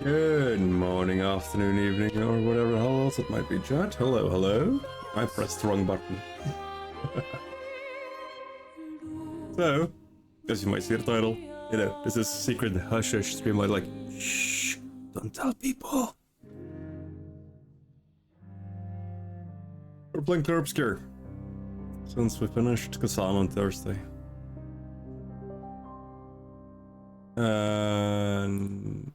Good morning, afternoon, evening, or whatever else it might be, chat. Hello, hello. I pressed the wrong button. So, as you might see the title, you know, this is secret hush-hush stream. Like, shh, don't tell people. We're playing Clair Obscur since we finished Kazan on Thursday. And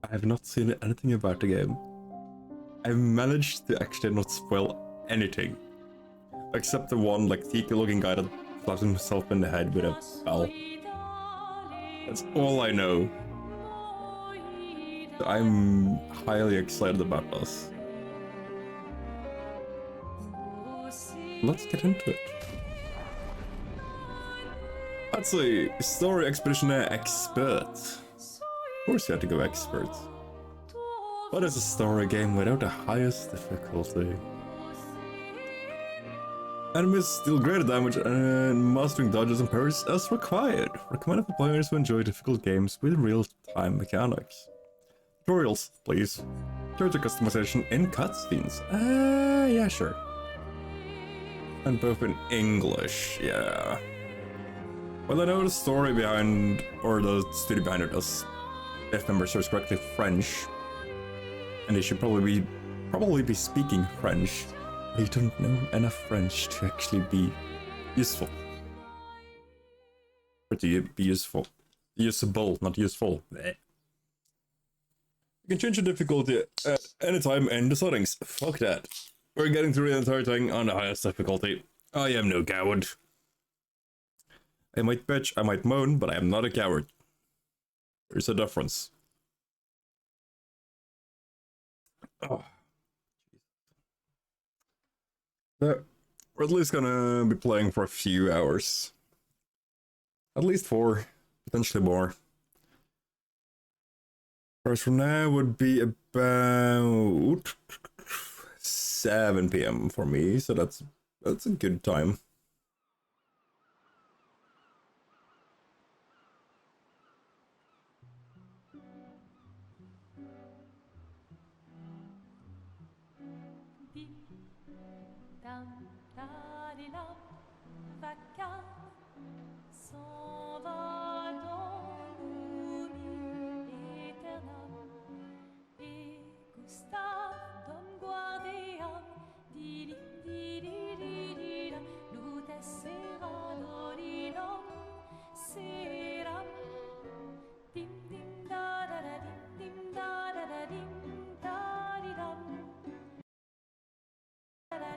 I have not seen anything about the game. I've managed to actually not spoil anything. Except the one, like, tiki-looking guy that slaps himself in the head with a bell. That's all I know. I'm highly excited about this. Let's get into it. Let's see. Story Expeditioner Expert. Of course you had to go expert. What is a story game without the highest difficulty? Enemies deal greater damage and mastering dodges and parries as required. Recommended for players who enjoy difficult games with real-time mechanics. Tutorials, please. Character customization in cutscenes. Yeah, sure. And both in English, yeah. Well, I know the story behind, or the studio behind it does, if memory serves correctly, French. And they should probably be speaking French. They don't know enough French to actually be useful. Or to be useful. Usable, not useful. You can change the difficulty at any time in the settings. Fuck that. We're getting through the entire thing on the highest difficulty. I am no coward. I might bitch, I might moan, but I am not a coward. There's a difference. Oh. We're at least gonna be playing for a few hours. At least 4, potentially more. Hours from now would be about 7 PM for me, so that's a good time.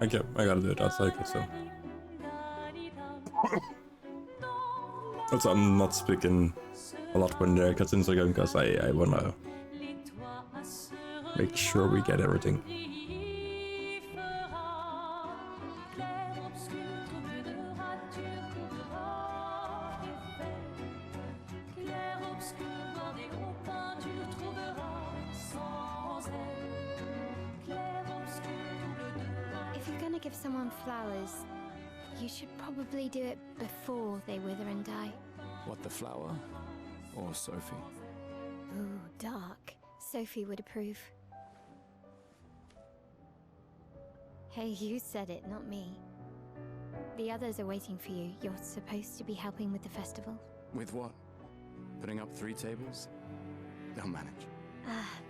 Okay, I gotta do it outside, so. Also, I'm not speaking a lot when the cutscenes are going, because I wanna make sure we get everything. Give someone flowers, you should probably do it before they wither and die. What, the flower? Or Sophie? Ooh, dark. Sophie would approve. Hey, you said it, not me. The others are waiting for you. You're supposed to be helping with the festival. With what? Putting up 3 tables? They'll manage.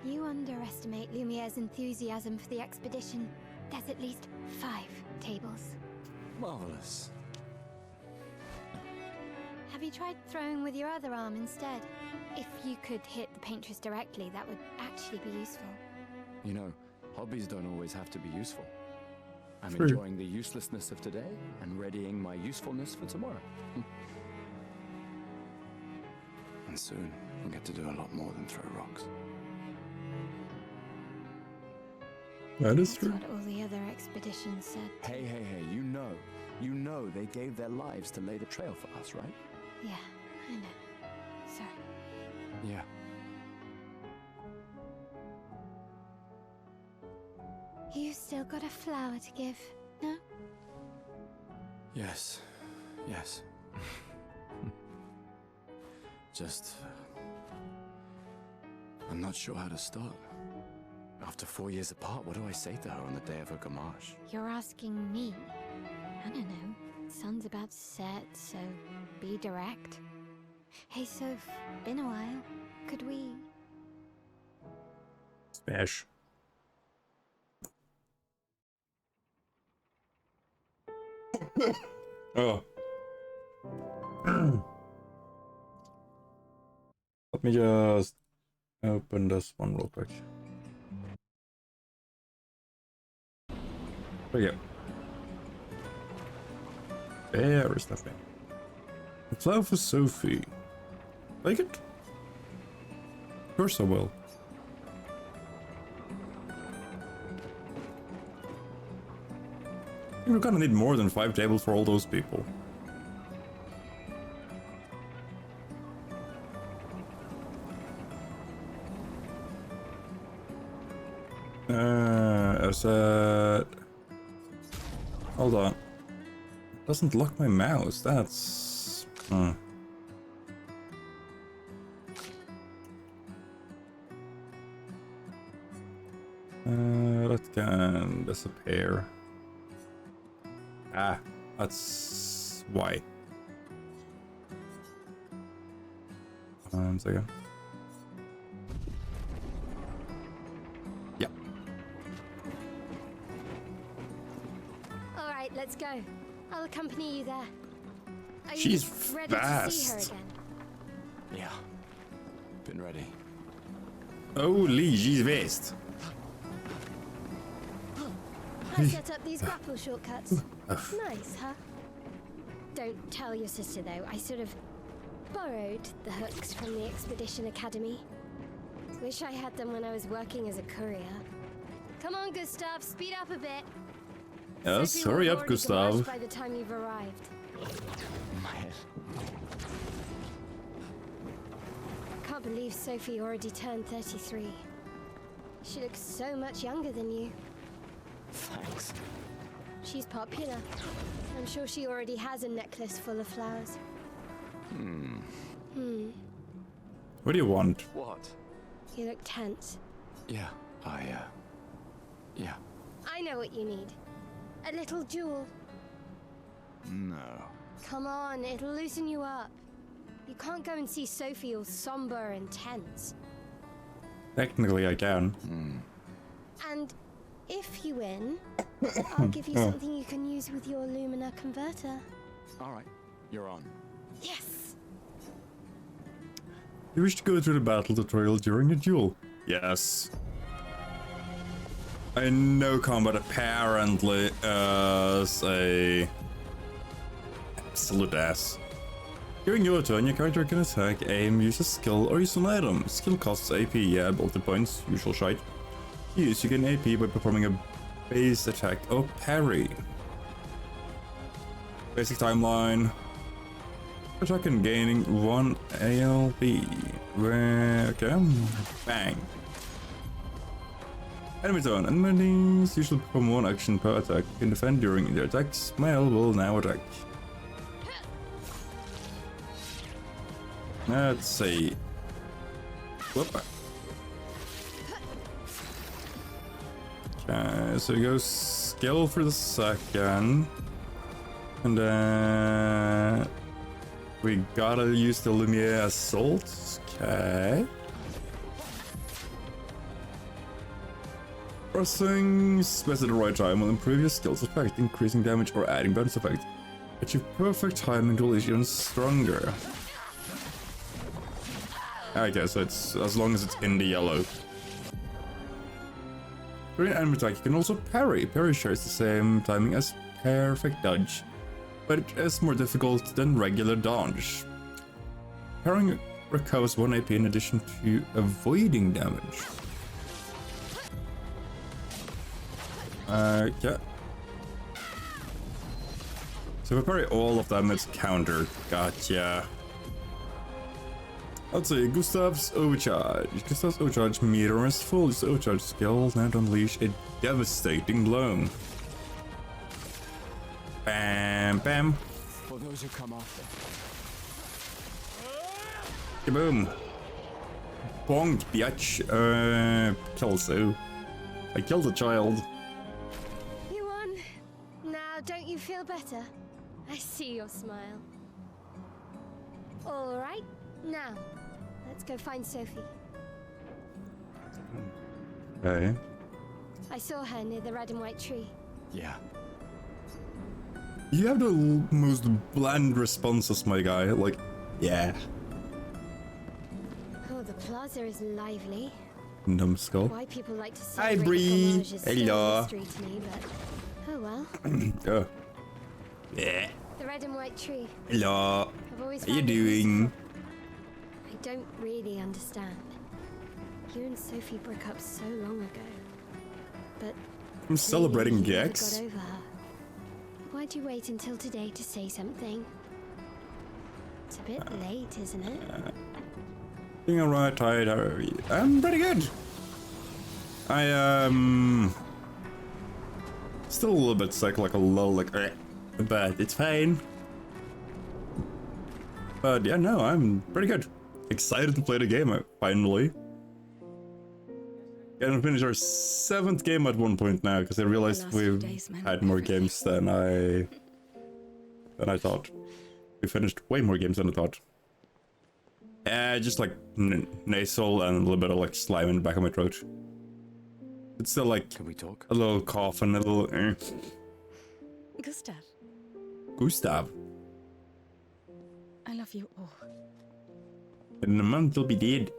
You underestimate Lumiere's enthusiasm for the expedition. There's at least 5 tables. Marvelous. Have you tried throwing with your other arm instead? If you could hit the paintress directly, that would actually be useful. You know, hobbies don't always have to be useful. I'm True. enjoying the uselessness of today and readying my usefulness for tomorrow. And soon, I'll get to do a lot more than throw rocks. That is true. That's what all the other expeditions said. Hey, you know they gave their lives to lay the trail for us, right? Yeah, I know. Sorry. Yeah. You still got a flower to give, no? Yes. Just I'm not sure how to start. After 4 years apart, what do I say to her on the day of her gamage? You're asking me? I don't know. Sun's about to set, so be direct. Hey, Soph, been a while. Could we... Smash. Oh. Let me just open this one real quick. There you go. There is nothing. A flower for Sophie. Take it? Of course I will. We're gonna need more than 5 tables for all those people. Is that... Hold on. It doesn't lock my mouse, that's... That can disappear. Ah, that's why. 1 second. Yeah. All right, let's go. I'll accompany you there. Are you She's ready to see her fast. again? Yeah. Been ready. Holy, she's fast. I set up these grapple shortcuts. Nice, huh? Don't tell your sister, though. I sort of borrowed the hooks from the Expedition Academy. Wish I had them when I was working as a courier. Come on, Gustav, speed up a bit. Yes, Sophie will hurry have up, already Gustav. Oh, gamaged by the time you've arrived. My head. Can't believe Sophie already turned 33. She looks so much younger than you. Thanks. She's popular. I'm sure she already has a necklace full of flowers. What do you want? What? You look tense. Yeah, yeah. I know what you need. A little jewel. No. Come on, it'll loosen you up. You can't go and see Sophie all somber and tense. Technically, I can. And if you win, I'll give you something you can use with your Lumina converter. All right, you're on. Yes! You wish to go through the battle tutorial during a duel? Yes. I know combat apparently is a absolute ass. During your turn, your character can attack, aim, use a skill, or use an item. Skill costs AP, yeah, both the points, usual shite. Use, you gain AP by performing a base attack or parry. Basic timeline. Attack and gaining 1 ALP. Okay, bang. Enemy turn. Enemies usually perform 1 action per attack. You can defend during their attacks. Male will now attack. Let's see. Whoop. Okay, so you go skill for the second. And then we gotta use the Lumiere Assault. Okay. Pressing space at the right time will improve your skill's effect, increasing damage or adding bonus effect. Achieve perfect timing to release even stronger. Okay, so it's as long as it's in the yellow. During an enemy attack, you can also parry. Parry shares the same timing as perfect dodge, but it is more difficult than regular dodge. Parrying recovers 1 AP in addition to avoiding damage. Okay. So if I parry all of them, it's counter. Gotcha. Let's see, Gustav's Overcharge. Gustav's Overcharge meter is full. His Overcharge skill now to unleash a devastating blow. Bam, bam. For those who come after. Kaboom. Bonk, bitch. Kelso. I killed a child. You won. Now, don't you feel better? I see your smile. All right, now, let's go find Sophie. Okay. I saw her near the red and white tree. Yeah. You have the most bland responses, my guy. Like, yeah. Oh, the plaza is lively. Numbskull. Why people like to Hi, celebrate Bree. the fromage is still a Hello. mystery to me, but oh well. Oh. Yeah. The red and white tree. Hello. I've always How you found it doing? mystical. I don't really understand. You and Sophie broke up so long ago, but I'm celebrating maybe you never Gex. got over her. Why'd you wait until today to say something? It's a bit late, isn't it? Being alright, tired. How are you? I'm pretty good. Still a little bit sick, like a little, like, but it's fine. But yeah, no, I'm pretty good. Excited to play the game finally. Gonna finish our 7th game at one point now because I realized last few we've days meant had more everything. games than I thought. We finished way more games than I thought. Just like nasal and a little bit of like slime in the back of my throat. It's still like Can we talk? a little cough and a little. Gustav, Gustav, I love you all. in a month you'll be dead.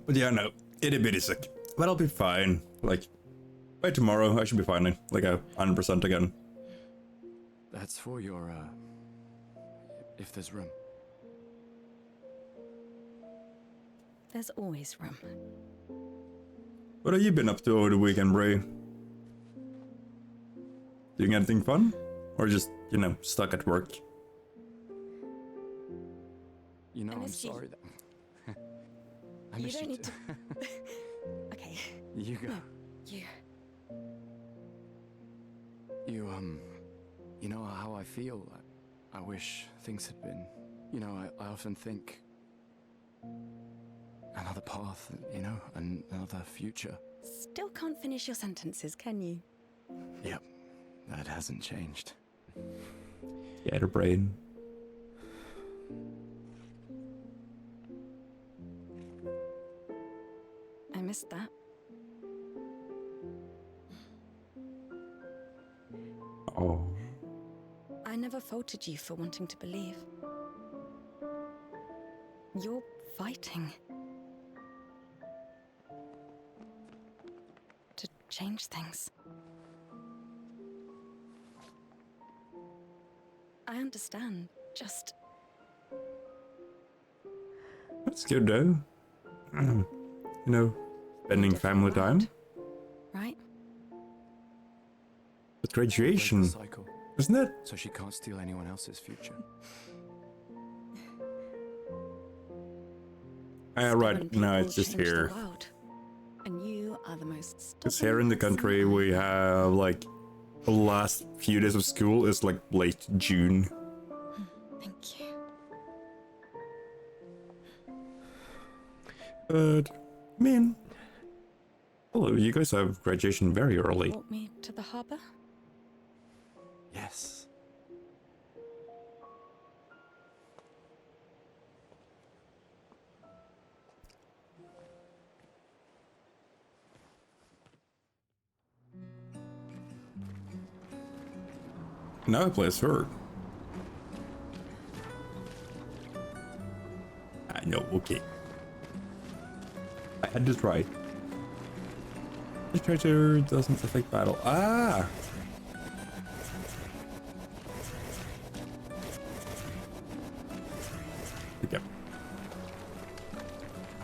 But yeah, no, it'll be sick. But I'll be fine. Like, by tomorrow I should be fine. Like 100% again. That's for your, if there's room. There's always room. What have you been up to over the weekend, Bray? Doing anything fun? Or just, you know, stuck at work? You know, I I'm missed you. sorry that... I You missed don't you need too. to. Okay, You go. you. You know how I feel? I wish things had been... You know, I often think... Another path, you know, another future. Still can't finish your sentences, can you? Yep, that hasn't changed. Yeah, the brain. I missed that. Oh. I never faulted you for wanting to believe. You're fighting. To change things. I understand, just... That's good though. You know, spending different family time. world, right? But graduation, Break the cycle, isn't it? so she can't steal anyone else's future. Stubborn Right, no, people it's just change the here. world. And you are the most Because here in the stubborn country person I we know. have like the last few days of school is like late June. Thank you. But I mean, well, you guys have graduation very early. Brought me to the harbor? Yes. Now I play as her. I know, okay. I had this right. The treasure doesn't affect battle. Ah! Okay.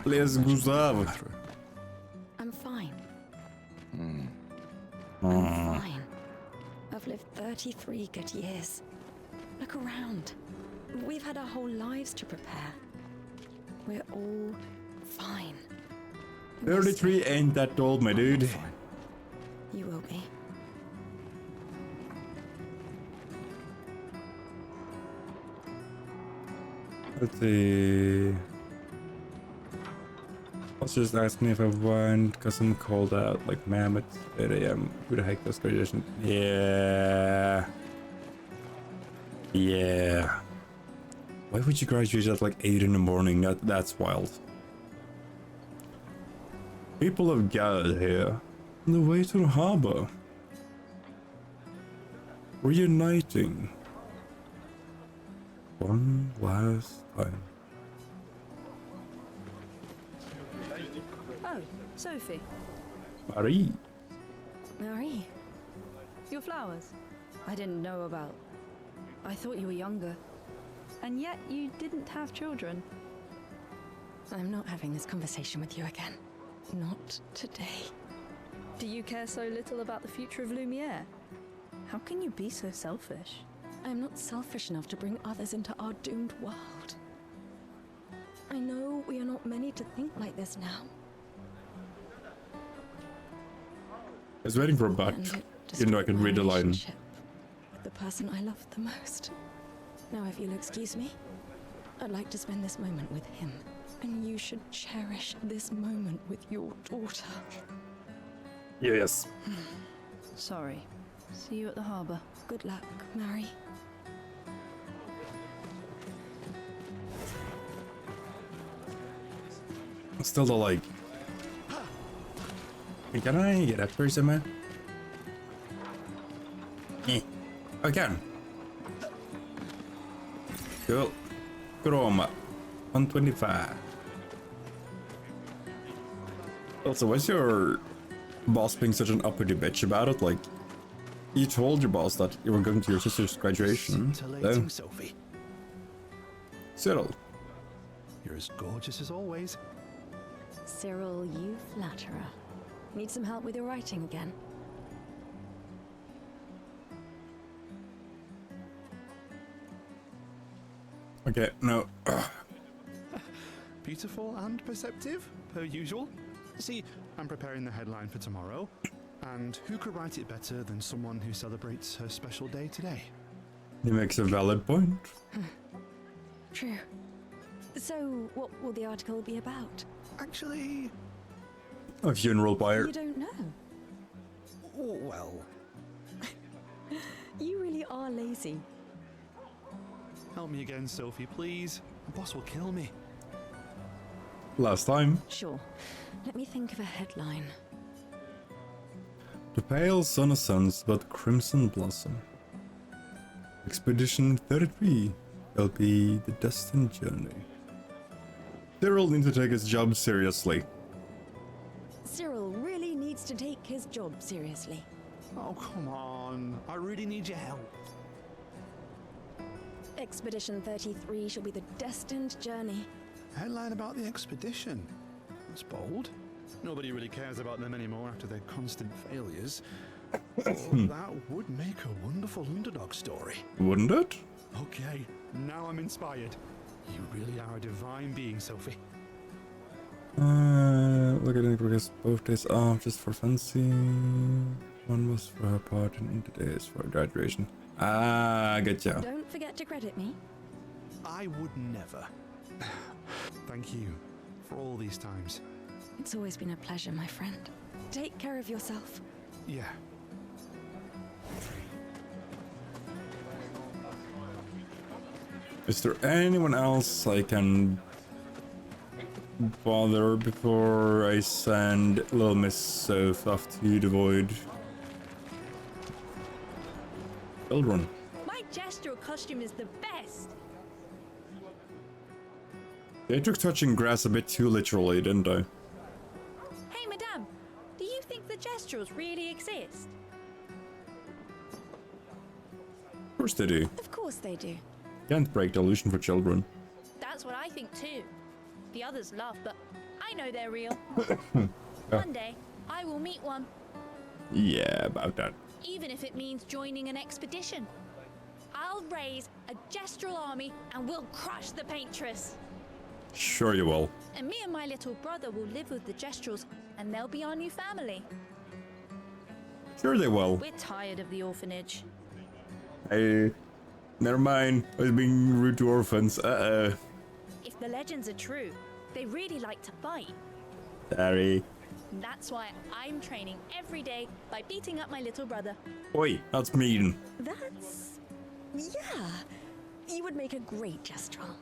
Let's Gustav. I'm fine. Hmm. I'm fine. I've lived 33 good years. Look around. We've had our whole lives to prepare. We're all fine. Mostly. 33 ain't that old, my dude. Fine. You will be. Let's see. I was just asking if I went because I'm called out. Like, ma'am, it's 8 a.m. Who the heck does graduation? Yeah. Yeah. Why would you graduate at like 8 in the morning? That's wild. People have gathered here on the way to the harbor. Reuniting. One last time. Oh, Sophie. Marie. Marie, Your flowers. I didn't know about. I thought you were younger. And yet you didn't have children. I'm not having this conversation with you again. Not today. Do you care so little about the future of Lumiere? How can you be so selfish? I'm not selfish enough to bring others into our doomed world. I know we are not many to think like this now. I was waiting for a butt. And it Even though I destroyed can my read the line. relationship with the person I loved the most. Now, if you'll excuse me, I'd like to spend this moment with him. And you should cherish this moment with your daughter. Yes. Sorry. See you at the harbour. Good luck, Mary. Still the like. Can I get up there somewhere? I can. Cool. Chroma. 125. Also, what's your boss being such an uppity bitch about it? Like, you told your boss that you were going to your sister's graduation. Scintillating, Sophie. Cyril. You're as gorgeous as always. Cyril, you flatterer. Need some help with your writing again? Okay, no. Beautiful and perceptive, per usual. See, I'm preparing the headline for tomorrow. And who could write it better than someone who celebrates her special day today? He makes a valid point. True. So, what will the article be about? Actually, A funeral pyre. You don't know. well, You really are lazy. help me again, Sophie, please. My boss will kill me. Last time. Sure. Let me think of a headline. The pale sun ascends but crimson blossom. Expedition 33 will be the destined journey. Cyril needs to take his job seriously. Cyril really needs to take his job seriously. Oh, come on. I really need your help. Expedition 33 shall be the destined journey. Headline about the expedition. That's bold. Nobody really cares about them anymore after their constant failures. But that would make a wonderful underdog story. Wouldn't it? Okay, now I'm inspired. You really are a divine being, Sophie. Look at it because both days off just for fancy. One was for her part and the day is for graduation. Ah, getcha. Don't forget to credit me. I would never. Thank you for all these times. It's always been a pleasure, my friend. Take care of yourself. Yeah. Is there anyone else I can bother before I send little Miss Soph off to the void? Children. My gestural costume is the best. They took touching grass a bit too literally, didn't they? Hey, madame, do you think the gesturals really exist? Of course they do. Of course they do. Can't break the illusion for children. That's what I think too. The others laugh, but I know they're real. One day, I will meet one, Yeah, about that. even if it means joining an expedition. I'll raise a gestural army and we'll crush the paintress. Sure you will. And me and my little brother will live with the gesturals, and they'll be our new family. Sure they will. We're tired of the orphanage. Hey, never mind. I was being rude to orphans. The legends are true. They really like to fight. Sorry. That's why I'm training every day by beating up my little brother. Oi, that's mean. That's... yeah. You would make a great Jestral.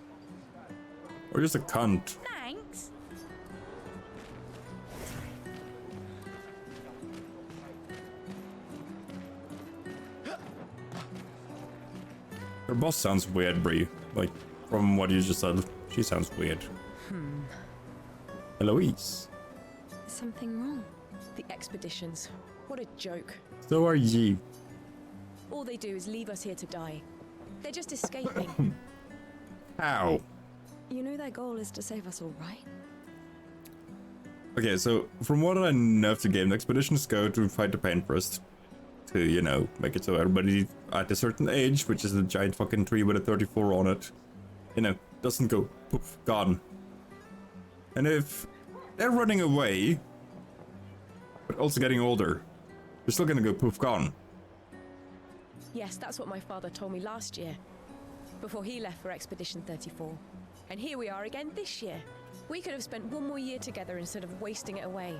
Or just a cunt. Thanks. Her boss sounds weird, Bree. Like, from what you just said, she sounds weird. Eloise. Is something wrong? The expeditions. What a joke. So are you. All they do is leave us here to die. They're just escaping. How? You know their goal is to save us all, right? Okay, so from what I know of the game, the expeditions go to fight the Paintress. To, you know, make it so everybody at a certain age, which is a giant fucking tree with a 34 on it, you know, doesn't go poof, gone. And if they're running away, but also getting older, they're still gonna go poof, gone. Yes, that's what my father told me last year, before he left for Expedition 34. And here we are again this year. We could have spent one more year together instead of wasting it away.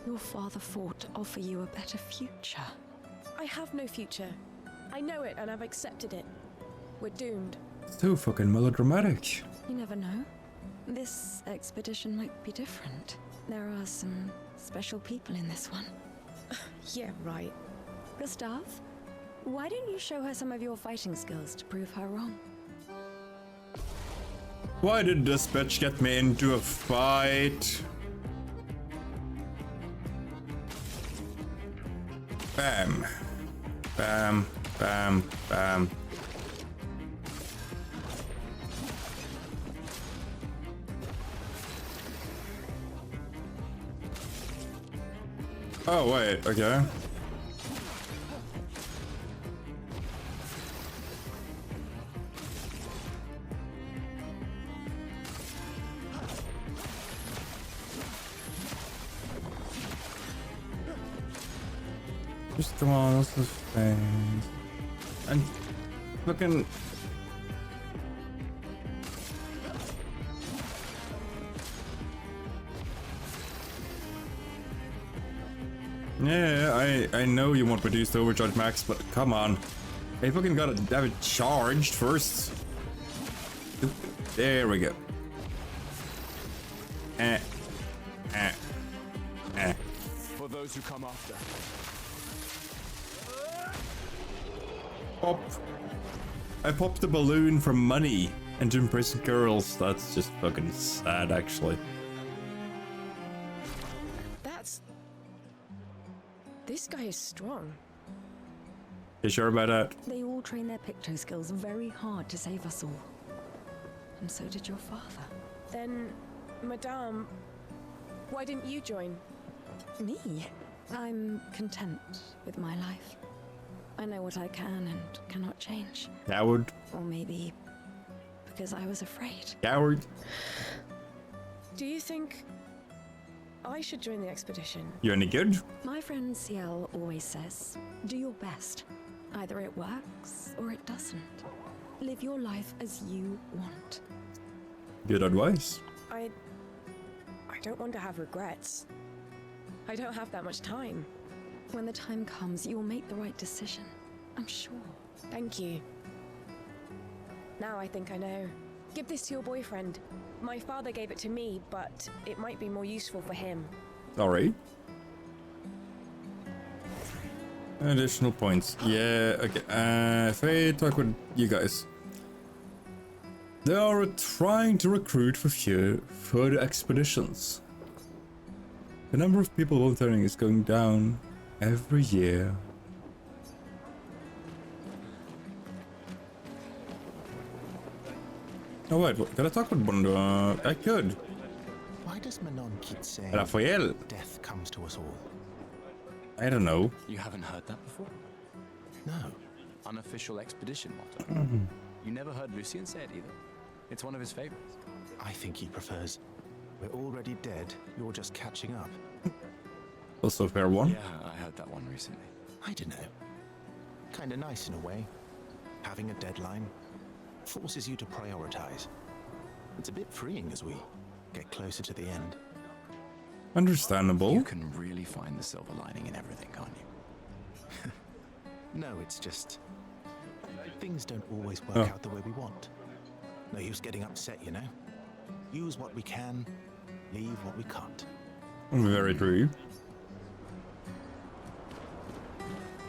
Your father fought to offer you a better future. I have no future. I know it and I've accepted it. We're doomed. So fucking melodramatic. You never know. This expedition might be different. There are some special people in this one. Yeah, right. Gustav, why don't you show her some of your fighting skills to prove her wrong? Why did this bitch get me into a fight? Bam. Bam. Bam. Bam. Oh, wait, okay. Just come on, let's just things. And fucking. Yeah, I know you want reduced overcharge max, but come on. I fucking gotta have it charged first. There we go. For those who come after. Pop. I popped the balloon for money and to impress girls. That's just fucking sad, actually. This guy is strong. You sure about that? They all train their picto skills very hard to save us all. And so did your father. Then, Madame, why didn't you join? Me? I'm content with my life. I know what I can and cannot change. Coward. Or maybe because I was afraid. Coward. Do you think I should join the expedition? You any good? My friend Ciel always says, do your best. Either it works or it doesn't. Live your life as you want. Good advice. I don't want to have regrets. I don't have that much time. When the time comes, you'll make the right decision. I'm sure. Thank you. Now I think I know. Give this to your boyfriend. My father gave it to me, but it might be more useful for him. Alright. Additional points. Yeah, okay. If I talk with you guys. They are trying to recruit for further expeditions. The number of people volunteering is going down every year. Oh wait, can I talk with one? I could. Why does Manon keep saying Raphael. death comes to us all? I don't know. You haven't heard that before? No. Unofficial expedition motto. You never heard Lucien say it either. It's one of his favorites. I think he prefers, we're already dead, you're just catching up. Also a fair one. Yeah, I heard that one recently. I don't know. Kinda nice in a way. Having a deadline. forces you to prioritize. It's a bit freeing as we get closer to the end. Understandable. You can really find the silver lining in everything, can't you? No, it's just things don't always work out the way we want. No use getting upset, you know? Use what we can, leave what we can't. Very true.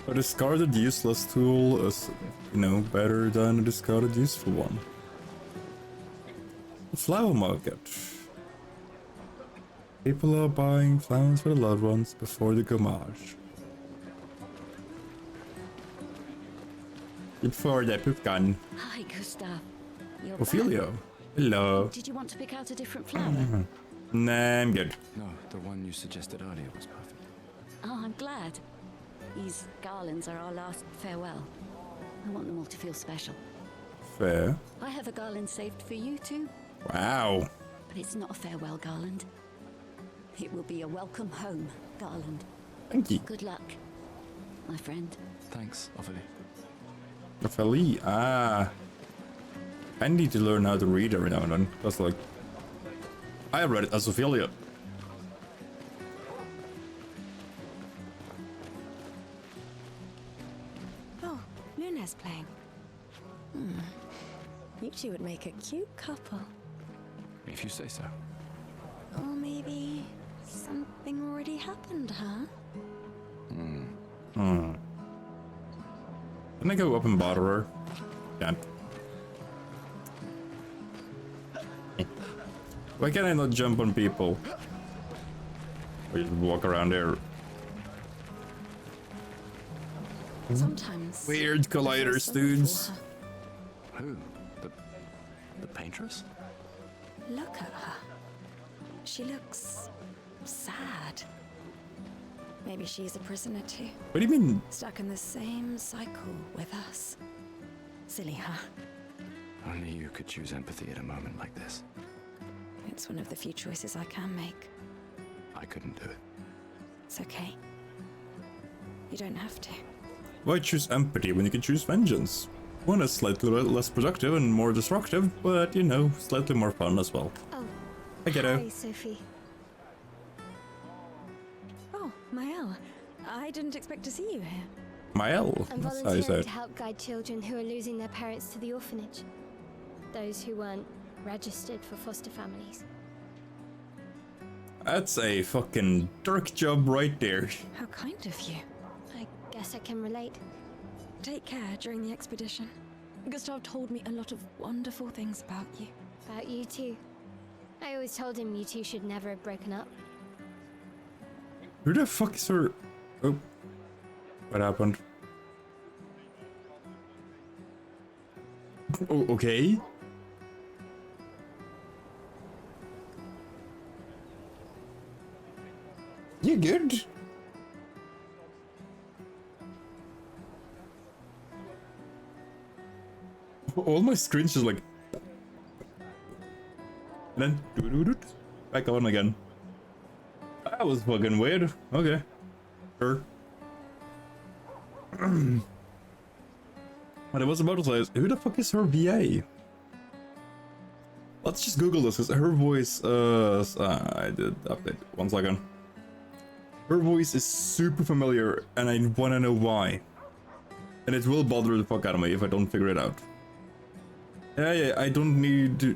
A discarded useless tool is, you know, better than a discarded useful one. The flower market. People are buying flowers for their loved ones before the gommage. Before the poop gun. Hi, Gustav. You're Ophelia. back. Hello. Did you want to pick out a different flower? Nah, I'm good. No, the one you suggested earlier was perfect. Oh, I'm glad. These garlands are our last farewell. I want them all to feel special. Fair. I have a garland saved for you too, Wow. but it's not a farewell garland. It will be a welcome home garland. Thank you. Good luck, my friend. Thanks, Ophelia. Ophelia. Ah. I need to learn how to read every now and then. That's like... I read it as Ophelia. Oh, Luna's playing. You two would make a cute couple. If you say so. Or maybe something already happened, huh? Can I go up and bother her? Can't. Why can't I not jump on people? Or just walk around there? Sometimes. Weird colliders, dudes. Who? The paintress? Look at her. She looks sad. Maybe she's a prisoner too, What do you mean? stuck in the same cycle with us. Silly, huh? Only you could choose empathy at a moment like this. It's one of the few choices I can make. I couldn't do it. It's okay. You don't have to. Why choose empathy when you can choose vengeance? One is slightly less productive and more destructive, but you know, slightly more fun as well. Oh, I get hi, it. Sophie. Oh, Mael. I didn't expect to see you here. Mael, I'm that's how you say volunteering it. to help guide children who are losing their parents to the orphanage. Those who weren't registered for foster families. That's a fucking dark job right there. How kind of you. I guess I can relate. Take care during the expedition. Gustav told me a lot of wonderful things about you. About you too. I always told him you two should never have broken up. Who the fuck is her? Oh, what happened? Oh, okay. You good? All my screens just like, and then doo-doo-doo, back on again. That was fucking weird. Okay, sure. What I was about to say is, who the fuck is her VA? Let's just Google this, because her voice, I did update, 1 second. Her voice is super familiar, and I wanna know why. And it will bother the fuck out of me if I don't figure it out. Yeah, I don't need to...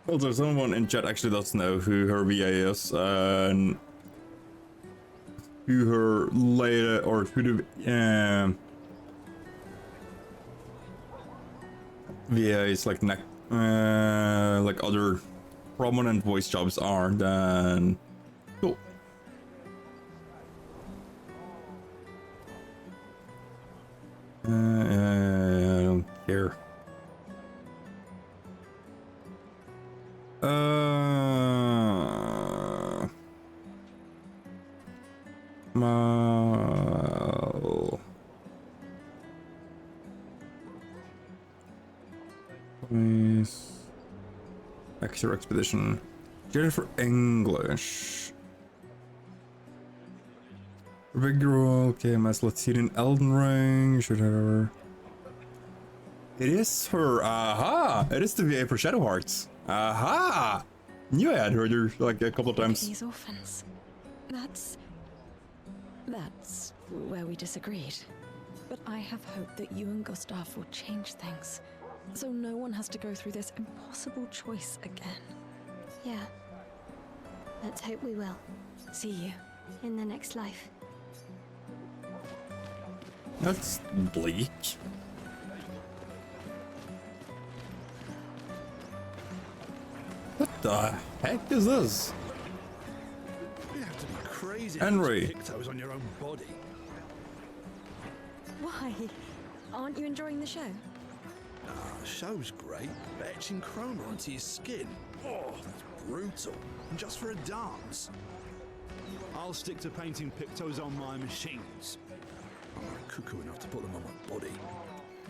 Also, someone in chat actually does know who her VA is, and who her later, or who the VAs like other prominent voice jobs are, then cool. I don't care. Mal. Please. Extra expedition. Jennifer English. Big roll, KMS, let's see it in Elden Ring, should her. It is her, aha! It is the VA for Shadow Hearts. Aha! Knew I had heard her like a couple of times. These orphans. That's where we disagreed. But I have hope that you and Gustav will change things, so no one has to go through this impossible choice again. Yeah. Let's hope we will. See you. In the next life. That's bleak. What the heck is this? You have to be crazy Henry. to pick toes on your own body. Why? Aren't you enjoying the show? The show's great, but etching chroma onto your skin. Oh, that's brutal. And just for a dance. I'll stick to painting pictos on my machines. I'm not cuckoo enough to put them on my body.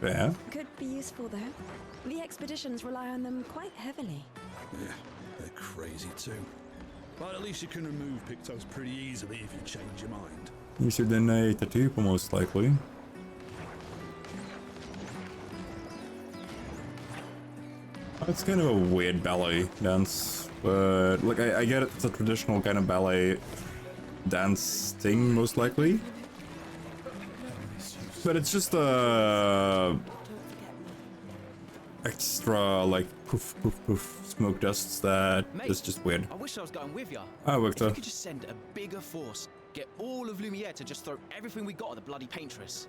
Yeah. Could be useful though. The expeditions rely on them quite heavily. Yeah, they're crazy too. But at least you can remove pictos pretty easily if you change your mind. Easier than a tattoo, most likely. It's kind of a weird ballet dance, but like I get it's a traditional kind of ballet dance thing, most likely. But it's just extra like poof poof poof smoke dusts that is just weird. I wish I was going with you. Oh, If Victor. you could just send a bigger force, get all of Lumiere to just throw everything we got at the bloody paintress.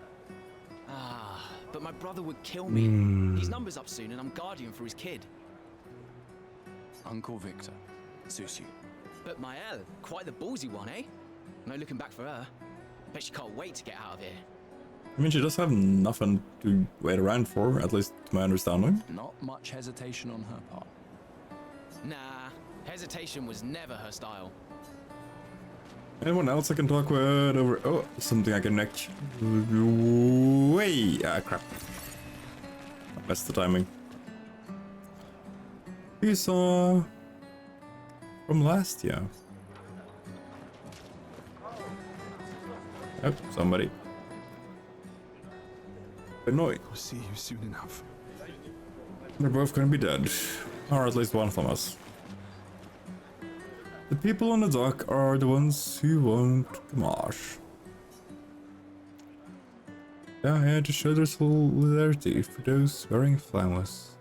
But my brother would kill me. His number's up soon and I'm guardian for his kid. Uncle Victor. Suits you. But Maëlle, quite the ballsy one, eh? No looking back for her. Bet she can't wait to get out of here. I mean, she does have nothing to wait around for, at least to my understanding. Not much hesitation on her part. Nah, hesitation was never her style. Anyone else I can talk with over? Oh, something I can neck. Way! Ah, crap. That's the timing. We saw from last year. Oh, somebody. Annoyed. I'll see you soon enough. They're both gonna be dead. Or at least one of them is. The people on the dock are the ones who won't Gamache. Yeah, I had to show their solidarity for those wearing flowers.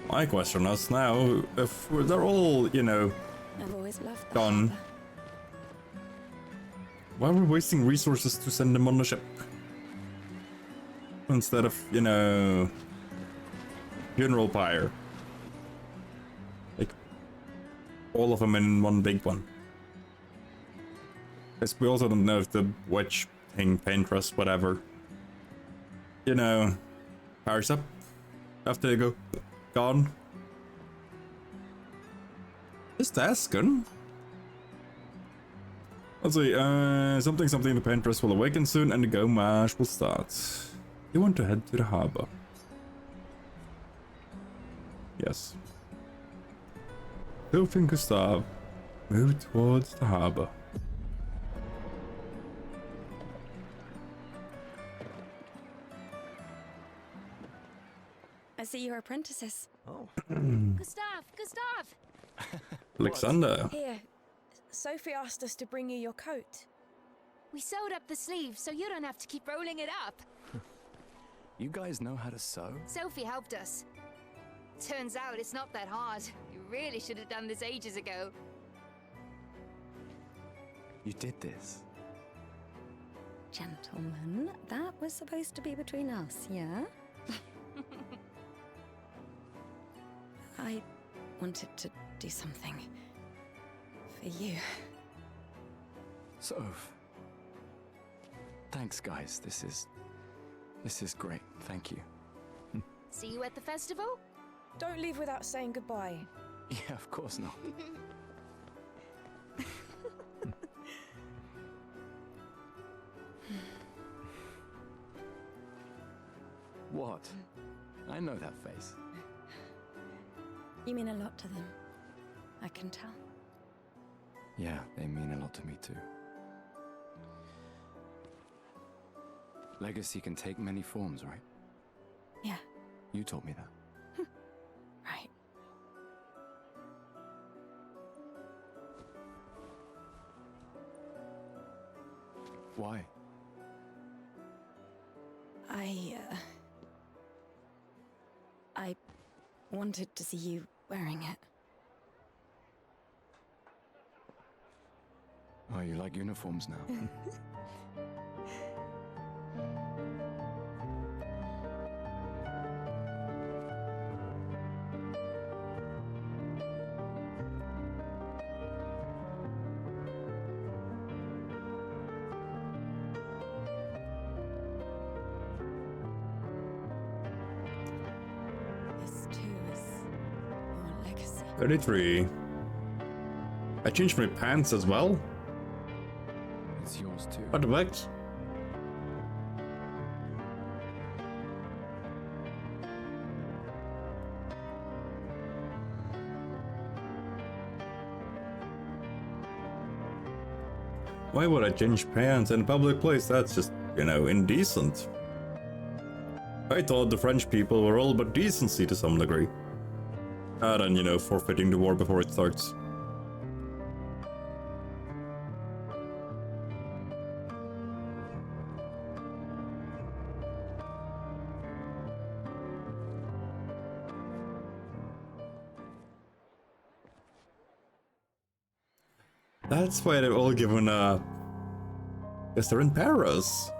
My question is now, if they're all, you know, I've always loved the gone, harbour. why are we wasting resources to send them on the ship? Instead of, you know, funeral pyre. Like, all of them in one big one. Because we also don't know if the witch thing, paintress, whatever, you know, powers up after they go gone. Just asking. Let's see, something the paintress will awaken soon and the Gamache will start. You want to head to the harbor. Yes. Sylph and Gustav move towards the harbor. I see you're apprentices. Gustav! Gustav! Alexander. Here, Sophie asked us to bring you your coat. We sewed up the sleeves so you don't have to keep rolling it up. You guys know how to sew? Sophie helped us. Turns out it's not that hard. You really should have done this ages ago. You did this. Gentlemen, that was supposed to be between us, yeah? I wanted to do something for you. Soph. Thanks, guys. This is great. Thank you. See you at the festival? Don't leave without saying goodbye. Yeah, of course not. What? I I know that face. You mean a lot to them. I can tell. Yeah, they mean a lot to me too. Legacy can take many forms, right? Yeah, You told me that. right. Why? I wanted to see you wearing it. Oh, you like uniforms now? This too is your legacy. 33. I changed my pants as well. It's yours too. What the heck? Why would I change pants in a public place? That's just, you know, indecent. I thought the French people were all about decency to some degree. And then, you know, forfeiting the war before it starts. That's why they're all given guess they're in Paris.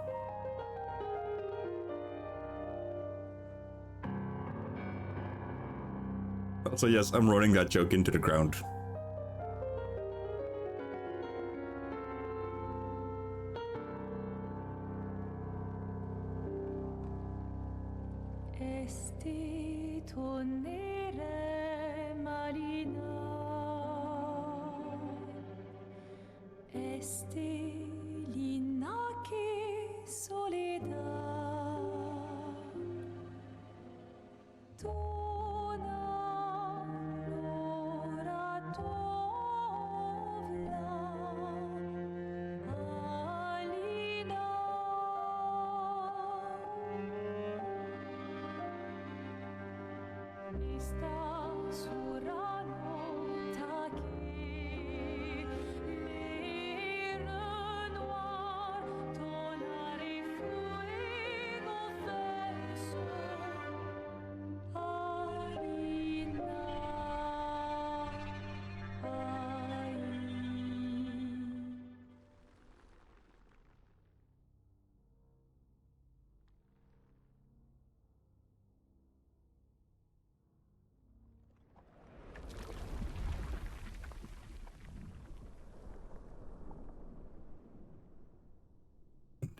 Also, yes, I'm running that joke into the ground.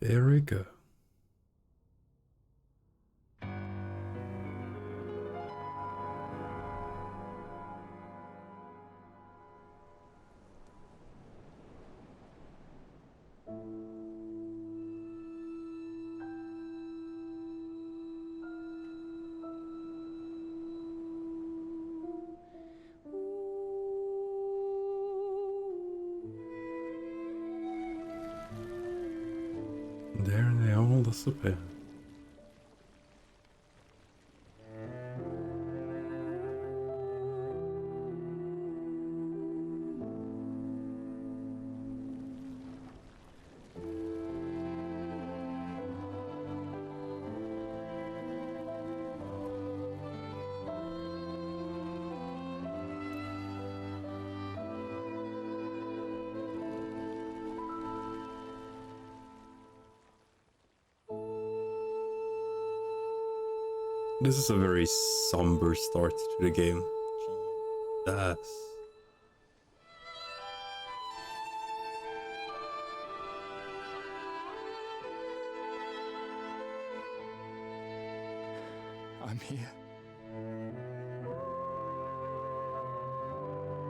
There we go. There they all disappear. This is a very somber start to the game. Jesus. I'm here.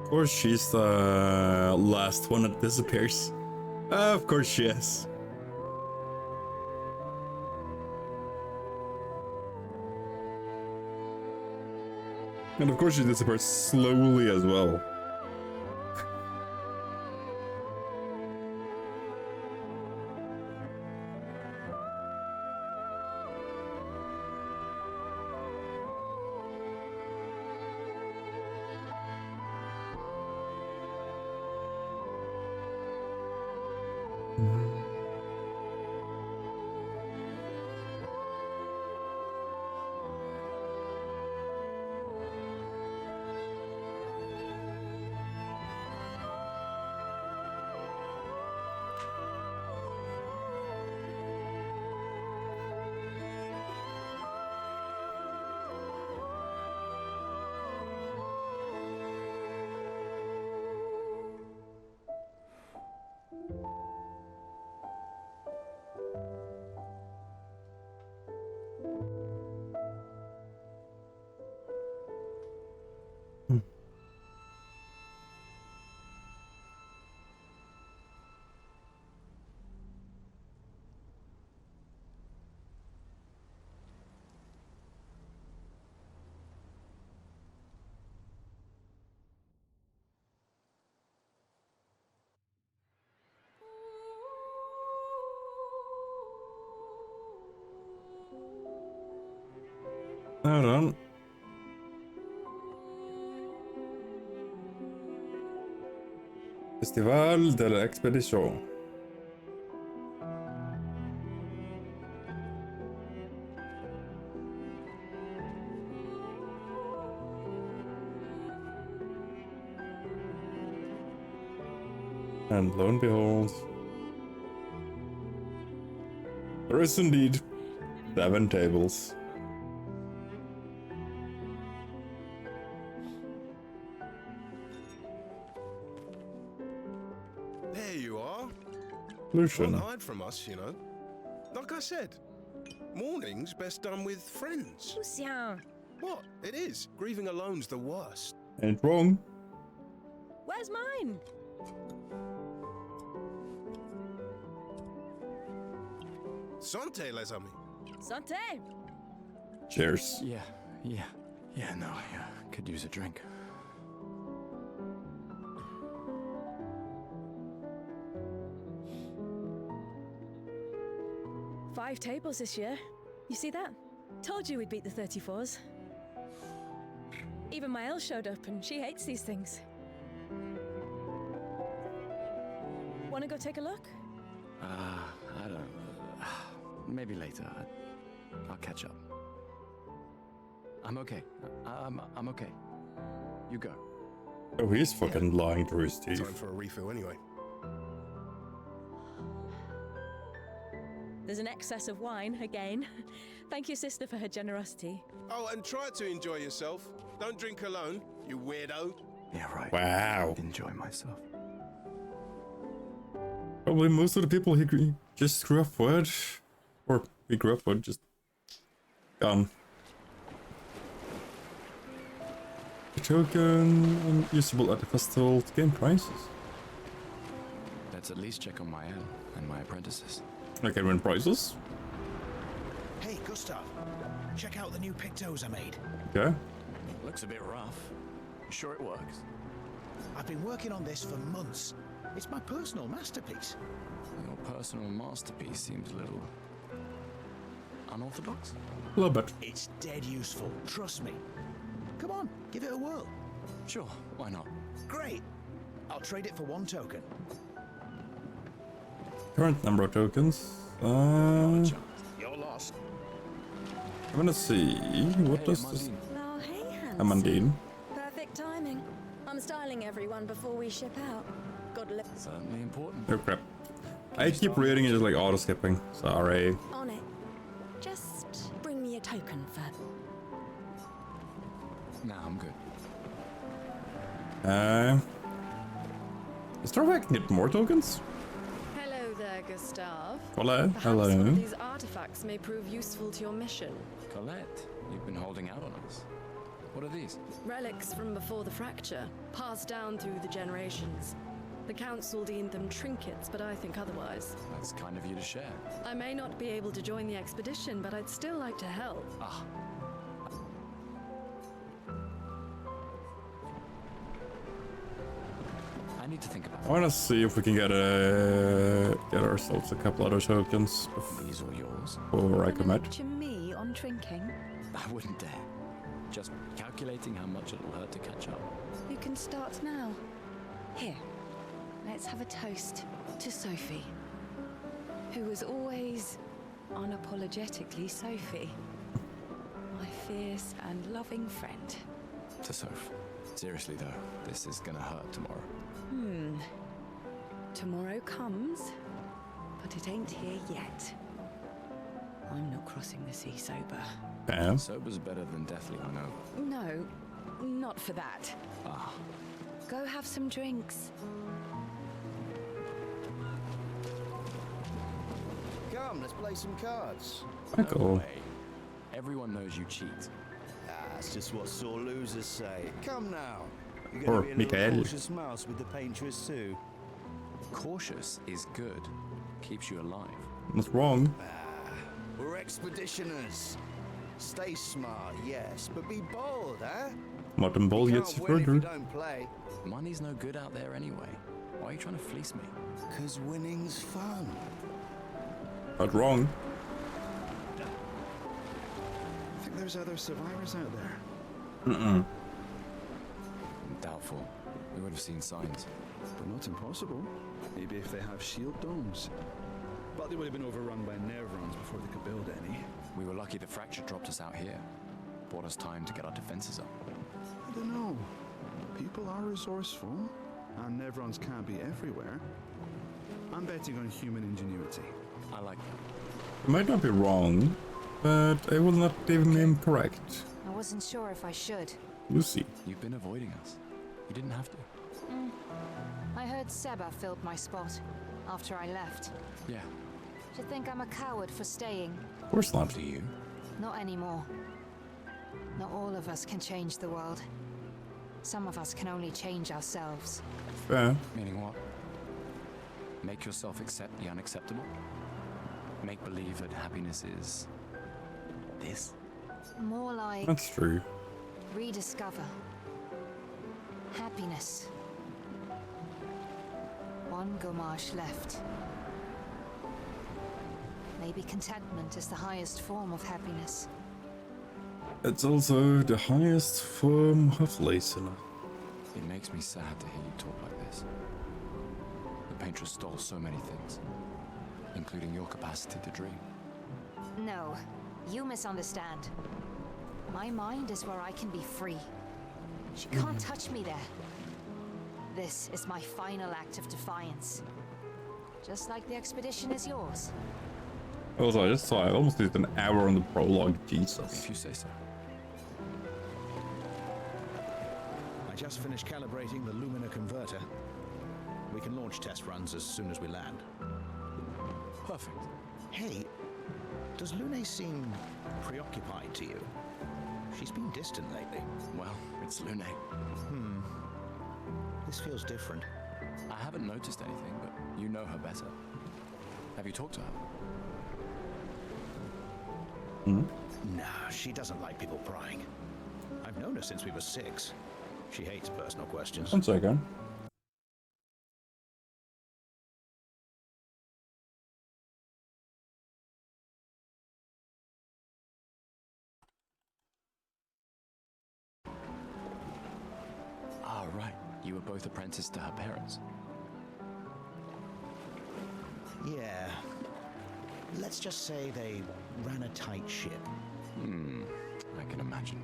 Of course she's the last one that disappears. Of course she is. And of course she disappears slowly as well. Hold on. Festival de la Expedition. And lo and behold, there is indeed 7 tables. There you are. Lucian. Don't hide from us, you know. Like I said, morning's best done with friends. Lucien, What? It is. Grieving alone's the worst. Ain't wrong. where's mine? Santé, les amis. Santé! Cheers. Yeah, no, yeah, could use a drink. Five tables this year. You see that? Told you we'd beat the 34s. Even my Elle showed up and she hates these things. Wanna go take a look? I don't. Maybe later. I'll catch up. I'm okay. I'm okay. You go. Oh, he's fucking lying through his teeth. Time for a refill anyway. There's an excess of wine again. Thank you, sister, for her generosity. Oh, and try to enjoy yourself. Don't drink alone, you weirdo. Yeah, right. Wow. Enjoy myself. Probably most of the people he just grew up with, or he grew up with, just gone. A token unusable at the festival to gain prizes. Let's at least check on my Elle and my apprentices. I can win prizes. Hey, Gustav. Check out the new pictos I made. Okay. Looks a bit rough. You sure it works? I've been working on this for months. It's my personal masterpiece. Your personal masterpiece seems a little unorthodox. A little bit. It's dead useful, trust me. Come on, give it a whirl. Sure, why not? Great. I'll trade it for 1 token. Current number of tokens. You're lost. I'm gonna see. What does this? Oh, hey, Amandine. Perfect timing. I'm styling everyone before we ship out. Good luck. Certainly important. Oh crap. I keep reading it just like auto skipping. Sorry. On it. Just bring me a token for. Nah, I'm good. Is there a way I can get more tokens? Hello there, Gustav. Hola. Perhaps Hello. one of these artifacts may prove useful to your mission. Colette, you've been holding out on us. What are these? Relics from before the fracture, passed down through the generations. The council deemed them trinkets, but I think otherwise. That's kind of you to share. I may not be able to join the expedition, but I'd still like to help. Ah. need to think about I want to see if we can get ourselves a couple other tokens These are yours. before I commit. Lecture me on drinking? I wouldn't dare. Just calculating how much it'll hurt to catch up. You can start now. Here, let's have a toast to Sophie, who was always unapologetically Sophie, my fierce and loving friend. To Soph. Seriously though, this is gonna hurt tomorrow. Tomorrow comes, but it ain't here yet. I'm not crossing the sea sober. Damn. Sober's better than deathly hungover. No, not for that. Ah. Go have some drinks. Come, let's play some cards. Michael. way. Everyone knows you cheat. That's just what sore losers say. Come now. You're Or gonna be a little Mikael. cautious mouse with the paintress too. Cautious is good. Keeps you alive. What's wrong? We're expeditioners. Stay smart, yes, but be bold, huh? Mutton ball You gets can't you win if you further. don't play. Money's no good out there anyway. Why are you trying to fleece me? 'Cause winning's fun. Not wrong. I think there's other survivors out there. Doubtful. We would have seen signs. But not impossible. Maybe if they have shield domes. But they would have been overrun by Nevrons before they could build any. We were lucky the fracture dropped us out here. Bought us time to get our defenses up. I don't know. People are resourceful, and Nevrons can't be everywhere. I'm betting on human ingenuity. I like that. I might not be wrong, but I will not deem him correct. I wasn't sure if I should. Lucy. You've been avoiding us. You didn't have to. I heard Seba filled my spot after I left. Yeah. Do you think I'm a coward for staying? Of course not. Do you? Not anymore. Not all of us can change the world. Some of us can only change ourselves. Fair. Meaning what? Make yourself accept the unacceptable? Make believe that happiness is... this? More like That's true. rediscover happiness. One Gamache left. Maybe contentment is the highest form of happiness. It's also the highest form of laziness. It makes me sad to hear you talk like this. The paintress stole so many things, including your capacity to dream. No, you misunderstand. My mind is where I can be free. She can't touch me there. This is my final act of defiance. Just like the expedition is yours. Also, I just saw I almost did an hour on the prologue. Jesus. If you say so. I just finished calibrating the Lumina converter. We can launch test runs as soon as we land. Perfect. Hey, does Lune seem preoccupied to you? She's been distant lately. Well, it's Lune. This feels different. I haven't noticed anything, but you know her better. Have you talked to her? Nah, she doesn't like people prying. I've known her since we were 6. She hates personal questions. 1 second. Ah, right. You were both apprenticed to her parents. Yeah. Let's just say they ran a tight ship. I can imagine.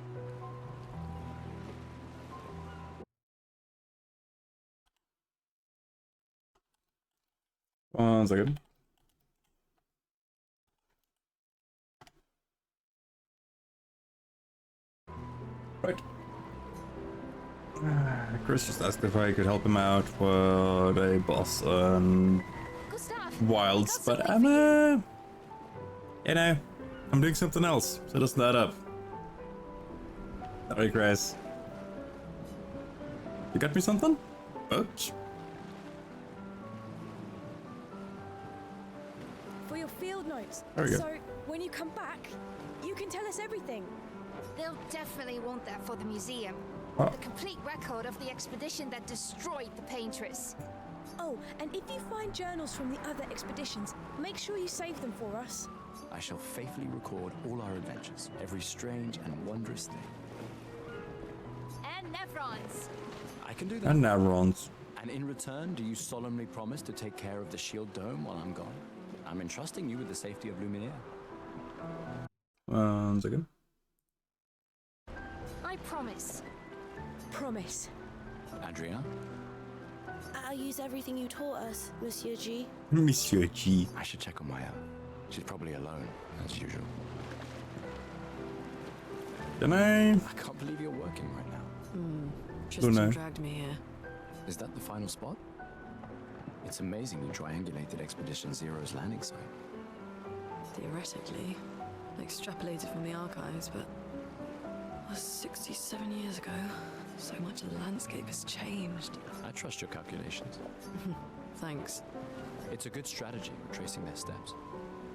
One second. Right. Chris just asked if I could help him out with a boss and wilds, but I'm you know, I'm doing something else, so doesn't that up. Sorry, Chris. You got me something? Ouch. For your field notes. There we go. So, when you come back, you can tell us everything. They'll definitely want that for the museum. Oh. The complete record of the expedition that destroyed the Paintress. Oh, and if you find journals from the other expeditions, make sure you save them for us. I shall faithfully record all our adventures, every strange and wondrous thing. And Nevrons. I can do that. And Nevrons. And in return, do you solemnly promise to take care of the shield dome while I'm gone? I'm entrusting you with the safety of Luminaire. 1 second. I promise. Promise. Adrien? I'll use everything you taught us, Monsieur G. Monsieur G. I should check on Maya. She's probably alone, as usual. Can I? I can't believe you're working right now. Tristan dragged me here. Is that the final spot? It's amazing you triangulated Expedition Zero's landing site. Theoretically, extrapolated from the archives, but that was 67 years ago. So much of the landscape has changed. I trust your calculations. Thanks. It's a good strategy, retracing their steps.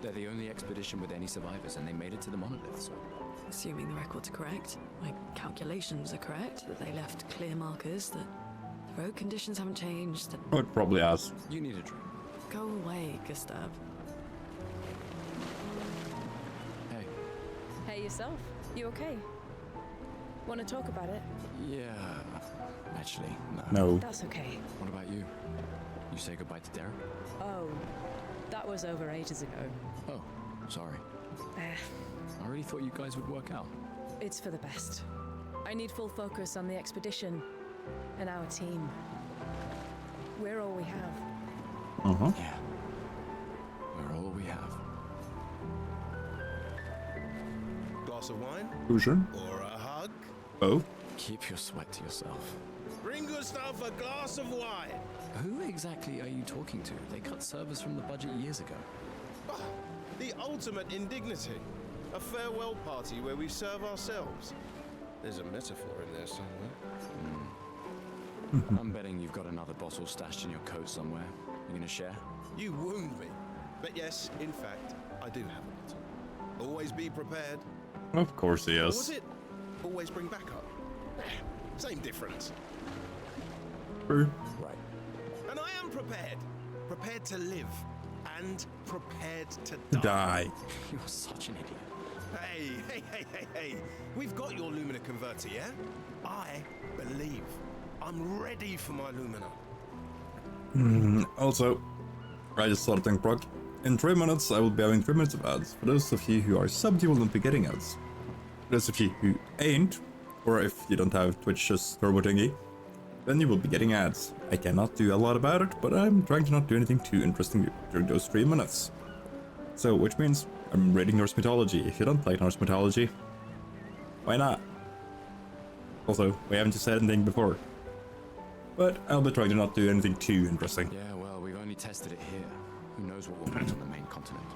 They're the only expedition with any survivors, and they made it to the monolith, so... Assuming the records are correct, my calculations are correct, that they left clear markers, that the road conditions haven't changed, that... Oh, it probably has. You need a drink. Go away, Gustav. Hey. Hey, yourself. You okay? Want to talk about it? Yeah... Actually, no. No. That's okay. What about you? You say goodbye to Derek? Oh, that was over ages ago. Oh, sorry. Eh, I really thought you guys would work out. it's for the best. I need full focus on the expedition and our team. We're all we have. Uh-huh. Yeah. We're all we have. Glass of wine? Fusion. Or a hug? Oh. Keep your sweat to yourself. Bring Gustav a glass of wine. Who exactly are you talking to? They cut servers from the budget years ago. Ah, the ultimate indignity. A farewell party where we serve ourselves. There's a metaphor in there somewhere. I'm betting you've got another bottle stashed in your coat somewhere. You gonna share? You wound me. But yes, in fact, I do have a bottle. Always be prepared. Of course he Or was is. it always bring backup? Same difference. True. Right. And I am prepared. Prepared to live. And prepared to To die. die. You're such an idiot. Hey. We've got your Lumina converter, yeah? I believe. I'm ready for my Lumina. Also, I just thought of thing, Brock. In 3 minutes, I will be having 3 minutes of ads. For those of you who are subbed, you will not be getting ads. For those of you who ain't, or if you don't have Twitch's turbo thingy, then you will be getting ads. I cannot do a lot about it, but I'm trying to not do anything too interesting during those 3 minutes. So, which means I'm reading Norse mythology. If you don't like Norse mythology, why not? Also, we haven't said anything before. But I'll be trying to not do anything too interesting. Yeah, well, we've only tested it here. Who knows what we'll find on the main continent?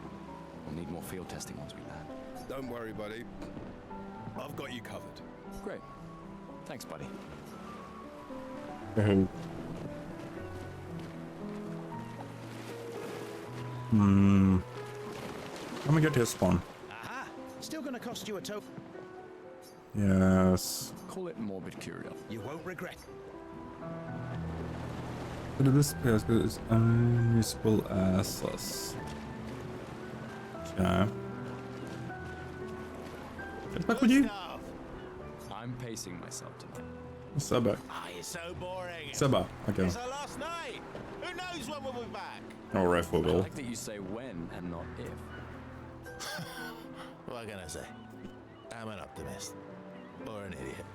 We'll need more field testing once we land. Don't worry, buddy. I've got you covered. Great. Thanks, buddy. Let me get his spawn. Aha! Still gonna cost you a token. Yes. Call it morbid curiosity. You won't regret. But this is as unusable as us. Okay. Get back with you. I'm pacing myself tonight. Seba. Ah, you're so boring. Seba. Okay. It's our last night. Who knows when we'll be back? Or if we I will. like that you say when and not if. What can I say? I'm an optimist. Or an idiot.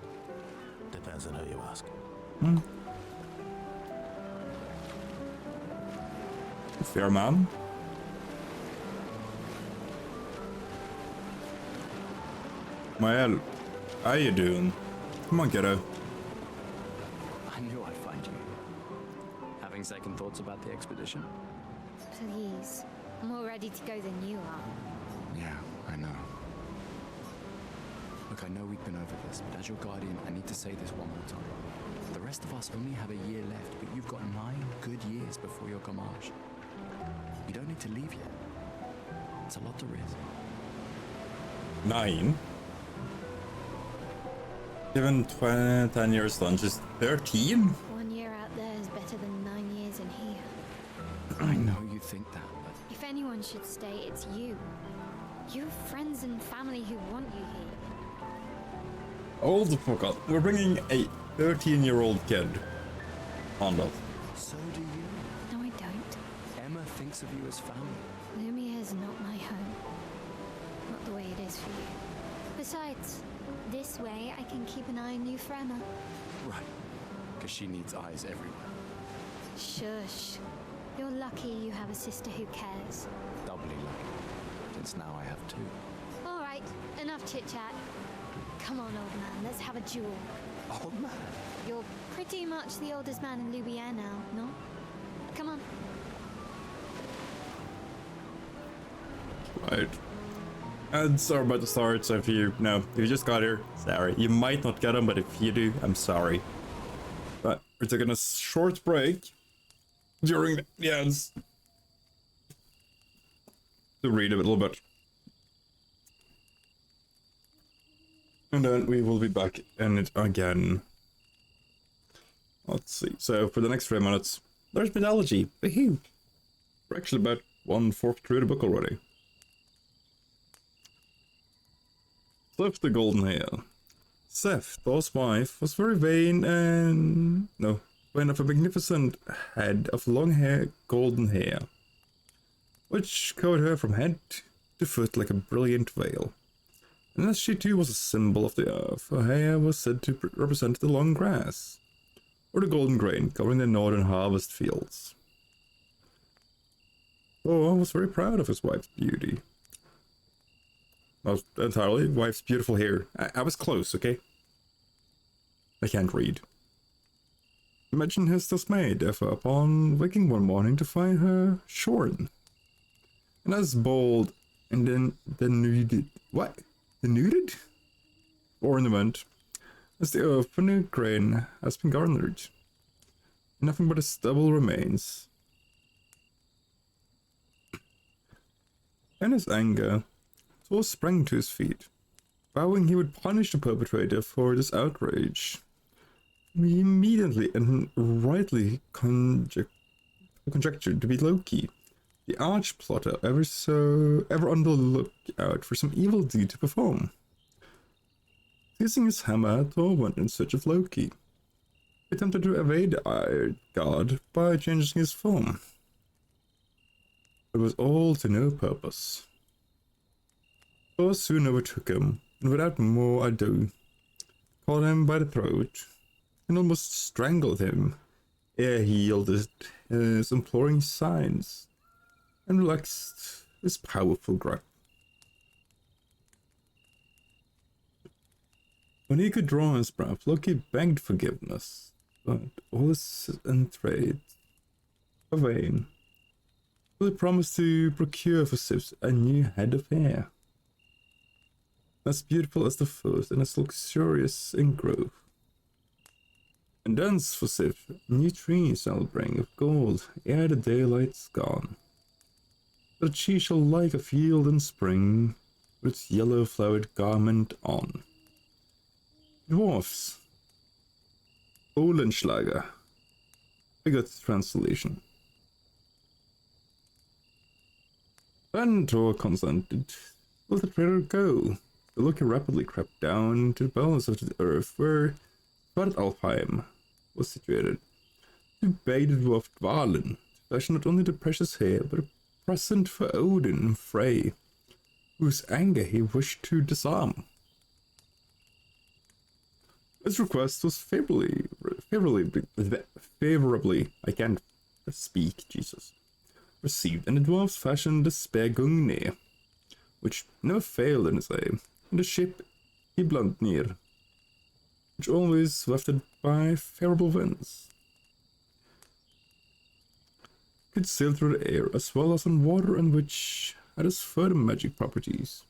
Depends on who you ask. Fair man. Well, how you doing? Come on, kiddo. I knew I'd find you here. Having second thoughts about the expedition? Please. I'm more ready to go than you are. Yeah, I know. Look, I know we've been over this, but as your guardian, I need to say this one more time. The rest of us only have a year left, but you've got 9 good years before your Gamage. You don't need to leave yet. It's a lot to risk. 9? Given 10 years lunch is 13? 1 year out there is better than 9 years in here. I know you think that, but If anyone should stay, it's you. You have friends and family who want you here. Hold the fuck up. We're bringing a 13-year-old kid on us. so do you. No, I don't. Emma thinks of you as family. Lumiere's not my home. Not the way it is for you. Besides, this way I can keep an eye on you for Emma. Right. Because she needs eyes everywhere. Shush. You're lucky you have a sister who cares. Doubly lucky. Since now I have two. All right, enough chit-chat. Come on, old man, let's have a duel. Old man? You're pretty much the oldest man in Lumiere now, no? Come on. Right. Ads are about to start, so if you just got here, sorry. You might not get them, but if you do, I'm sorry. But we're taking a short break during the ads to read a little bit. And then we will be back in it again. Let's see. So for the next 3 minutes, there's mythology. Woohoo! We're actually about 1/4 through the book already. Sif the Golden Hair. Sif, Thor's wife, was very vain and... vain of a magnificent head of long hair, golden hair, which covered her from head to foot like a brilliant veil. And as she too was a symbol of the earth, her hair was said to represent the long grass, or the golden grain covering the northern harvest fields. Thor was very proud of his wife's beauty. Not entirely, wife's beautiful hair. I was close, okay? I can't read. Imagine his dismay, therefore, upon waking one morning to find her shorn. And as bold and then denuded. What? Denuded? Ornament, as the earth for new grain has been garnered. Nothing but a stubble remains. In his anger, Thor sprang to his feet, vowing he would punish the perpetrator for this outrage. He immediately and rightly conjectured to be Loki, the arch-plotter ever on the lookout for some evil deed to perform. Seizing his hammer, Thor went in search of Loki. He attempted to evade the Iron God by changing his form. It was all to no purpose. Thor soon overtook him, and without more ado, caught him by the throat, and almost strangled him, ere he yielded his imploring signs, and relaxed his powerful grip. When he could draw his breath, Loki begged forgiveness, but all his entreaties were vain. He promised to procure for Sif a new head of hair, as beautiful as the first and as luxurious in growth. And thence for Sif, new trees I'll bring of gold ere the daylight's gone, that she shall like a field in spring with its yellow-flowered garment on. Dwarfs. Olenschlager. I got the translation. Then Thor consented. Let the traitor go. The Loki rapidly crept down to the bowels of the earth where Svartalfheim was situated, to beg the dwarf Dvalin to fashion not only the precious hair, but a present for Odin and Frey, whose anger he wished to disarm. His request was favorably, I can't speak, Jesus, received, and the dwarves fashioned the Spegungnir, which never failed in his aim, and the ship Iblandnir, which always wafted by favorable winds. It could sail through the air as well as on water, and which had its further magic properties.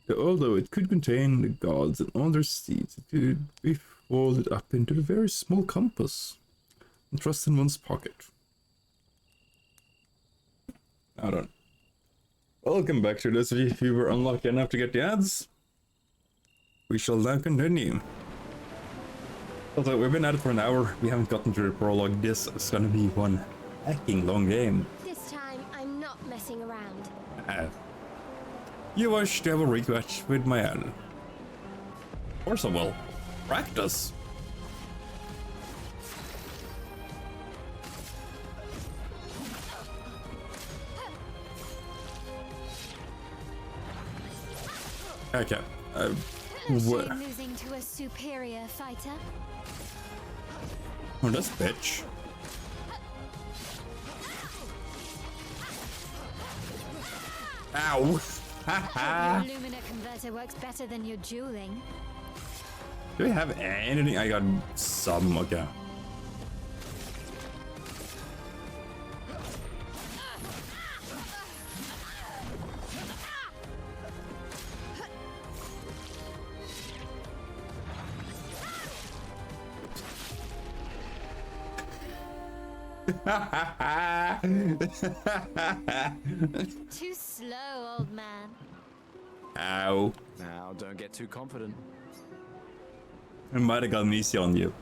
Although it could contain the gods and all their steeds, it could be folded up into a very small compass and thrust in one's pocket. I don't. Welcome back to this. If you were unlucky enough to get the ads, we shall now continue. Although we've been at it for an hour, we haven't gotten to the prologue. This is gonna be one hacking long game. This time, I'm not messing around. You wish to have a rematch with Mayan. Of course I will. Practice. Okay. No shame losing to a superior fighter. Oh, this bitch. Ow. Your Lumina converter works better than your dueling. Do we have anything? I got some, okay. Too slow, old man. Ow. Now, don't get too confident. I might have gotten easy on you.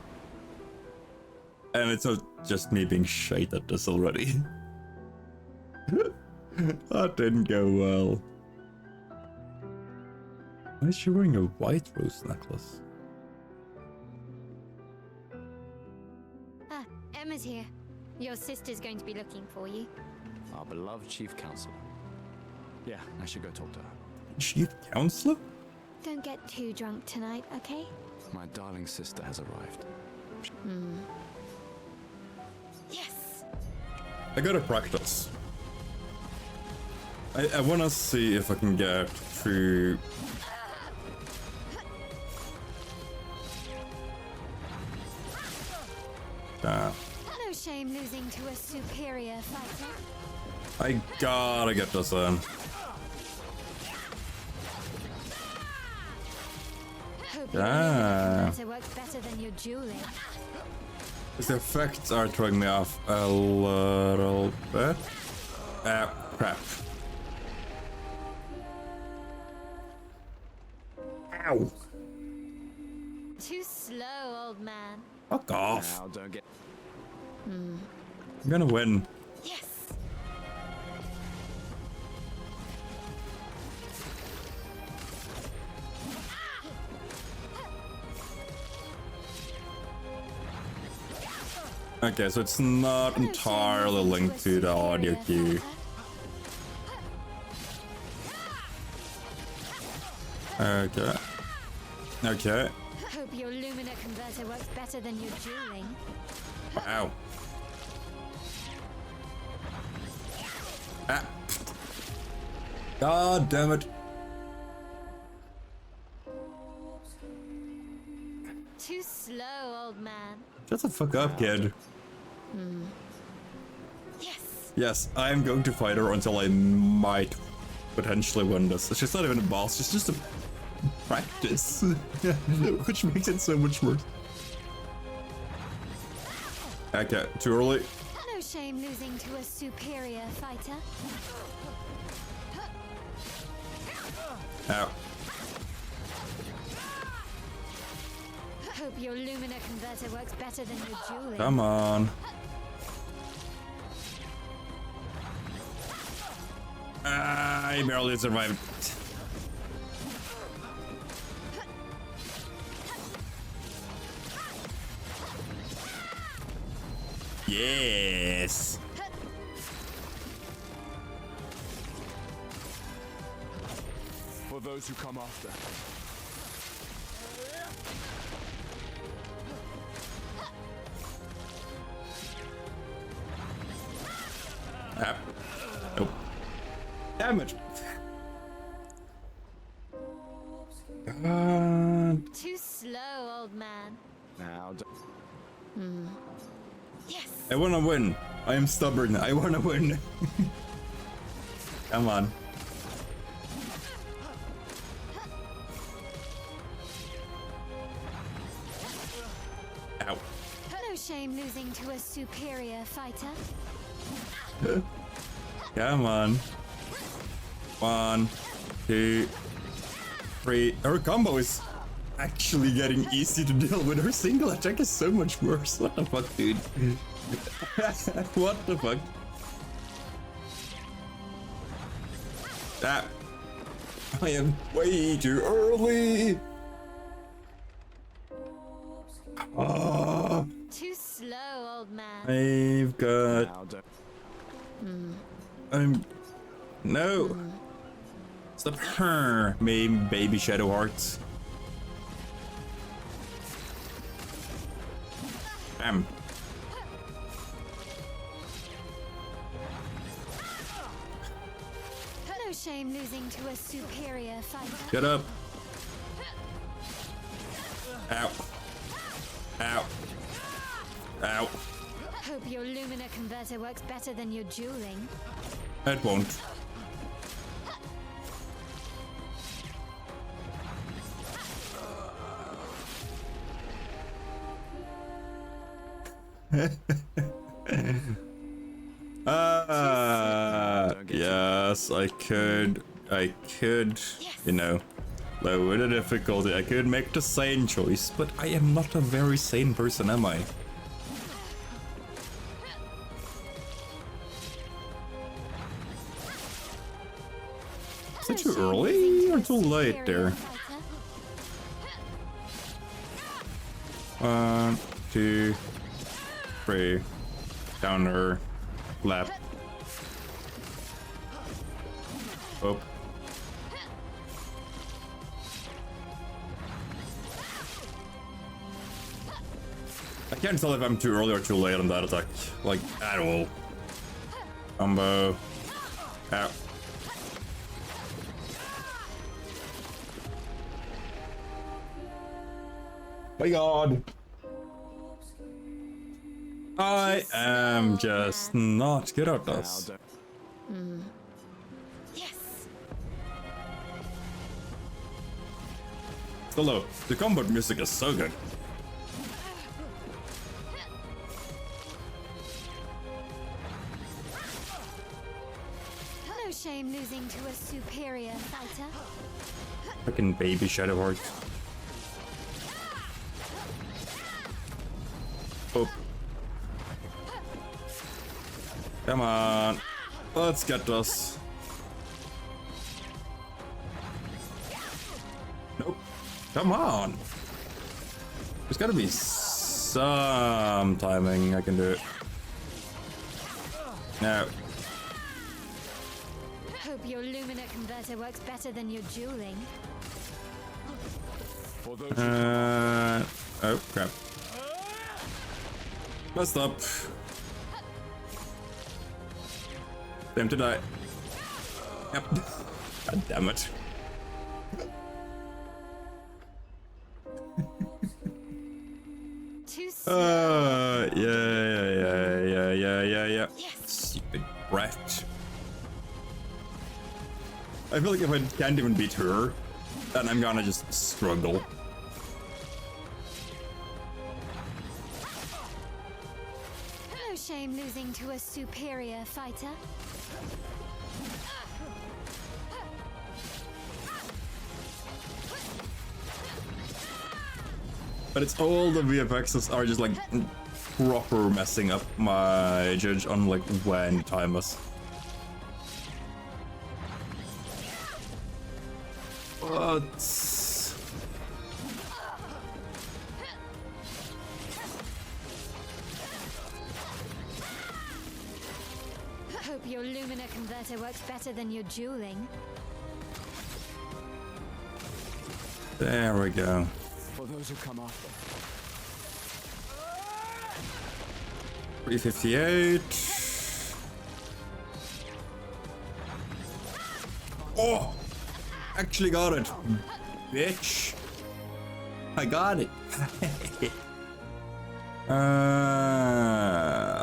And it's not just me being shite at this already. That didn't go well. Why is she wearing a white rose necklace? Ah, Emma's here. Your sister's going to be looking for you. Our beloved chief counselor. Yeah, I should go talk to her. Chief counselor? Don't get too drunk tonight, okay? My darling sister has arrived. Yes! I gotta practice. I wanna see if I can get through. No shame losing to a superior fighter. I gotta get this in. Hope your converter works better than your dueling. The effects are throwing me off a little bit. Crap. Ow. Too slow, old man. Fuck off. Now, don't get. I'm gonna win. Yes! Okay, so it's not entirely linked to the audio cue. Okay. Okay. Hope your Lumina converter works better than your dueling. Wow. Ah. God damn it. Too slow, old man. Shut the fuck up, kid. Yes! Yes, I am going to fight her until I might potentially win this. She's not even a boss, it's just a practice. Which makes it so much worse. Okay, too early. No shame losing to a superior fighter. Ow. Hope your Lumina converter works better than your dueling. Come on. I barely survived. Yes. For those who come after. Ah. Nope. Damn it. God. Too slow, old man. Now, Yes! I wanna win. I am stubborn. I wanna win. Come on. Ow. No shame losing to a superior fighter. Come on. 1, 2, 3. Her combo is actually getting easy to deal with. Her single attack is so much worse. What the fuck, dude? What the fuck? Ah. I am way too early. Ah. Too slow, old man. I've got. No. Stop her, baby Shadow Hearts. Damn. No shame losing to a superior fighter. Get up. Ow. Ow. Ow. Hope your Lumina converter works better than your dueling. It won't. Yes, I could, you know, lower the difficulty. I could make the sane choice, but I am not a very sane person, am I? Is it too early or too late there? 1, 2, 3, counter, left, up. I can't tell if I'm too early or too late on that attack, like, at all. Combo. Ow. My god. I am just not good at this. Yes. Still though, the combat music is so good. No shame losing to a superior fighter. Fucking baby Shadow Heart. Oh. Come on. Let's get this. Nope. Come on. There's gotta be some timing I can do it. No. Hope your Lumina converter works better than your dueling. Oh crap. Messed up. Time to die. Yep. God damn it. Yeah. Stupid brat. I feel like if I can't even beat her, then I'm gonna just struggle. No shame losing to a superior fighter. But it's all the VFXs are just like proper messing up my judge on like when time is. What? Hope your Lumina converter works better than your dueling. There we go. For those who come after. 358. Oh! Actually got it. Bitch. I got it.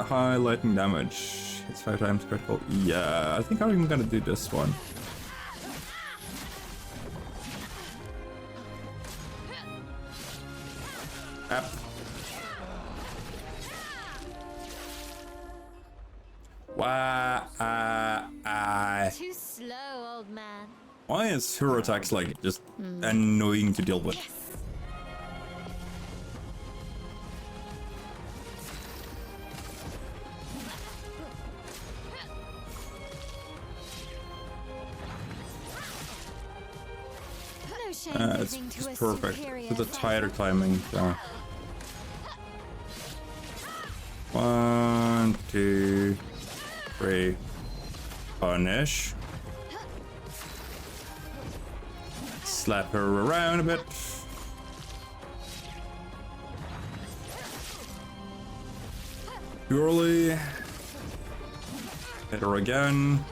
High lightning damage. It's 5 times critical. Yeah, I think I'm gonna do this one. Up. Too slow, old man. Why is her attacks like just annoying to deal with? It's just perfect. With a tighter timing. So. 1, 2, 3. Punish. Slap her around a bit. Purely. Hit her again.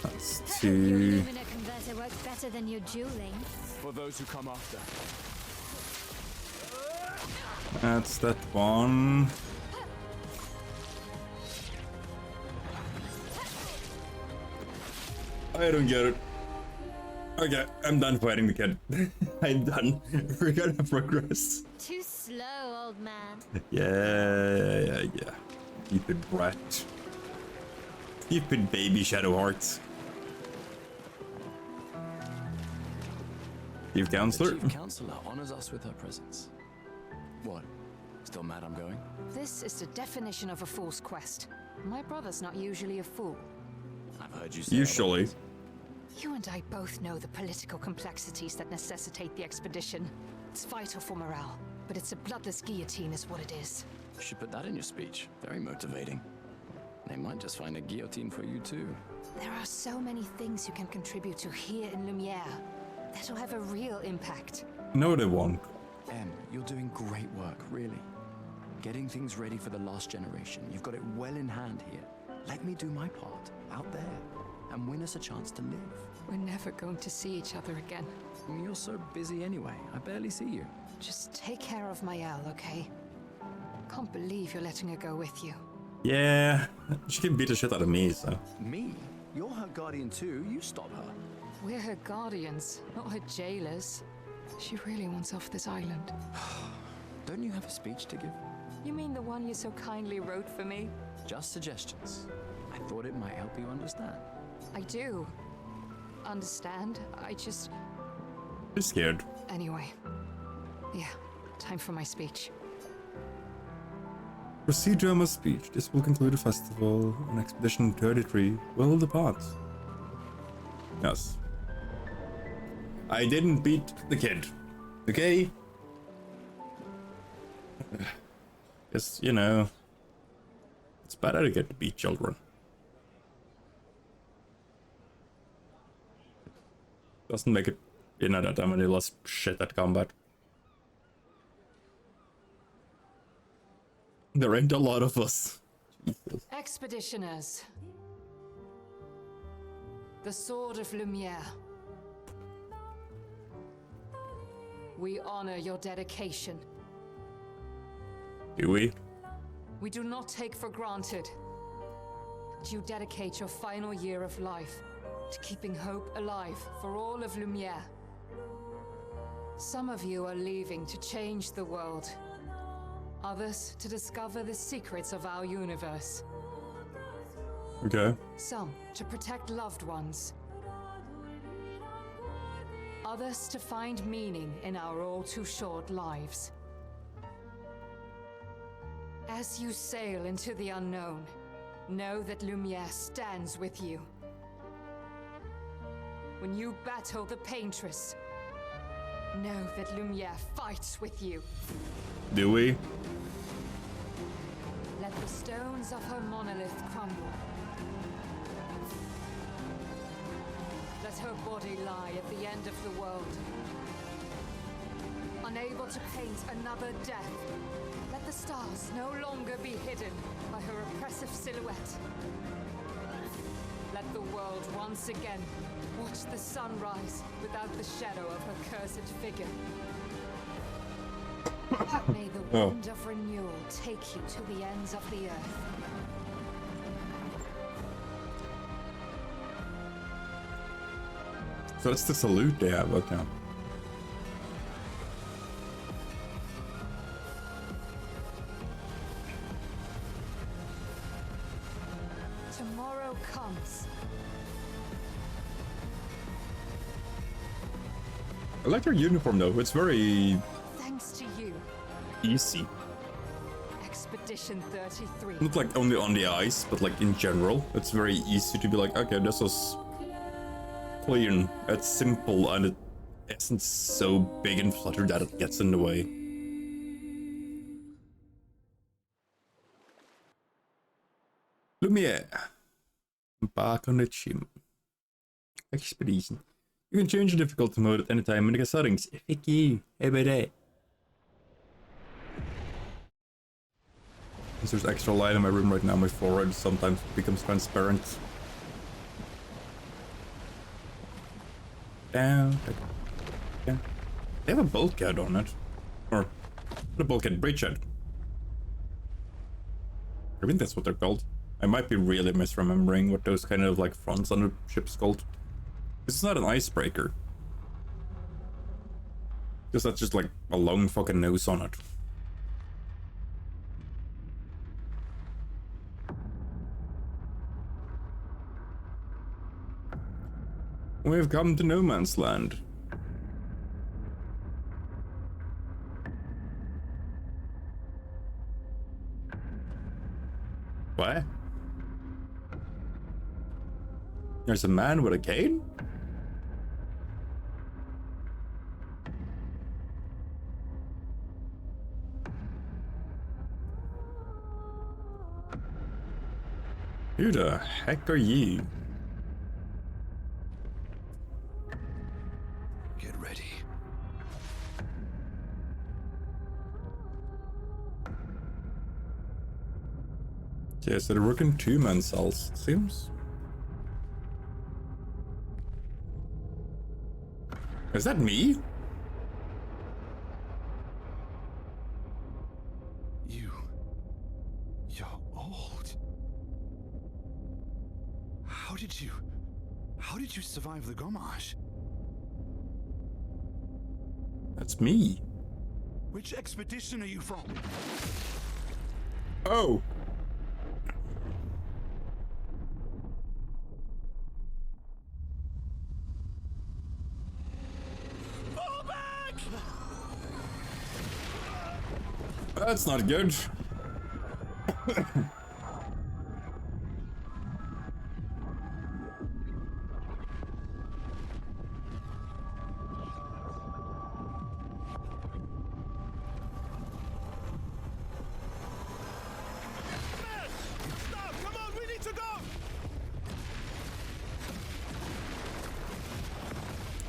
That's 2. Converter works better than your dueling. For those who come after. That's that one. I don't get it. Okay, I'm done fighting the kid. I'm done. We're gonna progress. Too slow, old man. Yeah. Stupid brat. Stupid baby Shadow Hearts. Chief Counselor? The Chief Counselor honors us with her presence. What? Still mad I'm going? This is the definition of a fool's quest. My brother's not usually a fool. I've heard you say Usually. otherwise. You and I both know the political complexities that necessitate the expedition. It's vital for morale, but it's a bloodless guillotine is what it is. You should put that in your speech. Very motivating. They might just find a guillotine for you too. There are so many things you can contribute to here in Lumiere that'll have a real impact. No, they won't. Em, you're doing great work, really. Getting things ready for the last generation. You've got it well in hand here. Let me do my part, out there, and win us a chance to live. We're never going to see each other again. You're so busy anyway. I barely see you. Just take care of Mayel, okay? Can't believe you're letting her go with you. Yeah, she can beat the shit out of me, so. Me? You're her guardian too. You stop her. We're her guardians, not her jailers. She really wants off this island. Don't you have a speech to give? You mean the one you so kindly wrote for me? Just suggestions. I thought it might help you understand. I do. Understand? I just... You're scared. Anyway. Yeah, time for my speech. Proceed to Emma's speech. This will conclude the festival, and Expedition 33 will depart. Yes. I didn't beat the kid. Okay? Guess, you know, it's bad etiquette to beat children. Doesn't make it, you know, that many less shit at combat. There ain't a lot of us. Jesus. Expeditioners. The Sword of Lumiere. We honor your dedication. Do we? We do not take for granted that you dedicate your final year of life to keeping hope alive for all of Lumiere. Some of you are leaving to change the world. Others to discover the secrets of our universe. Okay. Some to protect loved ones. Others to find meaning in our all too short lives. As you sail into the unknown, know that Lumiere stands with you. When you battle the Paintress, know that Lumiere fights with you. Do we? Let the stones of her monolith crumble. Let her body lie at the end of the world. Unable to paint another death, let the stars no longer be hidden by her oppressive silhouette. Let the world once again watch the sun rise without the shadow of her cursed figure. May the wind of renewal take you to the ends of the earth. So it's the salute they have, okay. Tomorrow comes. I like her uniform though, it's very Thanks to you, easy. Expedition Expedition 33. Not like only on the ice, but like in general. It's very easy to be like, okay, this was clean, it's simple, and it isn't so big and fluttered that it gets in the way. Lumiere. Back on the chim. Expedition. You can change the difficulty mode at any time in the settings. Thank you. Every day. There's extra light in my room right now. My forehead sometimes becomes transparent. Down. Yeah. They have a bulkhead on it. Or the bulkhead bridgehead. I think that's what they're called. I might be really misremembering what those kind of like fronts on the ship's called. This is not an icebreaker. Because that's just like a long fucking nose on it. We've come to no man's land. What? There's a man with a cane? Who the heck are you? Get ready. Yeah, so they're working two-man cells, it seems. Is that me? You're old. How did you survive the Gomarsh? That's me. Which expedition are you from? Oh. Fall back! That's not good.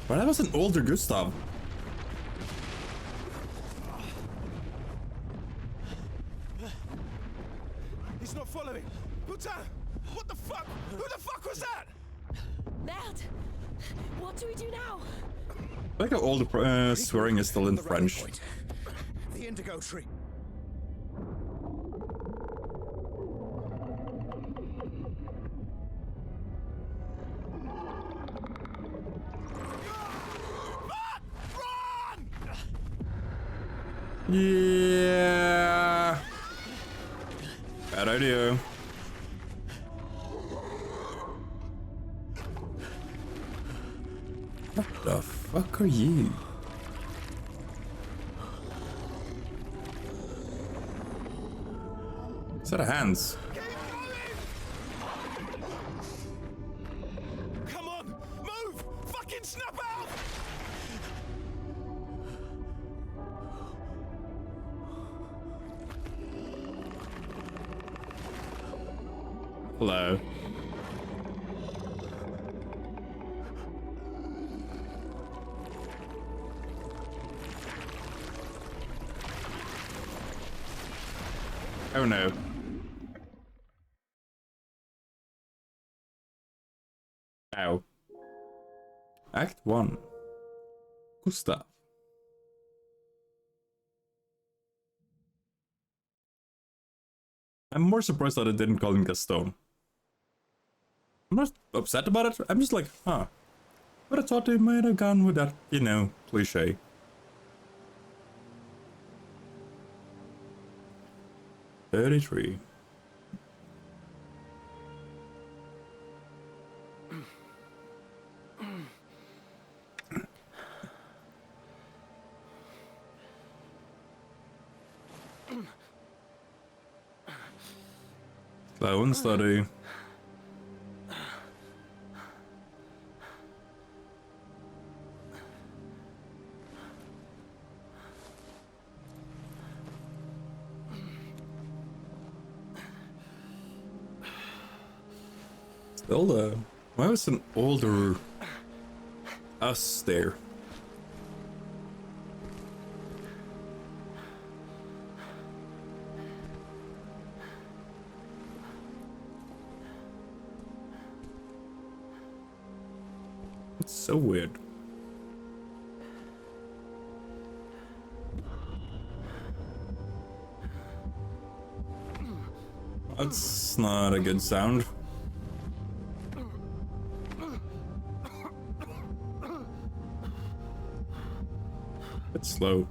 Well, that was an older Gustav. He's not following. Lieutenant, what the fuck? Who the fuck was that? Merde! What do we do now? I like how all the swearing is still in French. The indigo tree. Yeah. Bad idea. What the fuck are you? Set of hands. Come on, move! Fucking snap out! Hello. Oh no. Ow. Act 1. Gustav. I'm more surprised that I didn't call him Gaston. I'm not upset about it, I'm just like, huh. But I thought they might have gone with that, you know, cliche. "33. Slow and steady. Still though, why was an older us there? It's so weird. That's not a good sound. It's slow.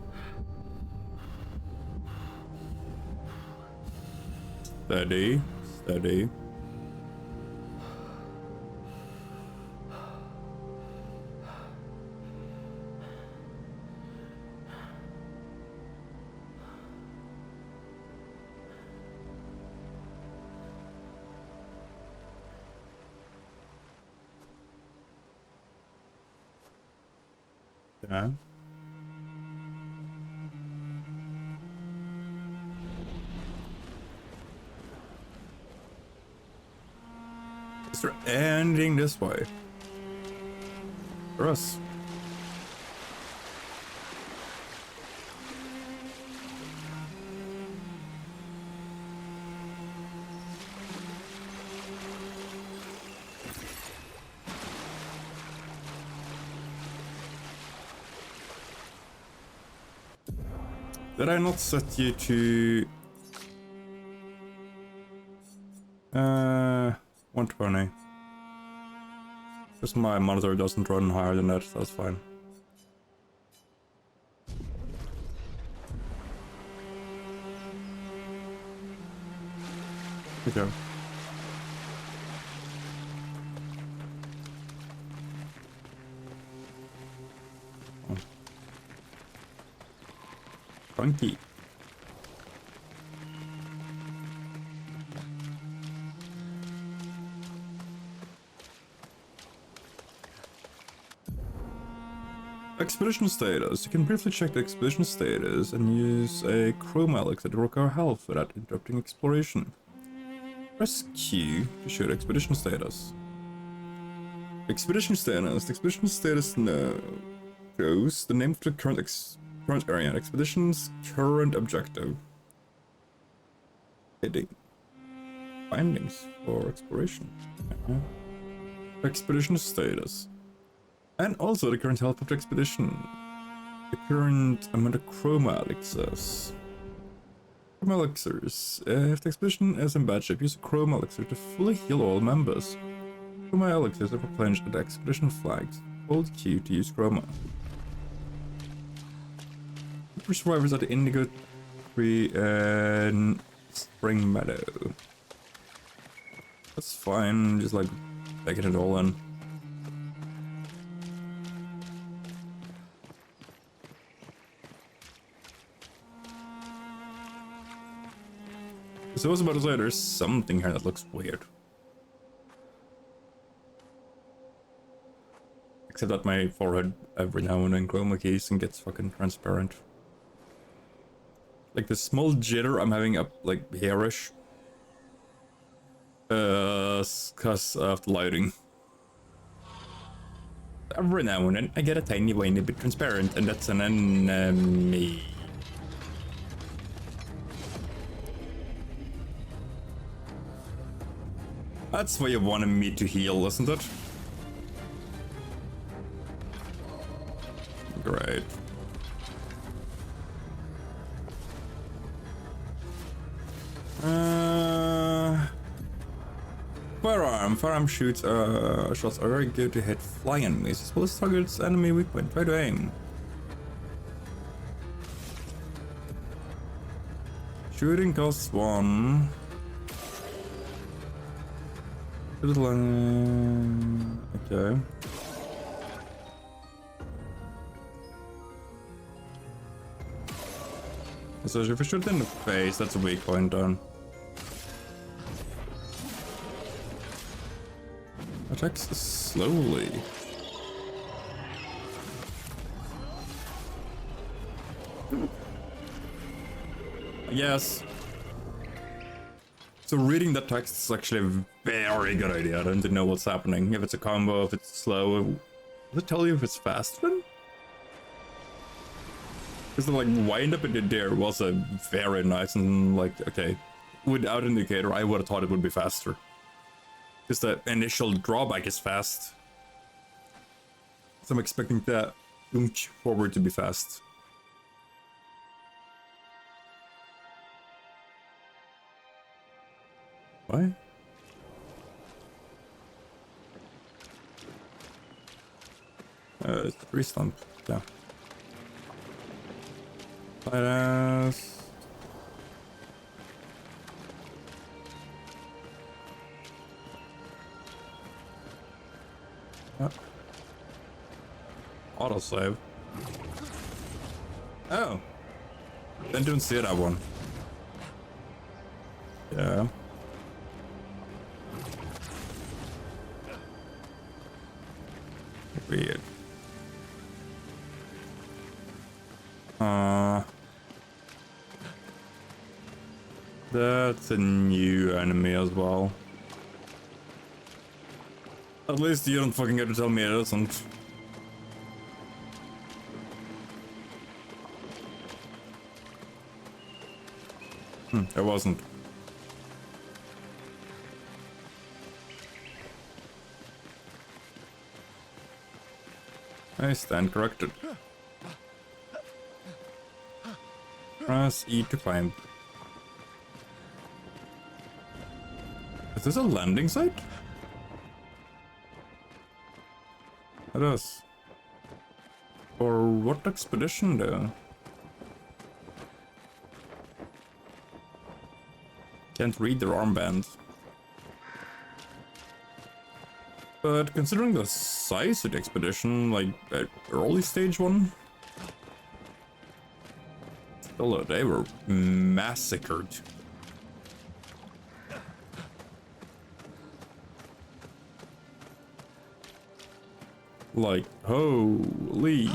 Steady, steady. Yeah. Is there ending this way? For us. Did I not set you to 120? Because my monitor doesn't run higher than that, that's fine. Okay. Oh. Funky. Expedition status. You can briefly check the expedition status and use a chroma elixir to recover health without interrupting exploration. Press Q to show the expedition status. Expedition status. The expedition status shows the name of the current area and expedition's current objective. Heading. Findings for exploration. Expedition status. And also the current health of the expedition. The current amount of chroma elixirs. Chroma elixirs. If the expedition is in bad shape, use a chroma elixir to fully heal all members. Chroma elixirs are replenished at the expedition flags. Hold Q to use chroma. The survivors at the Indigo Tree and Spring Meadow. That's fine, just like taking it all in. So I was about to say, there's something here that looks weird. Except that my forehead every now and then chroma keys and gets fucking transparent. Like the small jitter I'm having up like hairish. Cause of the lighting. Every now and then I get a tiny bit transparent, and that's an enemy. That's why you wanted me to heal, isn't it? Great. Firearm shoots shots are very good to hit flying enemies, as well as targets enemy weak point. Try to aim. Shooting costs 1. Okay. So if I shoot it in the face, that's a weak point down. Attacks slowly. Yes. So reading the text is actually a very good idea. I don't know what's happening. If it's a combo, if it's slow. Does it tell you if it's fast then? Because the like wind up in there was a very nice and like, okay. Without indicator, I would have thought it would be faster. Because the initial drawback is fast. So I'm expecting the oomph forward to be fast. Why? It's 3 stump, yeah. Badass. Yep. Autosave. Oh. Then don't see that one. Yeah. Weird. That's a new enemy as well. At least you don't fucking get to tell me it isn't. It wasn't. I stand corrected. Press E to climb. Is this a landing site? It is. For what expedition though? Can't read their armband. But considering the size of the expedition, like early stage one, still they were massacred. Like, holy.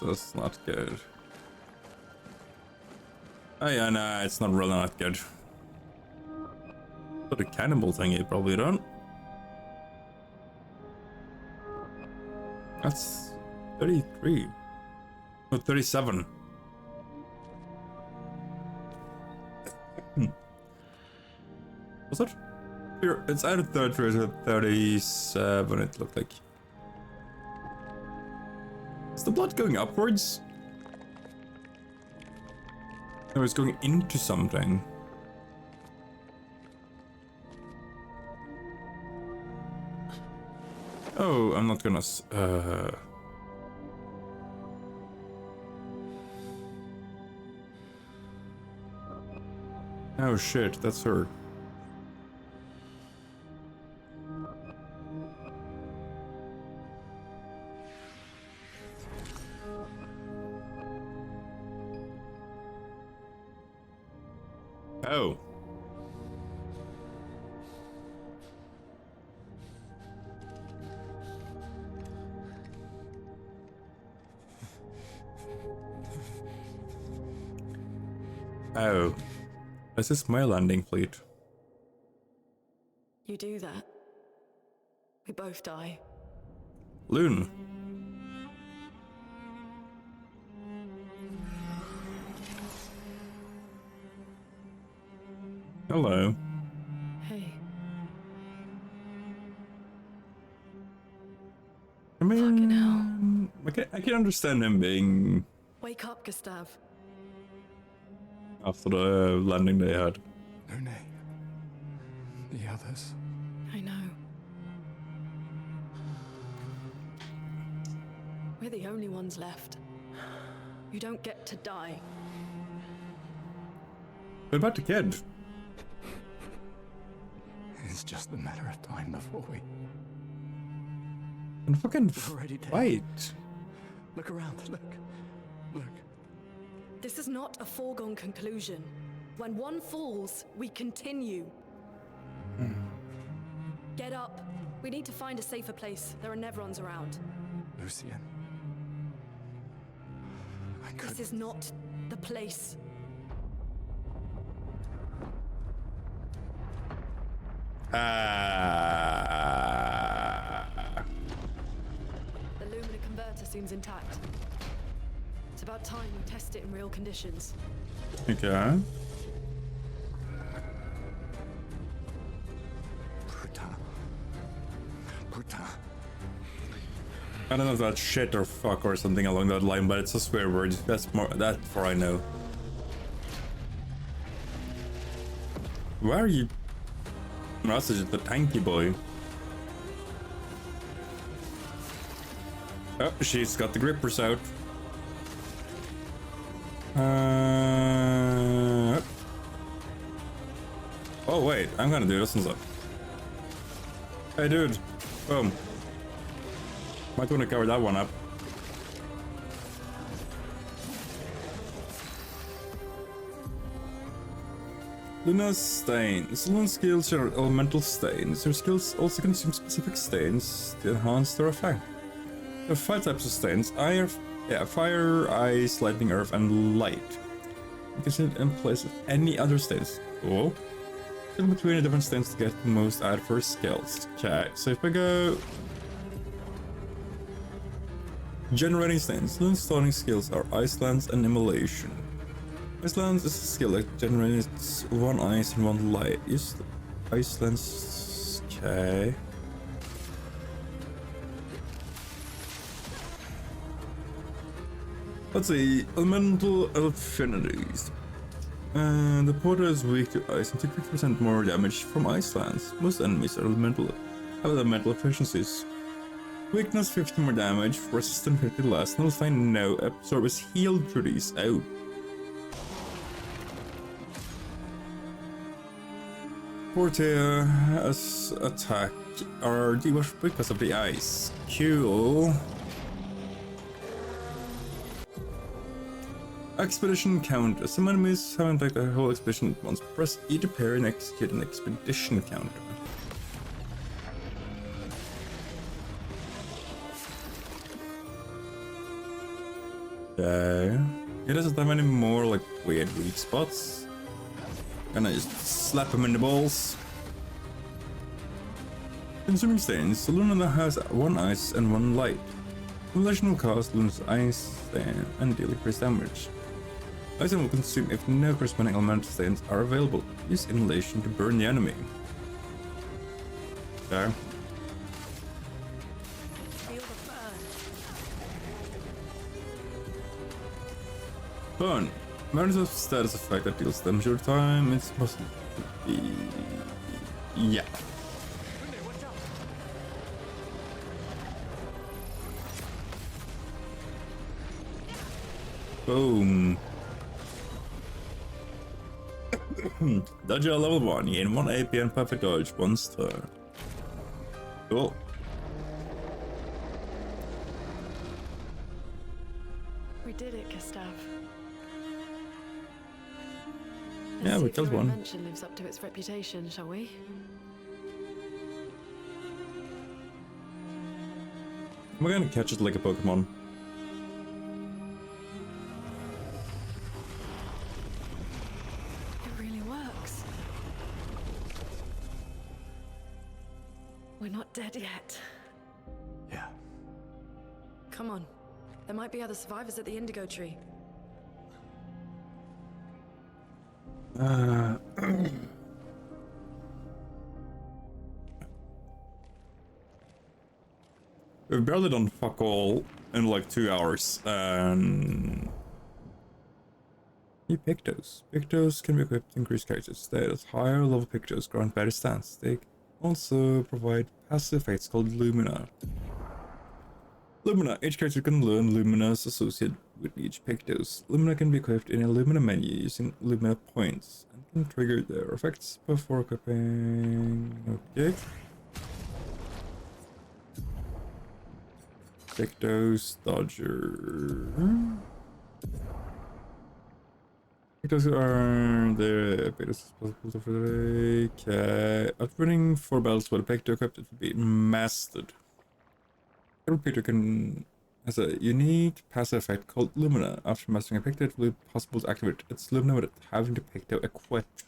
That's not good. Oh yeah, nah, it's not really not good. But a cannibal thing you probably don't. That's 33. No, 37. Was it? Here, it's either 33 or 37, it looked like. Is the blood going upwards? No, it's going into something. Oh, I'm not gonna Oh shit, that's her. Oh. Oh. This is my landing fleet. You do that, we both die. Loon. Hello. Hey. I mean, I can understand him being Wake up, Gustav. after the landing they had. No, the others. I know. We're the only ones left. You don't get to die. What about the kid? It's just a matter of time before we... And fucking already dead. fight. Look around, look. This is not a foregone conclusion. When one falls, we continue. Get up. We need to find a safer place. There are Nevrons around. Lucian. This is not the place. The Lumina converter seems intact. It's about time we test it in real conditions. Okay. I don't know if that's shit or fuck or something along that line, but it's a swear word. That's for I know. Why are you? That's just the tanky boy. Oh, she's got the grippers out. Oh wait, I'm gonna do this instead. Hey dude, boom. Might want to cover that one up. Luna's stains. Luna's skills are elemental stains. Her skills also consume specific stains to enhance their effect. There are 5 types of stains: fire, ice, lightning, earth, and light. You can sit in place of any other stains. Cool. Fill between the different stains to get the most out of her skills. Okay, so if I go generating stains, Luna's starting skills are Ice Lance and Immolation. Ice Lance is a skill that generates 1 ice and 1 light. Use the Ice Lance. Okay. Let's see. Elemental affinities. The porter is weak to ice and took 50% more damage from Ice Lance. Most enemies are have elemental efficiencies. Weakness 50 more damage, resistant 50 less, and will find no absorbs healed through these out. Portea's attack are debuffed because of the ice. Cool. Expedition counter. Some enemies haven't attacked the whole expedition at once. Press E to pair and execute an expedition counter. Okay. He doesn't have any more like weird weak spots. Gonna just slap him in the balls. Consuming stains. So Luna has 1 ice and 1 light. Immolation will cause Luna's ice stain and deal increased damage. Ice will consume if no corresponding elemental stains are available. Use Immolation to burn the enemy. Okay. Burn. Burn is a status effect that deals damage over time. It's supposed to be... yeah. Boom. Dodge at level 1. You gain 1 AP and perfect dodge once turn. Cool. We did it, Gustav. Yeah, we killed one. Invention lives up to its reputation, shall we? We're gonna catch it like a Pokemon. It really works. We're not dead yet. Yeah. Come on. There might be other survivors at the Indigo Tree. We've barely done fuck all in like 2 hours. Pictos. Pictos can be equipped to increase character status. Higher level Pictos grant better stance. They also provide passive effects called Lumina. Lumina. Each character can learn Lumina's associated with each Pictos. Lumina can be equipped in a Lumina menu using Lumina points and can trigger their effects before equipping. Okay. Pictos, Dodger. Pictos are the Pictos possible for the okay. Outrunning 4 battles with a Picto equipped, it will be mastered. Every Picto can has a unique passive effect called Lumina. After mastering a Picto, it will be possible to activate its Lumina without having the Picto equipped.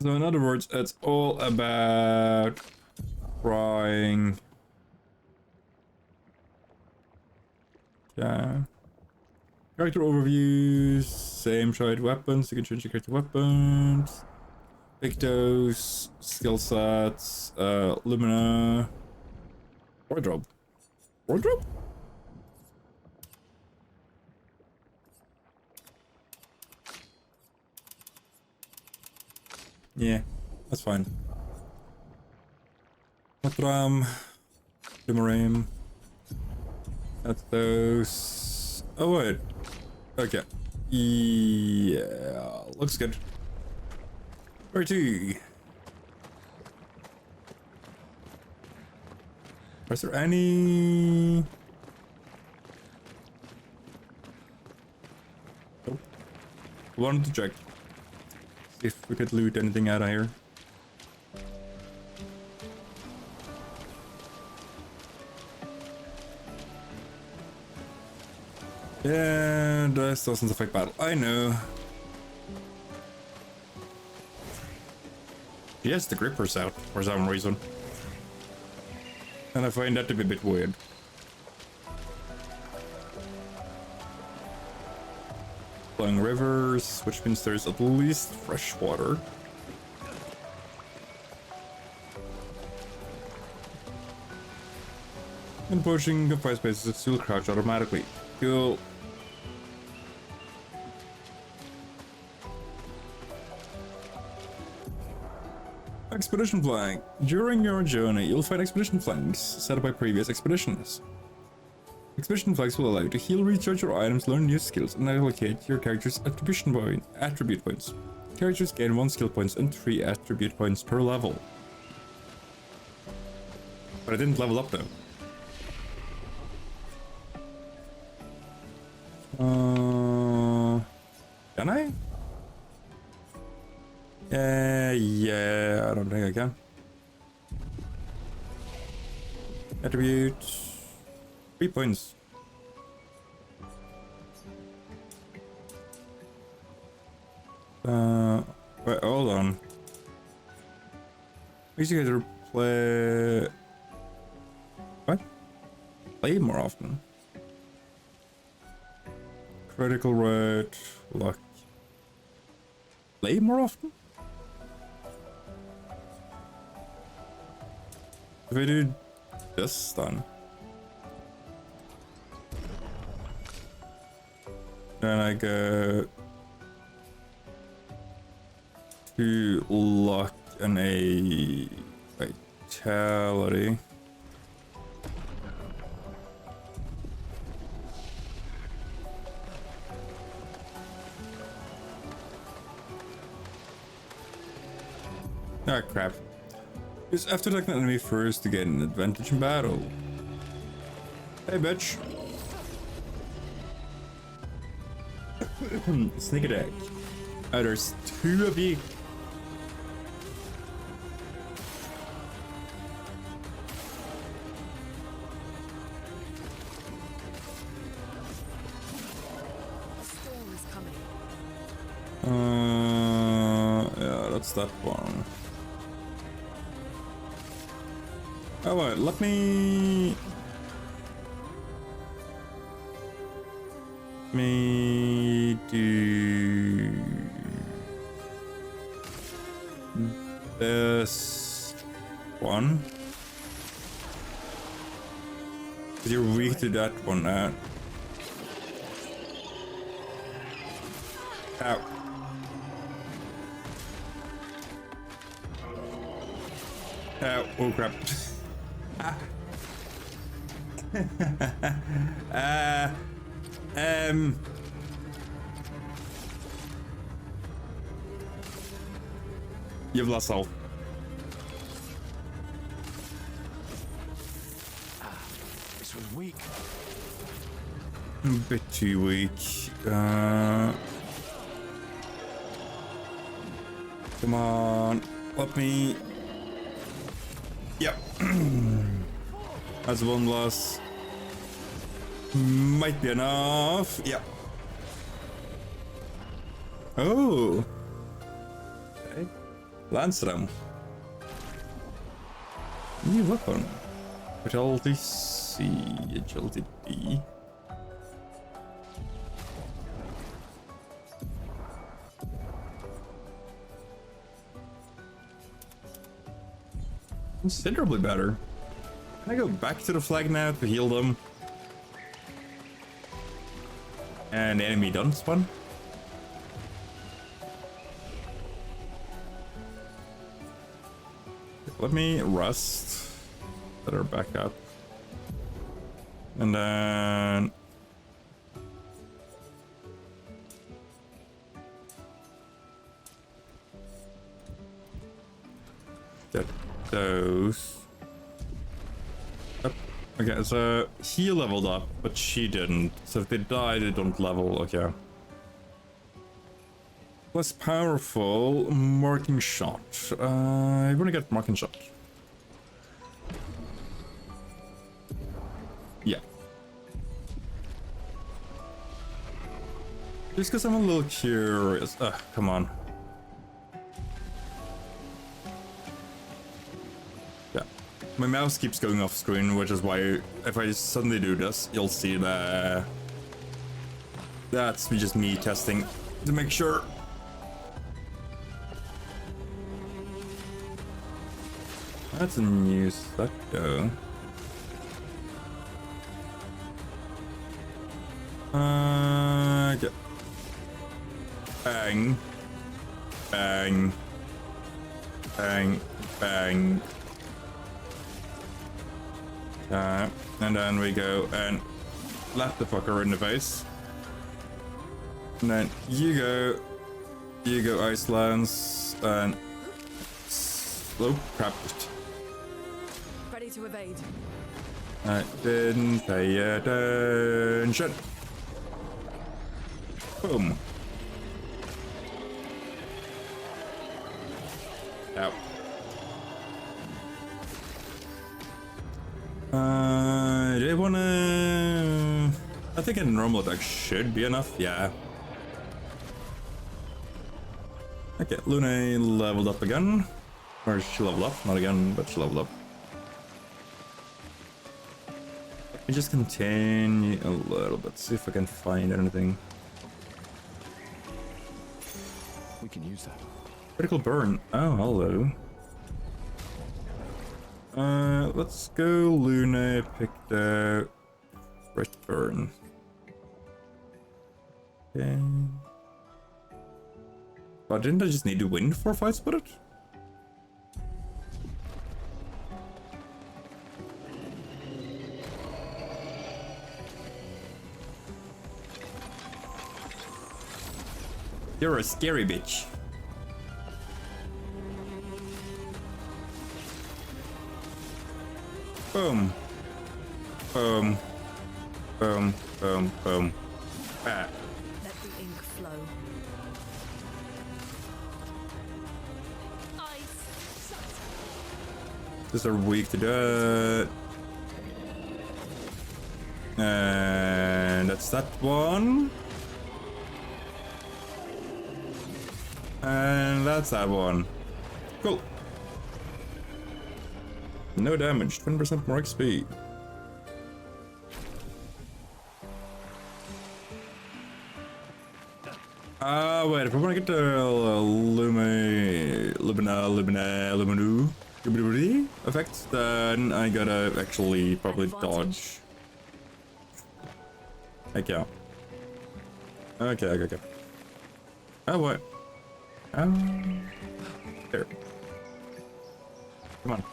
So in other words, it's all about trying. Yeah. Character overviews, same tried weapons, you can change your character weapons, Pictos, skill sets, Lumina, wardrobe. Wardrobe? Yeah, that's fine. Patram, Limarim, that's those. Oh wait. Okay. Yeah, looks good. Righty. Is there any... Nope. Wanted to check. See if we could loot anything out of here. Yeah, this doesn't affect battle. I know. Yes, the gripper's out for some reason. And I find that to be a bit weird. Flowing rivers, which means there's at least fresh water. And pushing confined spaces, it still crouch automatically. Cool. Expedition flag. During your journey, you'll find expedition flags set up by previous expeditions. Expedition flags will allow you to heal, recharge your items, learn new skills, and allocate your character's attribute points. Characters gain 1 skill points and 3 attribute points per level. But I didn't level up though. Can I? Yeah, I don't think I can. Attribute 3 points. Wait, hold on. Makes you guys play. What? Play more often. Critical rate, luck. Play more often? If I do this then. Then I go to luck and a vitality. Ah, crap. Use F to attack the enemy first to get an advantage in battle. Hey, bitch. Sneak attack. Oh, there's 2 of you. Yeah, that's that one. Oh wait, let me do this one. 'Cause you're weak to that one now. Ow. Ow, oh crap. You've lost health. This was weak. A bit too weak. Come on, let me. Yep. That's one loss. Might be enough. Yep. Oh. Okay. Landstrom. New weapon. Vitality C, agility D. Considerably better. Can I go back to the flag now to heal them? And the enemy done spawn? Let me rust. Better back up. And then get those. Yep. Okay, so he leveled up, but she didn't. So if they die, they don't level. Okay. Less powerful, marking shot. I want to get marking shot. Yeah. Just because I'm a little curious. Come on. Yeah. My mouse keeps going off screen, which is why if I suddenly do this, you'll see that that's just me testing to make sure. That's a new set though. Yeah. Bang. Bang. Bang. Bang. And then we go and slap the fucker in the face. And then you go Icelands, and slow crap. Ready to evade. I didn't pay attention. Boom. Ow. Do you wanna... I think a normal attack should be enough, yeah. Okay, Lune leveled up again. Or she leveled up, not again, but she leveled up. Let me just continue a little bit, see if I can find anything. We can use that. Critical burn. Oh, hello. Let's go Lune, picked out Crit burn. Okay. But didn't I just need to win 4 fights with it? You're a scary bitch. Boom. Boom. Boom. Boom. Boom. Ah. Let the ink flow. These are weak to that. And that's that one. And that's that one. Cool. No damage, 20% more XP. Wait, if I want to get the Luminu effect, then I gotta actually probably dodge. Okay. Okay. Oh, what? There. Come on.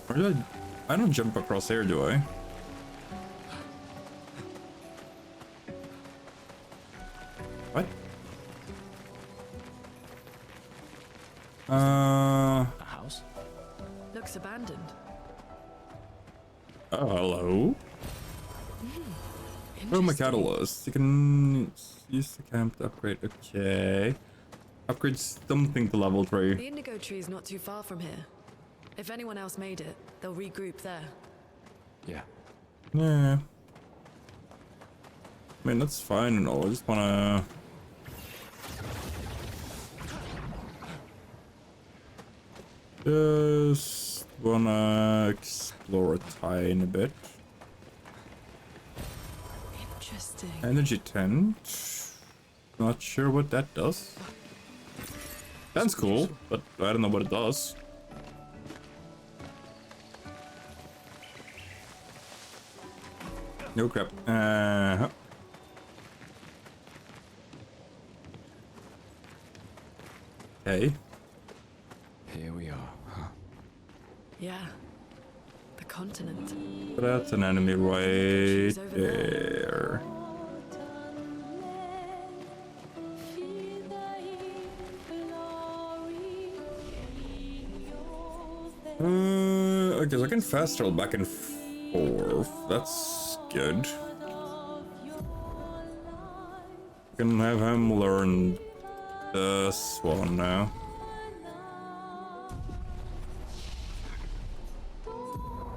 Where did I don't jump across here, do I? What? A house? Looks abandoned. Oh, hello. Oh, my catalyst. You can use the camp to upgrade. Okay. Upgrade something to level 3. The indigo tree is not too far from here. If anyone else made it, they'll regroup there. Yeah. Yeah. I mean, that's fine and all. I just wanna... Just wanna explore a tiny bit. Interesting. Energy tent. Not sure what that does. Sounds cool, but I don't know what it does. No crap. Okay. Here we are, huh? Yeah. The continent. That's an enemy right there. I guess I can fast travel back and forth. That's good. I can have him learn this one now.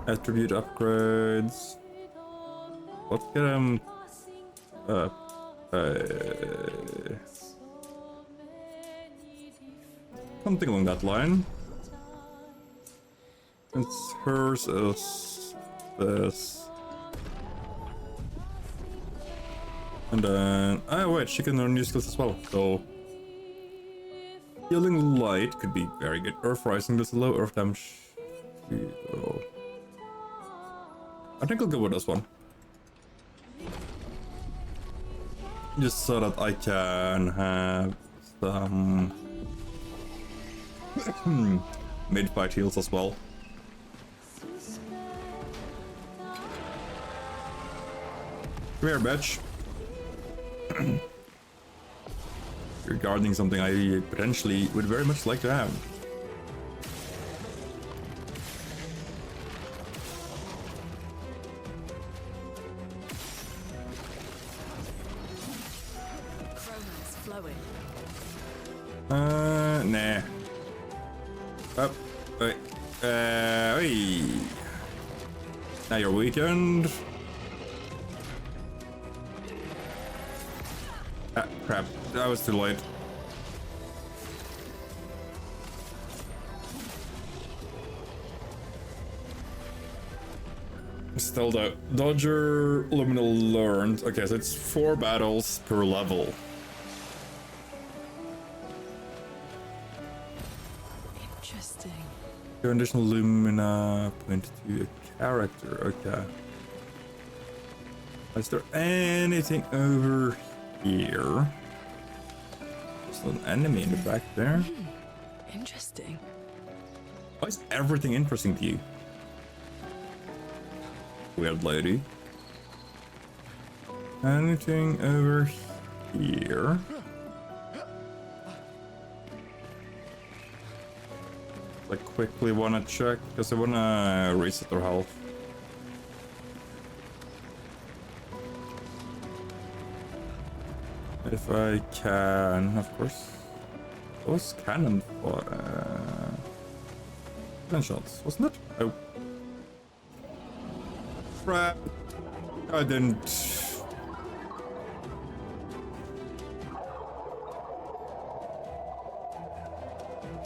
Attribute upgrades. Let's get him something along that line. It's hers is this. And then oh wait, she can learn new skills as well. So healing light could be very good. Earth rising does low earth damage. Oh. I think I'll go with this one. Just so that I can have some mid-fight heals as well. Come here, bitch. You're guarding something I potentially would very much like to have. Nah. Up. Wait. Oi. Now you're weakened. Ah, crap. That was too late. Still though. Dodger Luminal learned. Okay, so it's 4 battles per level. Interesting. Your additional Lumina point to a character. Okay. Is there anything over here? There's an enemy in the back there. Interesting. Why is everything interesting to you? Weird lady. Anything over here? I quickly wanna check because I wanna reset their health. If I can, of course. What was cannon for? Gunshots, wasn't it? Oh. Crap. I didn't.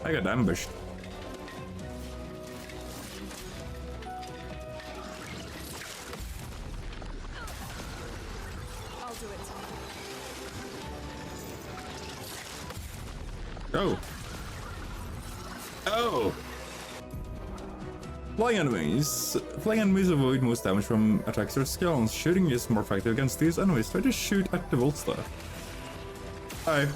I got ambushed. I'll do it. Oh. Oh. Flying enemies avoid most damage from attacks or skills. Shooting is more effective against these enemies. Try to shoot at the volt stuff. Hi.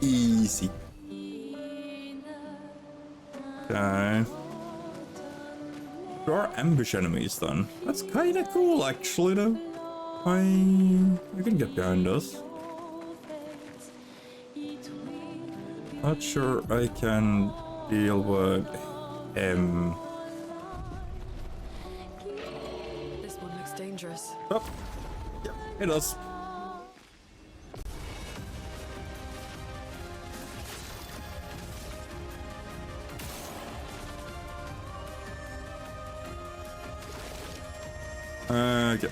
Easy. Okay. There are ambush enemies then. That's kinda cool actually though. I can get behind us. Not sure I can deal with him. This one looks dangerous. Oh, yeah, it does. Okay.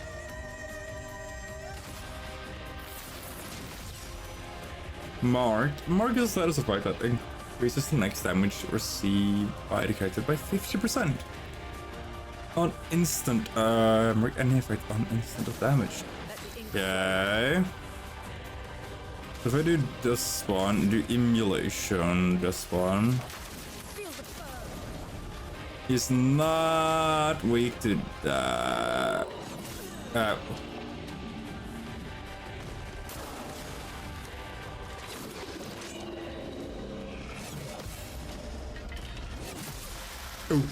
Mark is the status effect that increases the next damage received by the character by 50%. On instant, any effect on instant of damage. Okay. So if I do this one, do emulation, this one. He's not weak to that. Oh. Oh.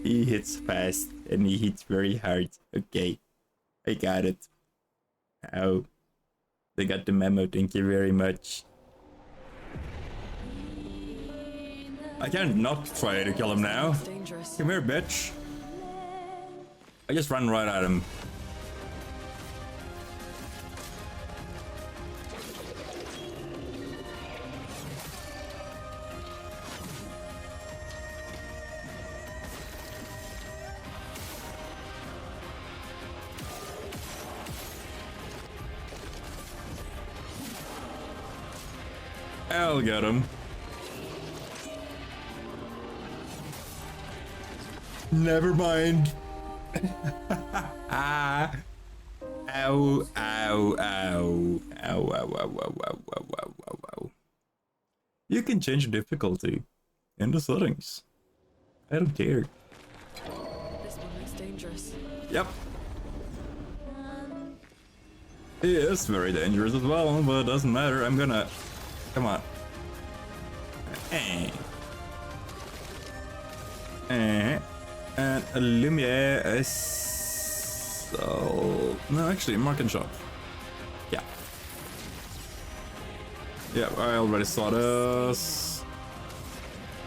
He hits fast and he hits very hard. Okay, I got it. Oh, they got the memo. Thank you very much. I can't not try to kill him now. Come here, bitch. I just run right at him. I'll get him. Never mind. Ow, ow, ow. Ow, ow, ow, ow, ow, ow, ow, ow. You can change difficulty in the settings. I don't care. This one looks dangerous. Yep. He is very dangerous as well, but it doesn't matter. I'm gonna... Come on. And a Lumiere is... So... No, actually, Mark and Shop. Yeah. Yeah, I already saw this.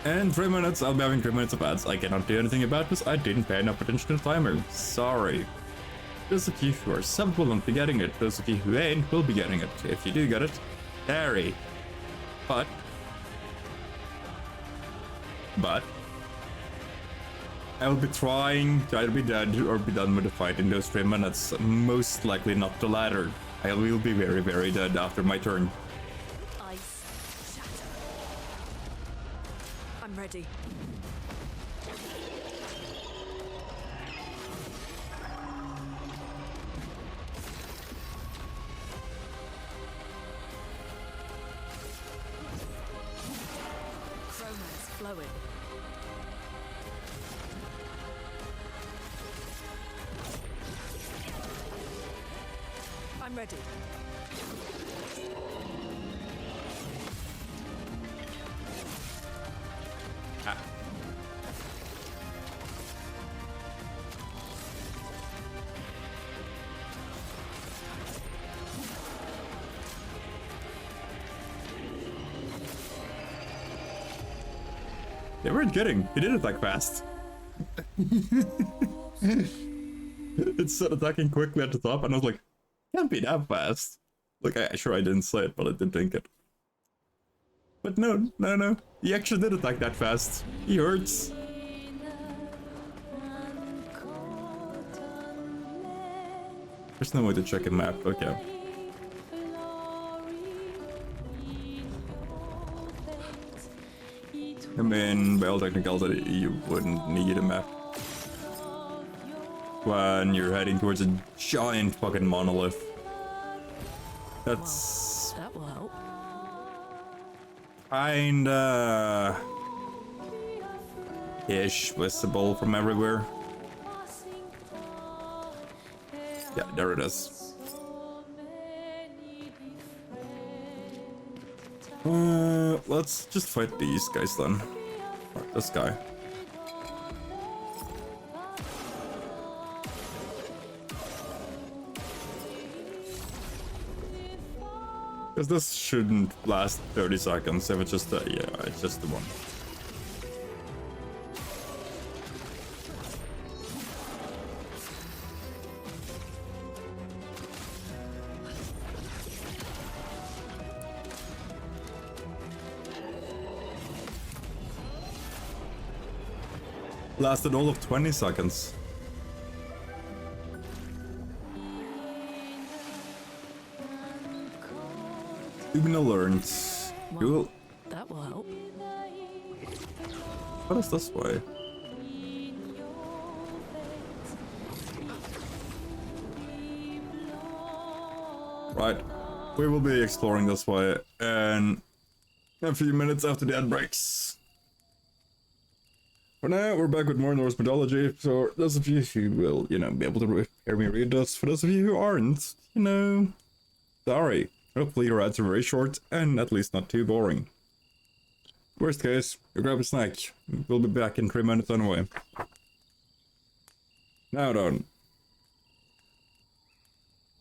In 3 minutes, I'll be having 3 minutes of ads. I cannot do anything about this. I didn't pay enough attention to the timer. Sorry. Those of you who are sub will not be getting it. Those of you who ain't will be getting it. If you do get it, carry. But I will be trying to either be dead or be done with the fight in those 3 minutes. Most likely not the latter. I will be very, very dead after my turn. Ice shatter. I'm ready. Chroma's flowing. I'm ready. Ah. They weren't kidding. He did it like fast. It started attacking quickly at the top, and I was like, can't be that fast. Like, I didn't say it, but I did think it. But no. He actually did attack that fast. He hurts. There's no way to check a map. Okay. I mean, by all technicality, you wouldn't need a map when you're heading towards a giant fucking monolith. That's... That will help. Kinda... ish visible from everywhere. Yeah, there it is. Let's just fight these guys then. Or this guy. Because this shouldn't last 30 seconds if it's just yeah, it's just the one. Lasted all of 20 seconds. Even learned. You will. That will help. What is this way? Right. We will be exploring this way in a few minutes after the ad breaks. For now, we're back with more Norse mythology. For those of you who will, you know, be able to hear me read this, for those of you who aren't, you know, sorry. Hopefully your ads are very short and at least not too boring. Worst case, you grab a snack. We'll be back in 3 minutes anyway. Now then.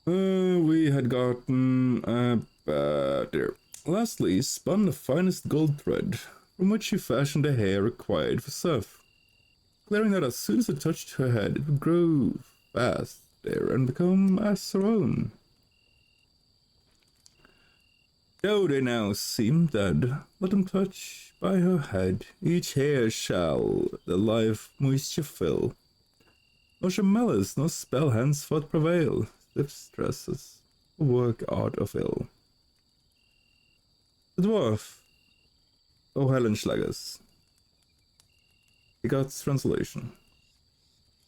We had gotten there. Lastly, spun the finest gold thread, from which she fashioned the hair required for Seth, declaring that as soon as it touched her head, it would grow fast there and become as her own. Though they now seem dead, let them touch by her head, each hair shall the life moisture fill. Nor shall malice nor spell henceforth prevail, if stresses work out of ill. The dwarf, O Hellenschlägers. He got translation.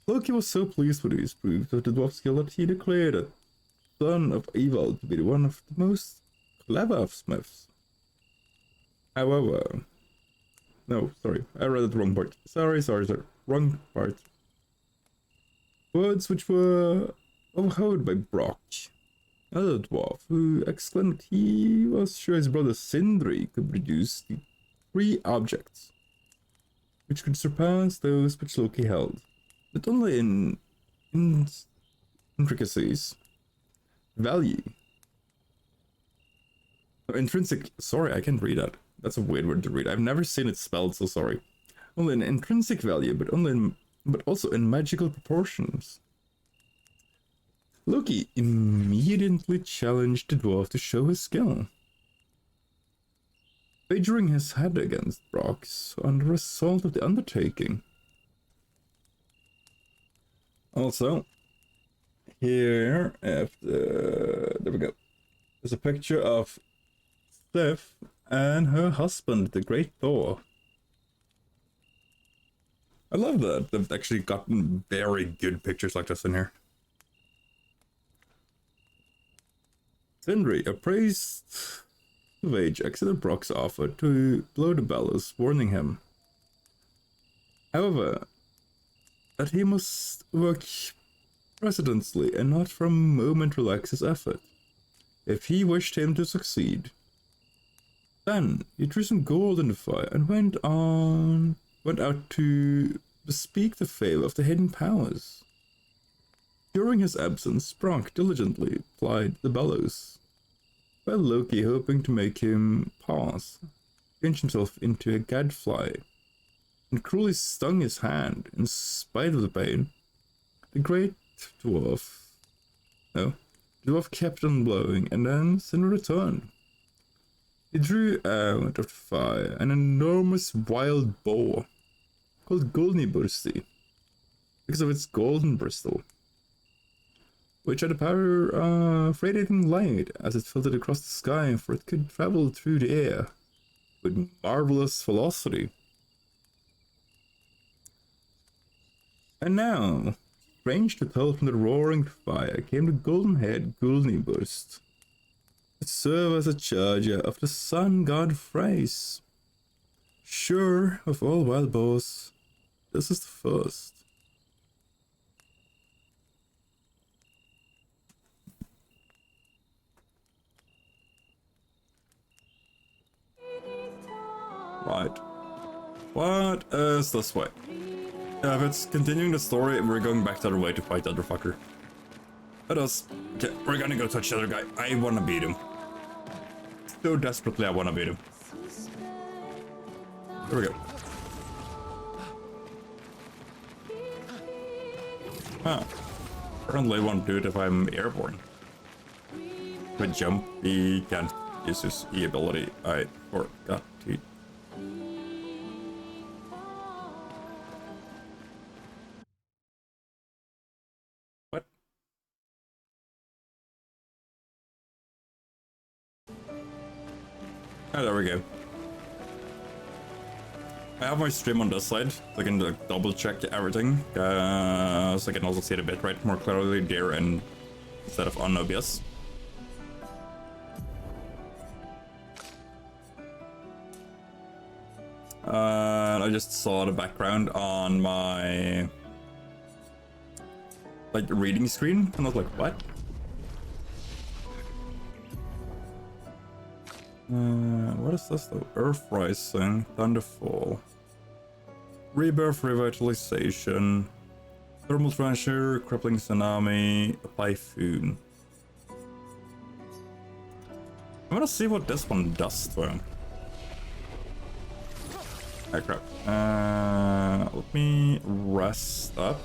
Loki was so pleased with his proof of the dwarf's skill that he declared it, son of evil, to be one of the most clever of smiths. However, no, sorry, I read it wrong part. Sorry, wrong part. Words which were overheard by Brock, another dwarf, who exclaimed he was sure his brother Sindri could produce the 3 objects, which could surpass those which Loki held, not only in intricacies, value, intrinsic, sorry, I can't read that. That's a weird word to read. I've never seen it spelled, so sorry. Only in intrinsic value, but also in magical proportions. Loki immediately challenged the dwarf to show his skill, wagering his head against Brock's on the result of the undertaking. Also, here, there we go. There's a picture of Sif and her husband, the Great Thor. I love that they've actually gotten very good pictures like this in here. Sindri, appraised of age, accepted Brock's offer to blow the bellows, warning him, however, that he must work precedently and not for a moment relax his effort, if he wished him to succeed. Then he threw some gold in the fire and went out to bespeak the favor of the hidden powers. During his absence, Brock diligently plied the bellows, while Loki, hoping to make him pause, changed himself into a gadfly and cruelly stung his hand. In spite of the pain, the dwarf kept on blowing, and then Sindri returned. He drew out of the fire an enormous wild boar called Gullnibursti because of its golden bristle, which had the power of radiating light as it filtered across the sky, for it could travel through the air with marvelous velocity. And now, strange to tell, from the roaring fire came the golden-haired Gullniburst, to serve as a charger of the sun god Freys. Sure, of all wild boars, this is the first. Right. What is this way? If it's continuing the story, we're going back the other way to fight the other fucker. Let us. Okay, we're gonna go touch the other guy. I wanna beat him. so desperately I want to beat him. There we go. Huh. Apparently I won't do it if I'm airborne. With jump, he can't use his E ability. I forgot to. What? Oh, there we go. I have my stream on this side, so I can like, double check everything. So I can also see the bitrate more clearly there and instead of on OBS. I just saw the background on my like reading screen, and I was like, what? What is this though? Earth Rising, Thunderfall, Rebirth, Revitalization, Thermal Treasure, Crippling Tsunami, Typhoon. I wanna see what this one does though. Ah, crap. Let me rest up.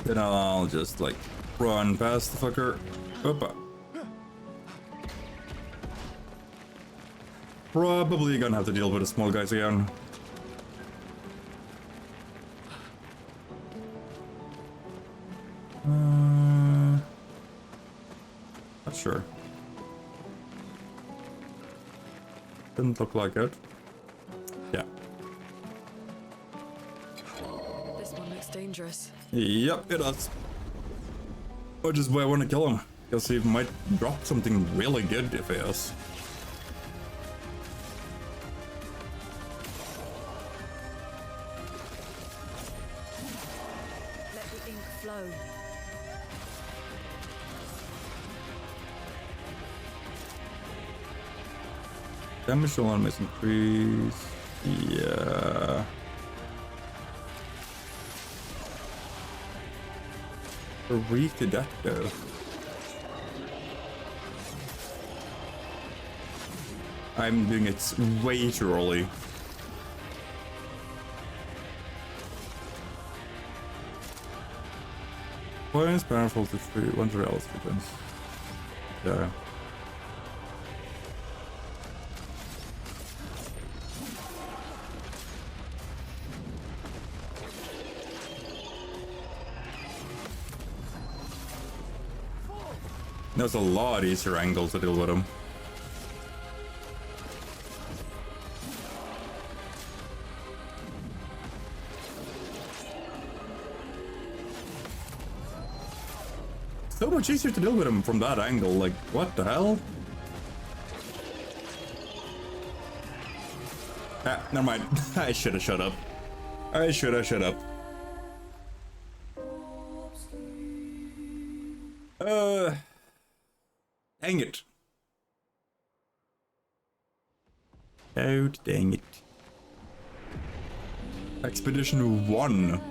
Then I'll just like run past the fucker. Opa. Probably gonna have to deal with the small guys again. Not sure. Didn't look like it. Yeah. This one looks dangerous. Yep, it does. Which is why I want to kill him, because he might drop something really good if he is. Let the ink flow. Damage to enemies increase. Yeah. Where weak did that go? I'm doing it way too early. Points powerful to 3, 1 to else defense. Yeah. There's a lot easier angles to deal with him. So much easier to deal with him from that angle, like, what the hell? Ah, never mind. I should have shut up. I should have shut up. Dang it. Oh, dang it. Expedition 1.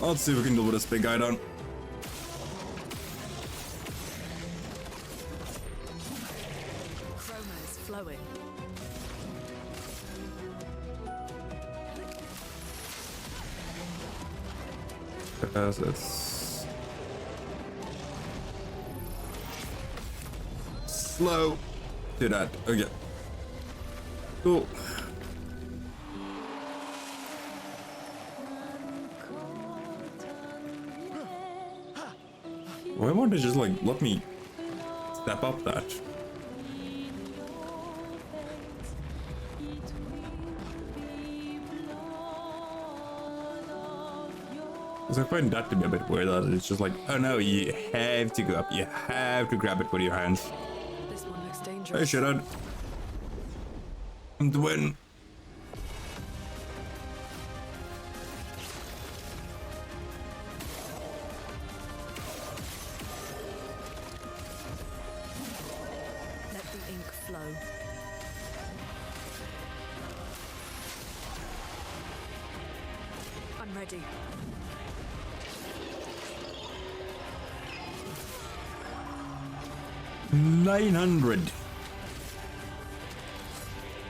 Let's see if we can deal with this big guy down. Chroma is flowing. Because it's slow. Do that. Okay. Cool. Why won't they just like let me step up that? Because I find that to be a bit weird that it's just like, oh no, you have to go up, you have to grab it with your hands. This one looks dangerous. I should have. I'm the win. I'm ready. $900.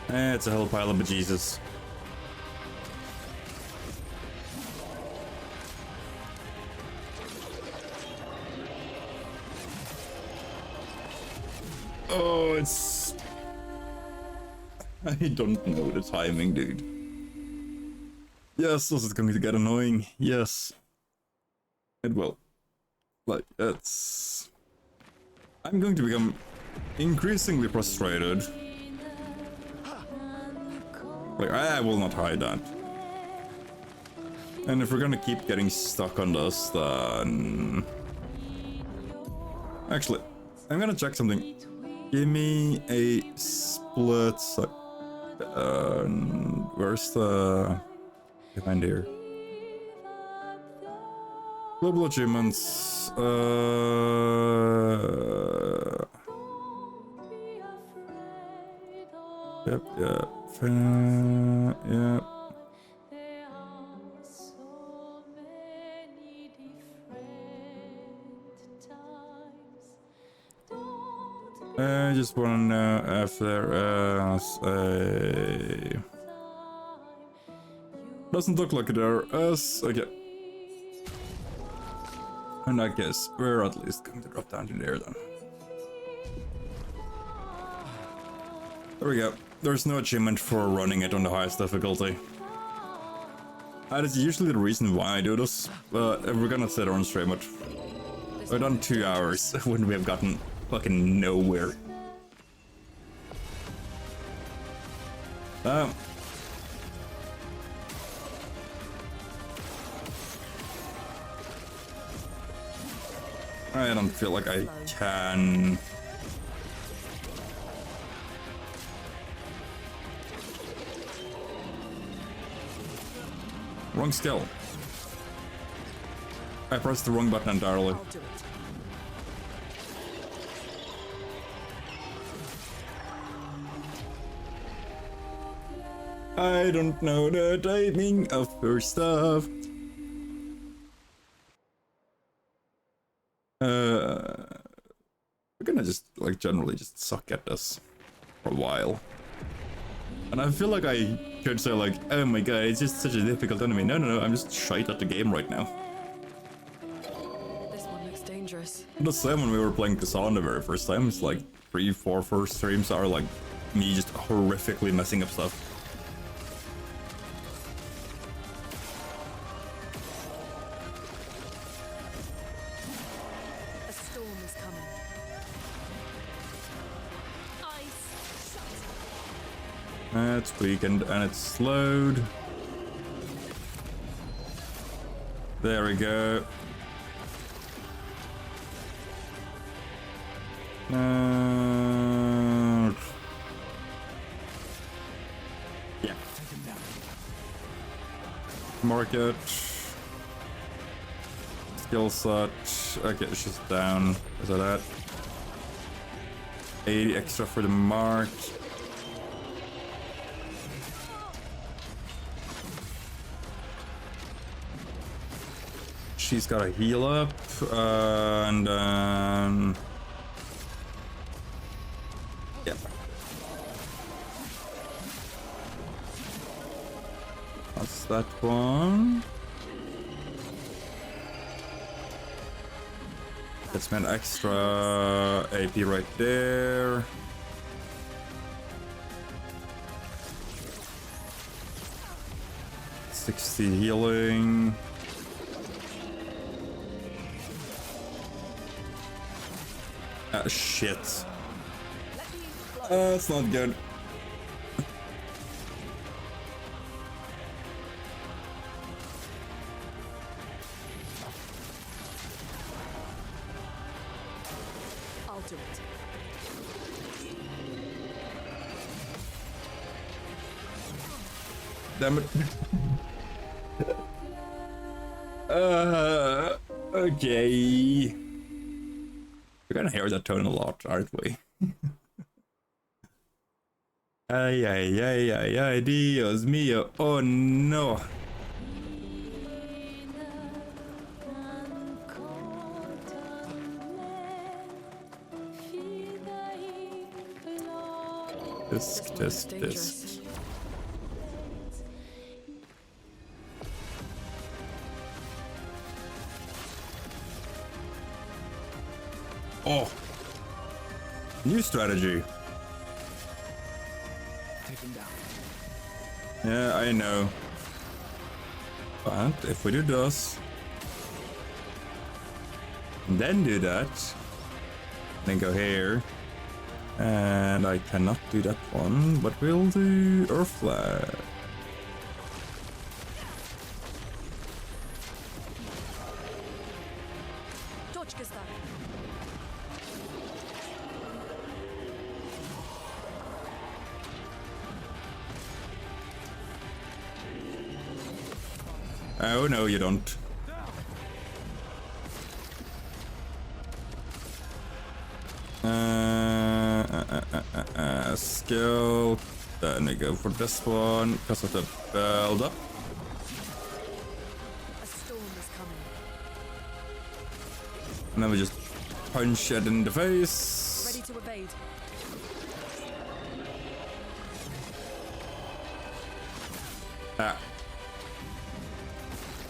It's a whole pile of bejesus. Oh, it's... I don't know the timing, dude. Yes, this is going to get annoying. Yes. It will. Like, it's... I'm going to become increasingly frustrated. Like, I will not hide that. And if we're gonna keep getting stuck on this, then... Actually, I'm gonna check something. Give me a split sec. Where's the... behind here? Global achievements. Yep, yep. Yep. I just want to know if there is a... Doesn't look like there is. Okay. In that case, we're at least going to drop down to there then. There we go. There's no achievement for running it on the highest difficulty. That is usually the reason why I do this, but we're gonna sit on stream it. We've done 2 hours when we have gotten fucking nowhere. I don't feel like I can... Wrong skill. I pressed the wrong button entirely. I don't know the timing of her stuff. We're gonna just, like, generally just suck at this for a while. And I feel like I could say, like, oh my god, it's just such a difficult enemy. No, no, no, I'm just shite at the game right now. This one looks dangerous. The same when we were playing Kazan the very first time. It's like 3, 4 first streams are like me just horrifically messing up stuff. A storm is coming. It's weakened and it's slowed. There we go. Yeah. Market. Skill set. Okay, she's down. Is that that? 80 extra for the mark. She's got to heal up, and yep. That's that one. That's an extra AP right there. $60 healing. Ah, shit. That's not good. I'll do it. Damn it. Okay. We're gonna hear that tone a lot, aren't we? Ay, ay, ay, ay, ay, Dios mío. Oh no. Disc, disc, disc. Oh! New strategy. Take him down. Yeah, I know. But if we do this, and then do that, then go here, and I cannot do that one, but we'll do Earth Flag. Oh no, you don't. Skill. Then we go for this one because of the build up. A storm is coming. And then we just punch it in the face. Ready to evade. Ah.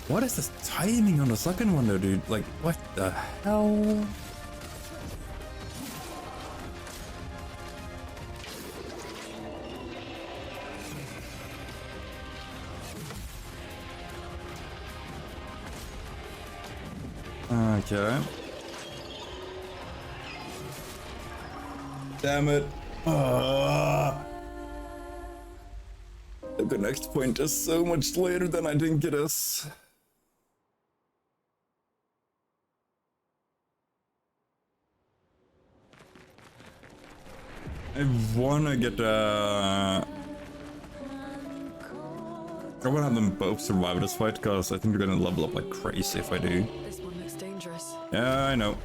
What is this timing on the second one though, dude? Like, what the hell? Okay. Damn it. The next point is so much later than I think it is. I wanna get I wanna have them both survive this fight because I think they're gonna level up like crazy if I do. This one looks dangerous. Yeah, I know.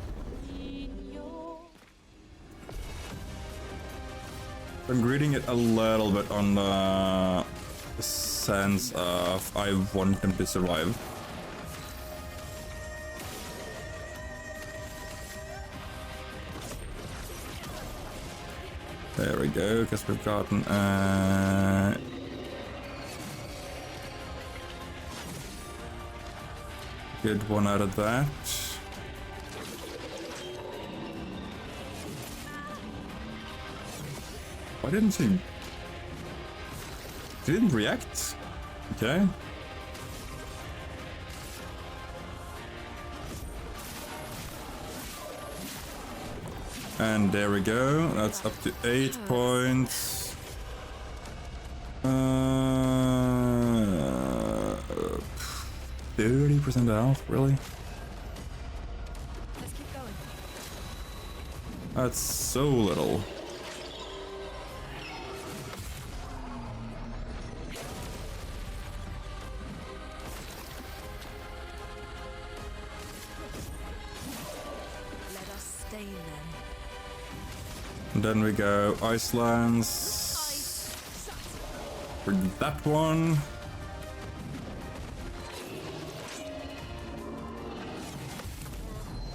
I'm reading it a little bit on the sense of I want them to survive. There we go, because we've gotten good one out of that. Why didn't she? She didn't react? Okay. And there we go. That's up to 8 points. 30% health, really? Let's keep going. That's so little. Let us stay then. And then we go Icelands. For that one.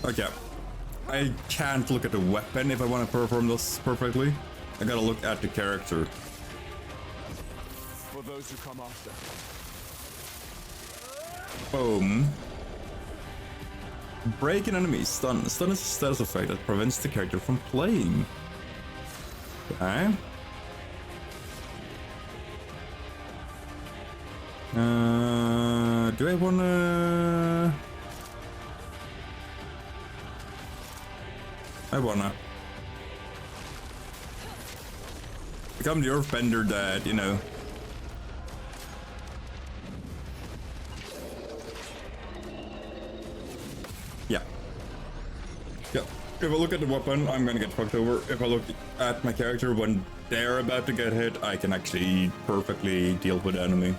Okay. I can't look at the weapon if I want to perform this perfectly. I gotta look at the character. For those who come after. Boom. Break an enemy. Stun. Stun is a status effect that prevents the character from playing. Okay. Do I wanna... I wanna. Become the earthbender that, you know. Yeah. Yeah. If I look at the weapon, I'm gonna get fucked over. If I look at my character when they're about to get hit, I can actually perfectly deal with the enemy.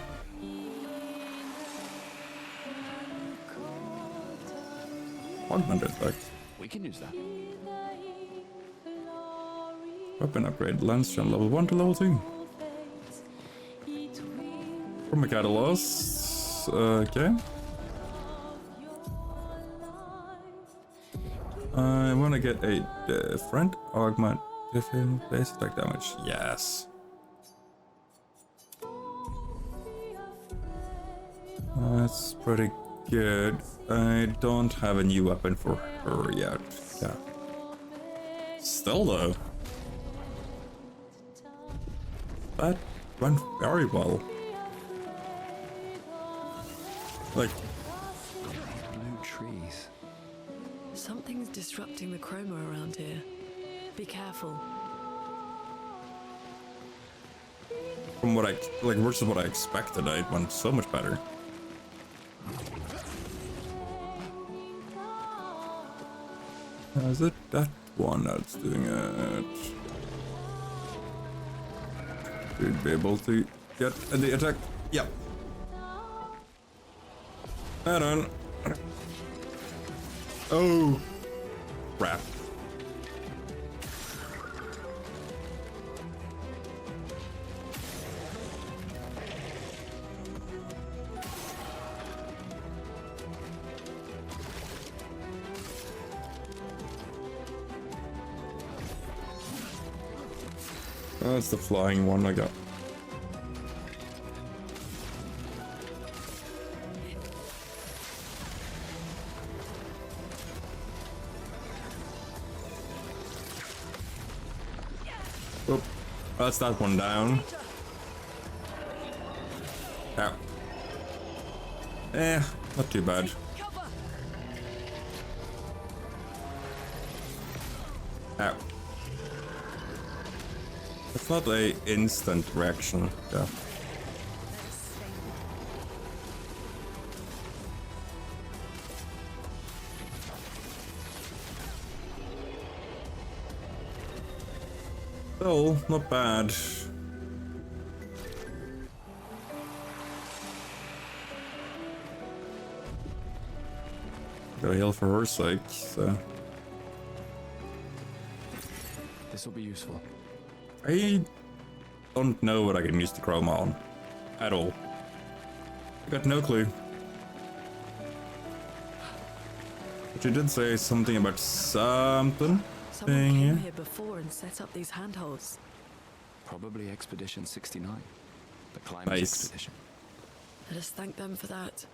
Augmented effect. We can use that. Weapon upgrade. Lance from level 1 to level 2. From my catalyst. Okay. I want to get a different augment. Basic attack damage. Yes. That's pretty good. I don't have a new weapon for her yet. Yeah. Still though. That went very well. Like, Blue trees. Something's disrupting the chroma around here. Be careful. from what I, like, versus what I expected, it went so much better. Is it that one that's doing it? Should be able to get the attack. Yep. Hold on. Oh, crap. That's the flying one I got. Oop. That's that one down. Ow. Not too bad. Ow. It's not a instant reaction, yeah. Still, not bad. Gotta heal for her sake, so. This will be useful. I don't know what I can use the chroma on. At all. I got no clue. But you did say something about something. Someone came here before and set up these handholds. Probably Expedition 69. The climate Nice. expedition. Let us thank them for that.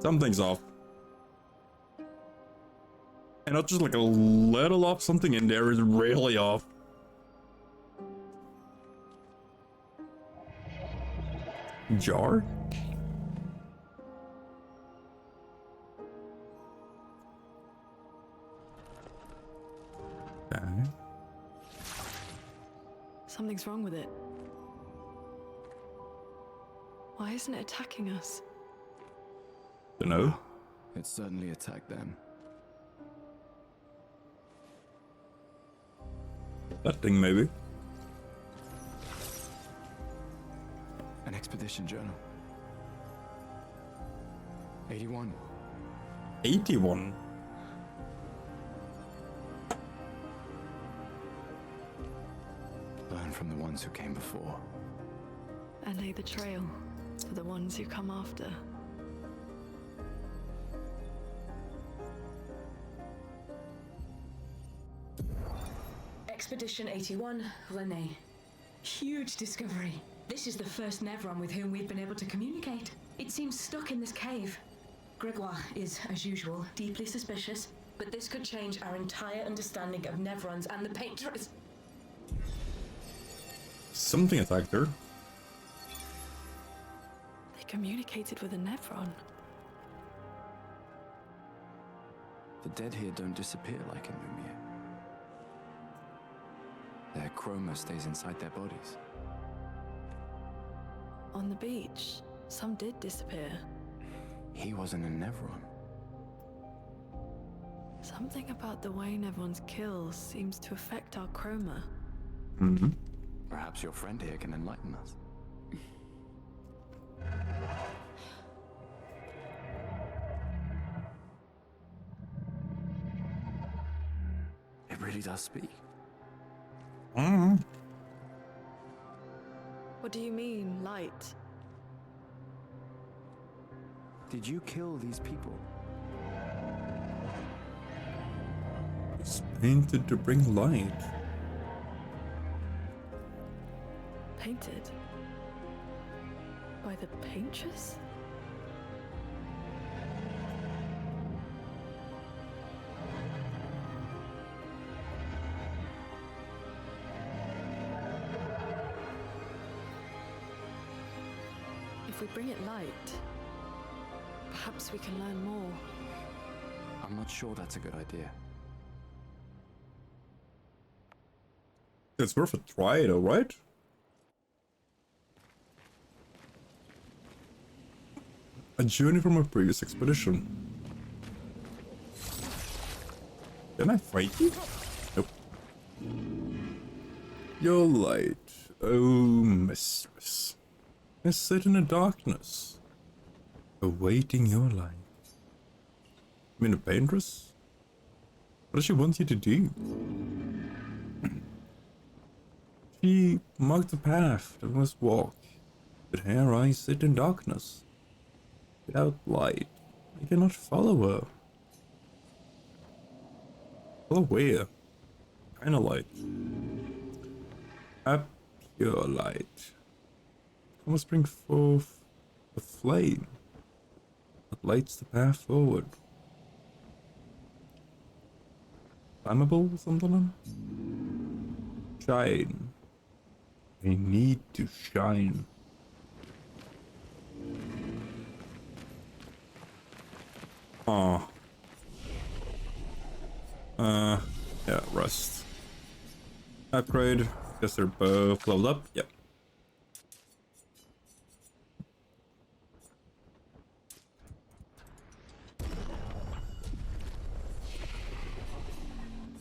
Something's off. And not just like a little off, something in there is really off. Jar? Okay. Something's wrong with it. Why isn't it attacking us? Dunno. It certainly attacked them. That thing, maybe. An expedition journal. 81. 81? Learn from the ones who came before. And lay the trail for the ones who come after. Expedition 81, Lene. Huge discovery. This is the first Nevron with whom we've been able to communicate. It seems stuck in this cave. Gregoire is, as usual, deeply suspicious, but this could change our entire understanding of Nevrons and the Paintress. Something attacked her. They communicated with a Nevron. The dead here don't disappear like in Lumiere. Their chroma stays inside their bodies. On the beach, some did disappear. He wasn't a Nevron. Something about the way Nevrons kill seems to affect our chroma. Mm-hmm. Perhaps your friend here can enlighten us. It really does speak. Mm-hmm. What do you mean, light? Did you kill these people? painted to bring light. Painted? By the paintress? If we bring it light, perhaps we can learn more. I'm not sure that's a good idea. It's worth a try though, right? A journey from a previous expedition. Can I fight you? Nope. Your light, oh mistress, is sit in the darkness, awaiting your light. You mean a paintress? What does she want you to do? She marked the path that we must walk, but here I sit in darkness. Without light, I cannot follow her. Follow where? Kind of light. A pure light. I must bring forth a flame that lights the path forward. Flammable, something? Shine. I need to shine. Oh. Yeah, rust. Upgrade. Guess they're both leveled up. Yep.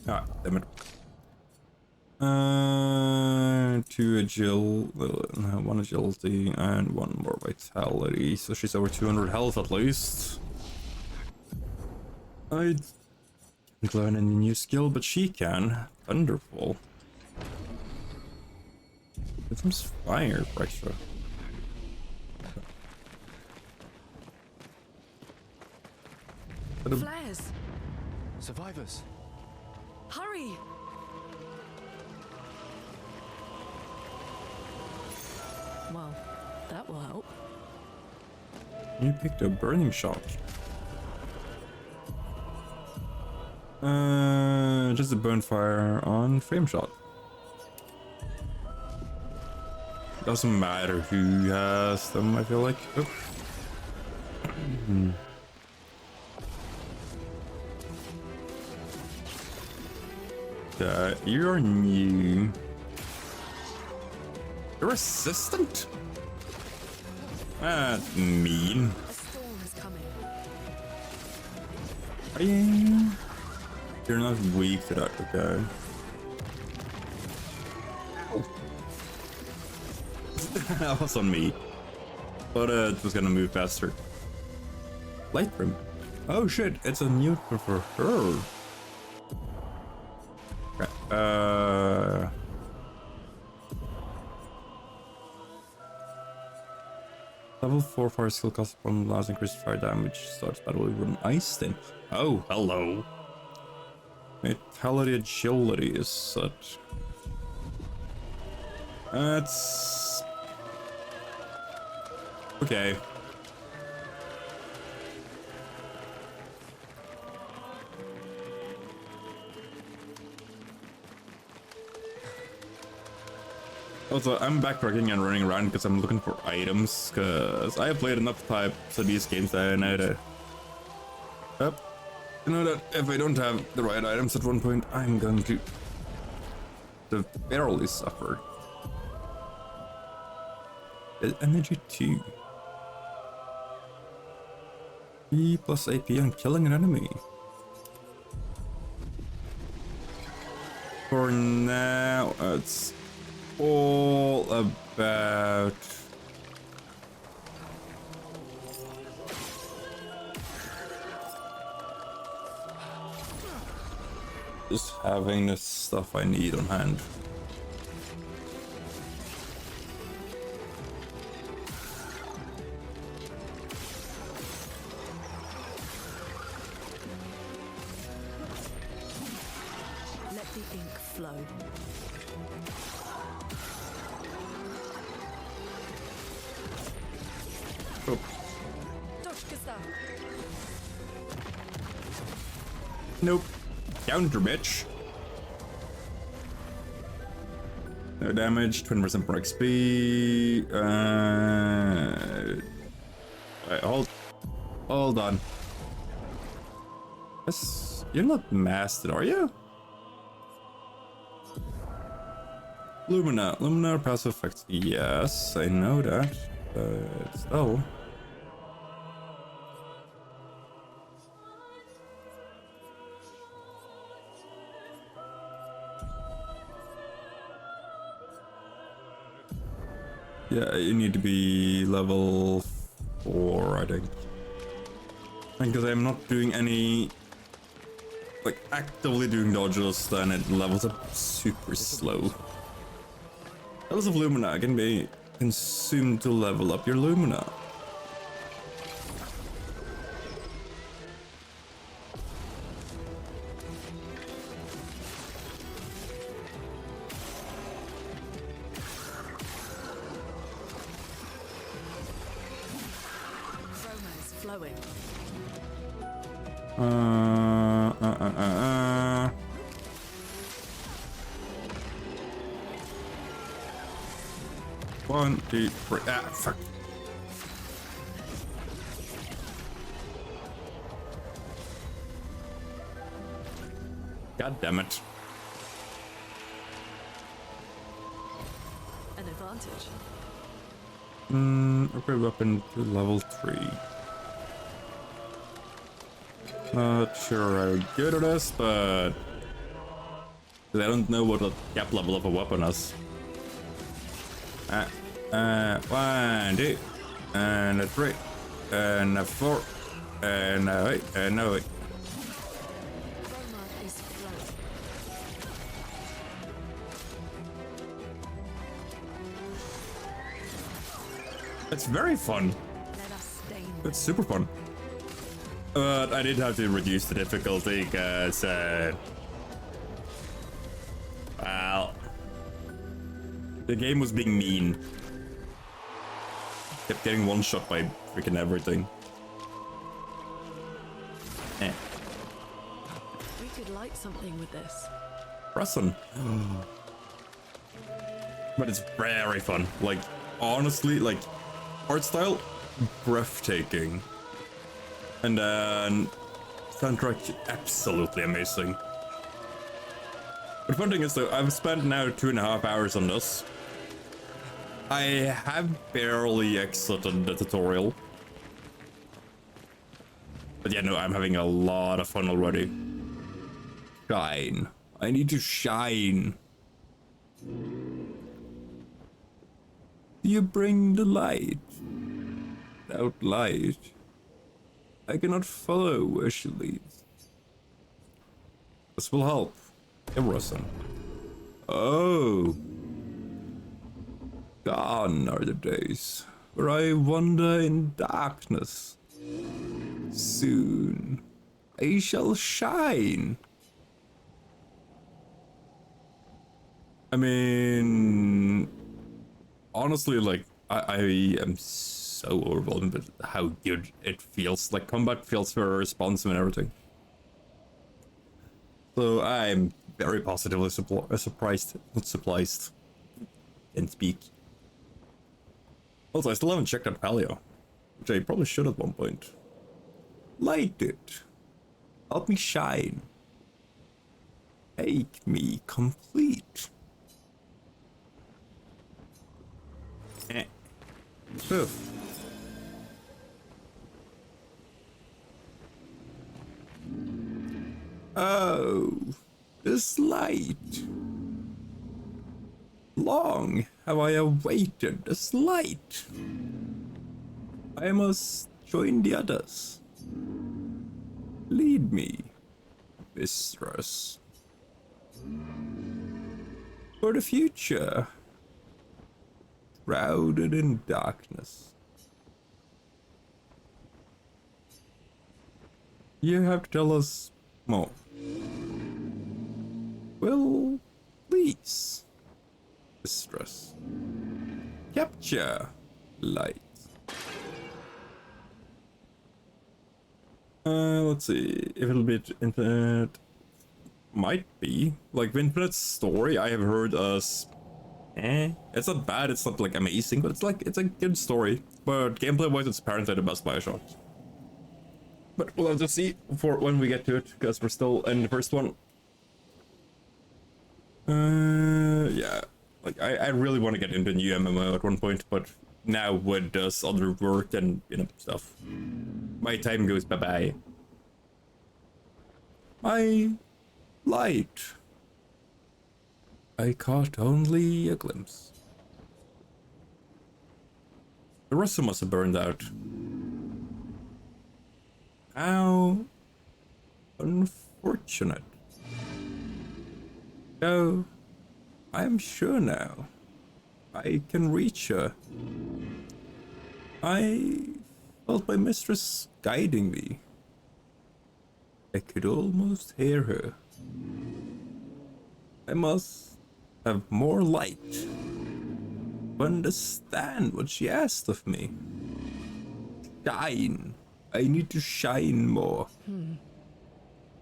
Ah, damn it. 2 1 agility and 1 more vitality, so she's over 200 health at least. I can't learn any new skill, but she can. Thunderfall. Get some fire for extra. Flares! Survivors! Hurry! Well, that will help. You picked a burning shot. Just a burn fire on frame shot. Doesn't matter who has them, I feel like. Oh. You're new. You're assistant? That's mean. A storm is coming. Are you? You're not weak to that, okay? That was on me. Thought it was gonna move faster. Lightroom. Oh shit, it's a new for her. Okay, level 4 fire skill cost 1 allows increased fire damage. Starts battle with an ice sting. Oh, hello. Vitality agility is such. That's okay. Also, I'm backtracking and running around because I'm looking for items, because I have played enough types of these games that I know that. Yep. You know that if I don't have the right items at one point, I'm going to severely suffer. Energy 2. E plus AP on killing an enemy. For now, it's all about just having the stuff I need on hand. the ink flow. Oh. Nope. Counter, bitch. No damage, 20% more XP. Wait, hold on. You're not mastered, are you? Lumina passive effects. Yes, I know that. But still. Yeah, you need to be level 4, I think. Because I'm not doing any, like, actively doing dodges, then it levels up super slow. Levels of Lumina can be consumed to level up your Lumina. Flowing. One, two, three. Ah, fuck. God damn it. An advantage. Upgrade weapon to level 3. Not sure how good it is, but I don't know what the cap level of a weapon is. 1, 2, and a 3, and a 4, and a 8, and a 8. It's very fun. It's super fun. But I did have to reduce the difficulty because, well, the game was being mean. Kept getting one shot by freaking everything. We could light something with this. Preston. But it's very fun. Like, honestly, like, art style, breathtaking. And then soundtrack, absolutely amazing. But fun thing is though, I've spent now 2.5 hours on this. I have barely exited the tutorial. But yeah, no, I'm having a lot of fun already. Shine. I need to shine. You bring the light. Without light, I cannot follow where she leads. This will help. Emerson. Oh. Gone are the days where I wander in darkness. Soon I shall shine. I mean, honestly, like, I am so overwhelmed with how good it feels. Like, combat feels very responsive and everything. So I'm very positively surprised, not surprised. Didn't speak. Also, I still haven't checked out Paleo, which I probably should at one point. Light it. Help me shine. Make me complete. Poof. Oh, this light. Long have I awaited this light. I must join the others. Lead me, mistress. For the future. Shrouded in darkness. You have to tell us more. will please distress. Capture light. Let's see if it'll be infinite. Might be like Infinite's story. I have heard as it's not bad, it's not like amazing, but it's a good story. But gameplay wise, it's apparently the best Bioshock. But we'll have to see for when we get to it, because we're still in the first one. Yeah, like I really want to get into a new MMO at one point, but now with this other work and stuff, my time goes bye bye. My light. I caught only a glimpse. The rest of us have burned out. How unfortunate. So, I am sure now I can reach her. I felt my mistress guiding me. I could almost hear her. I must have more light to understand what she asked of me. Shine. I need to shine more.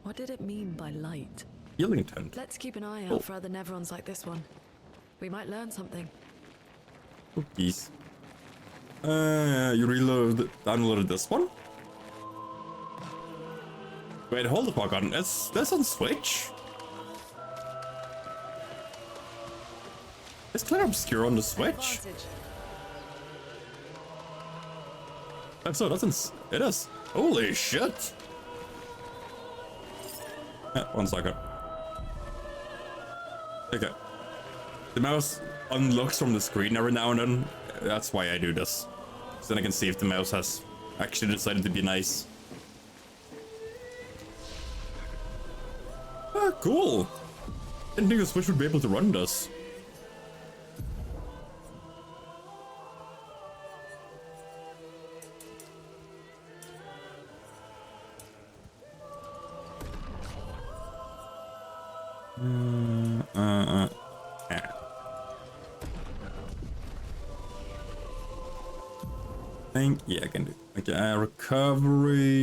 What did it mean by light? Healing tent. Let's keep an eye out for other Nevrons like this one. We might learn something. Cookies. You downloaded this one? Wait, hold the fuck on. Is this on Switch? Is Clair Obscur on the Switch? So it is. Holy shit! Yeah, 1 second. Okay. The mouse unlocks from the screen every now and then. That's why I do this. So then I can see if the mouse has actually decided to be nice. Ah, cool! Didn't think the Switch would be able to run this. Yeah, I can do. Okay, recovery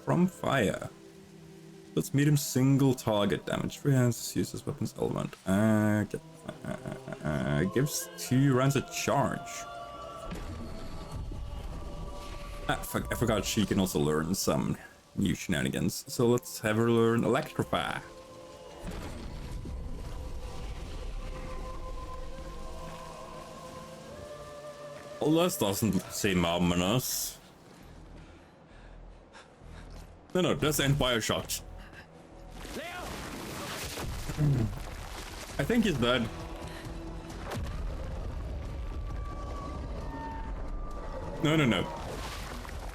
from fire. Let's medium single target damage. 3 hands uses weapons element. Gives 2 rounds a charge. Ah, fuck, I forgot she can also learn some new shenanigans. So let's have her learn Electrify. Well, this doesn't seem ominous. No, this ain't Bioshock. I think he's dead. No.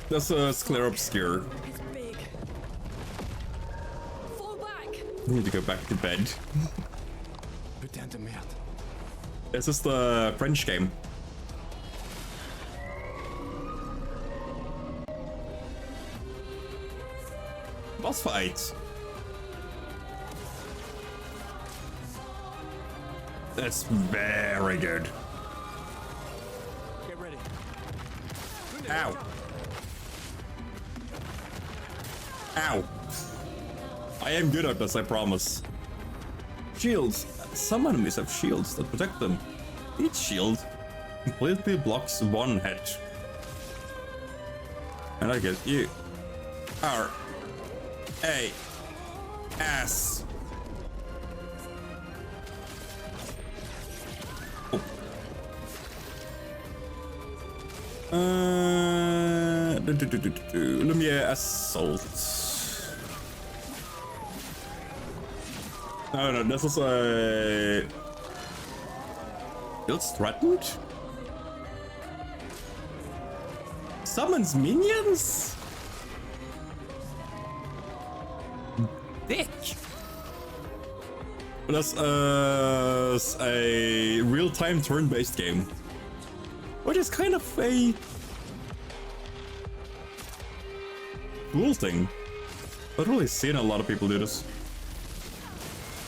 That's Clair Obscur. It's big. Fall back. I need to go back to bed. Putain de merde. This is the French game. Boss fight. That's very good. Get ready. Ow. Ow. I am good at this, I promise. Shields. Some enemies have shields that protect them. Each shield completely blocks 1 hit. And I guess you are a ass. Lumiere Assault. No, this is a... Feels threatened? Summons minions? Dick. That's a real-time turn-based game. Which is kind of a cool thing. I've really seen a lot of people do this.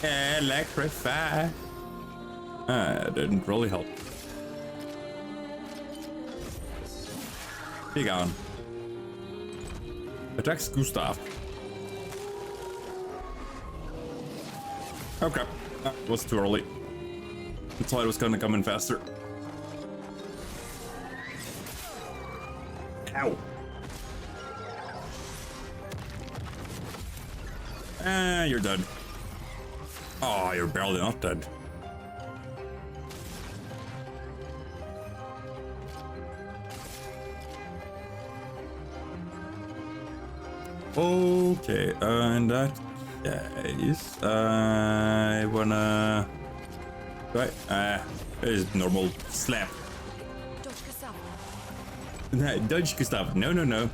Electrify. Didn't really help. Be gone. Attacks Gustav. Okay, that was too early. I thought it was gonna come in faster. Ow. You're dead. Oh, you're barely not dead. Okay, in that case, I wanna... Right, is normal slap. Dodge Gustav. No, no, no.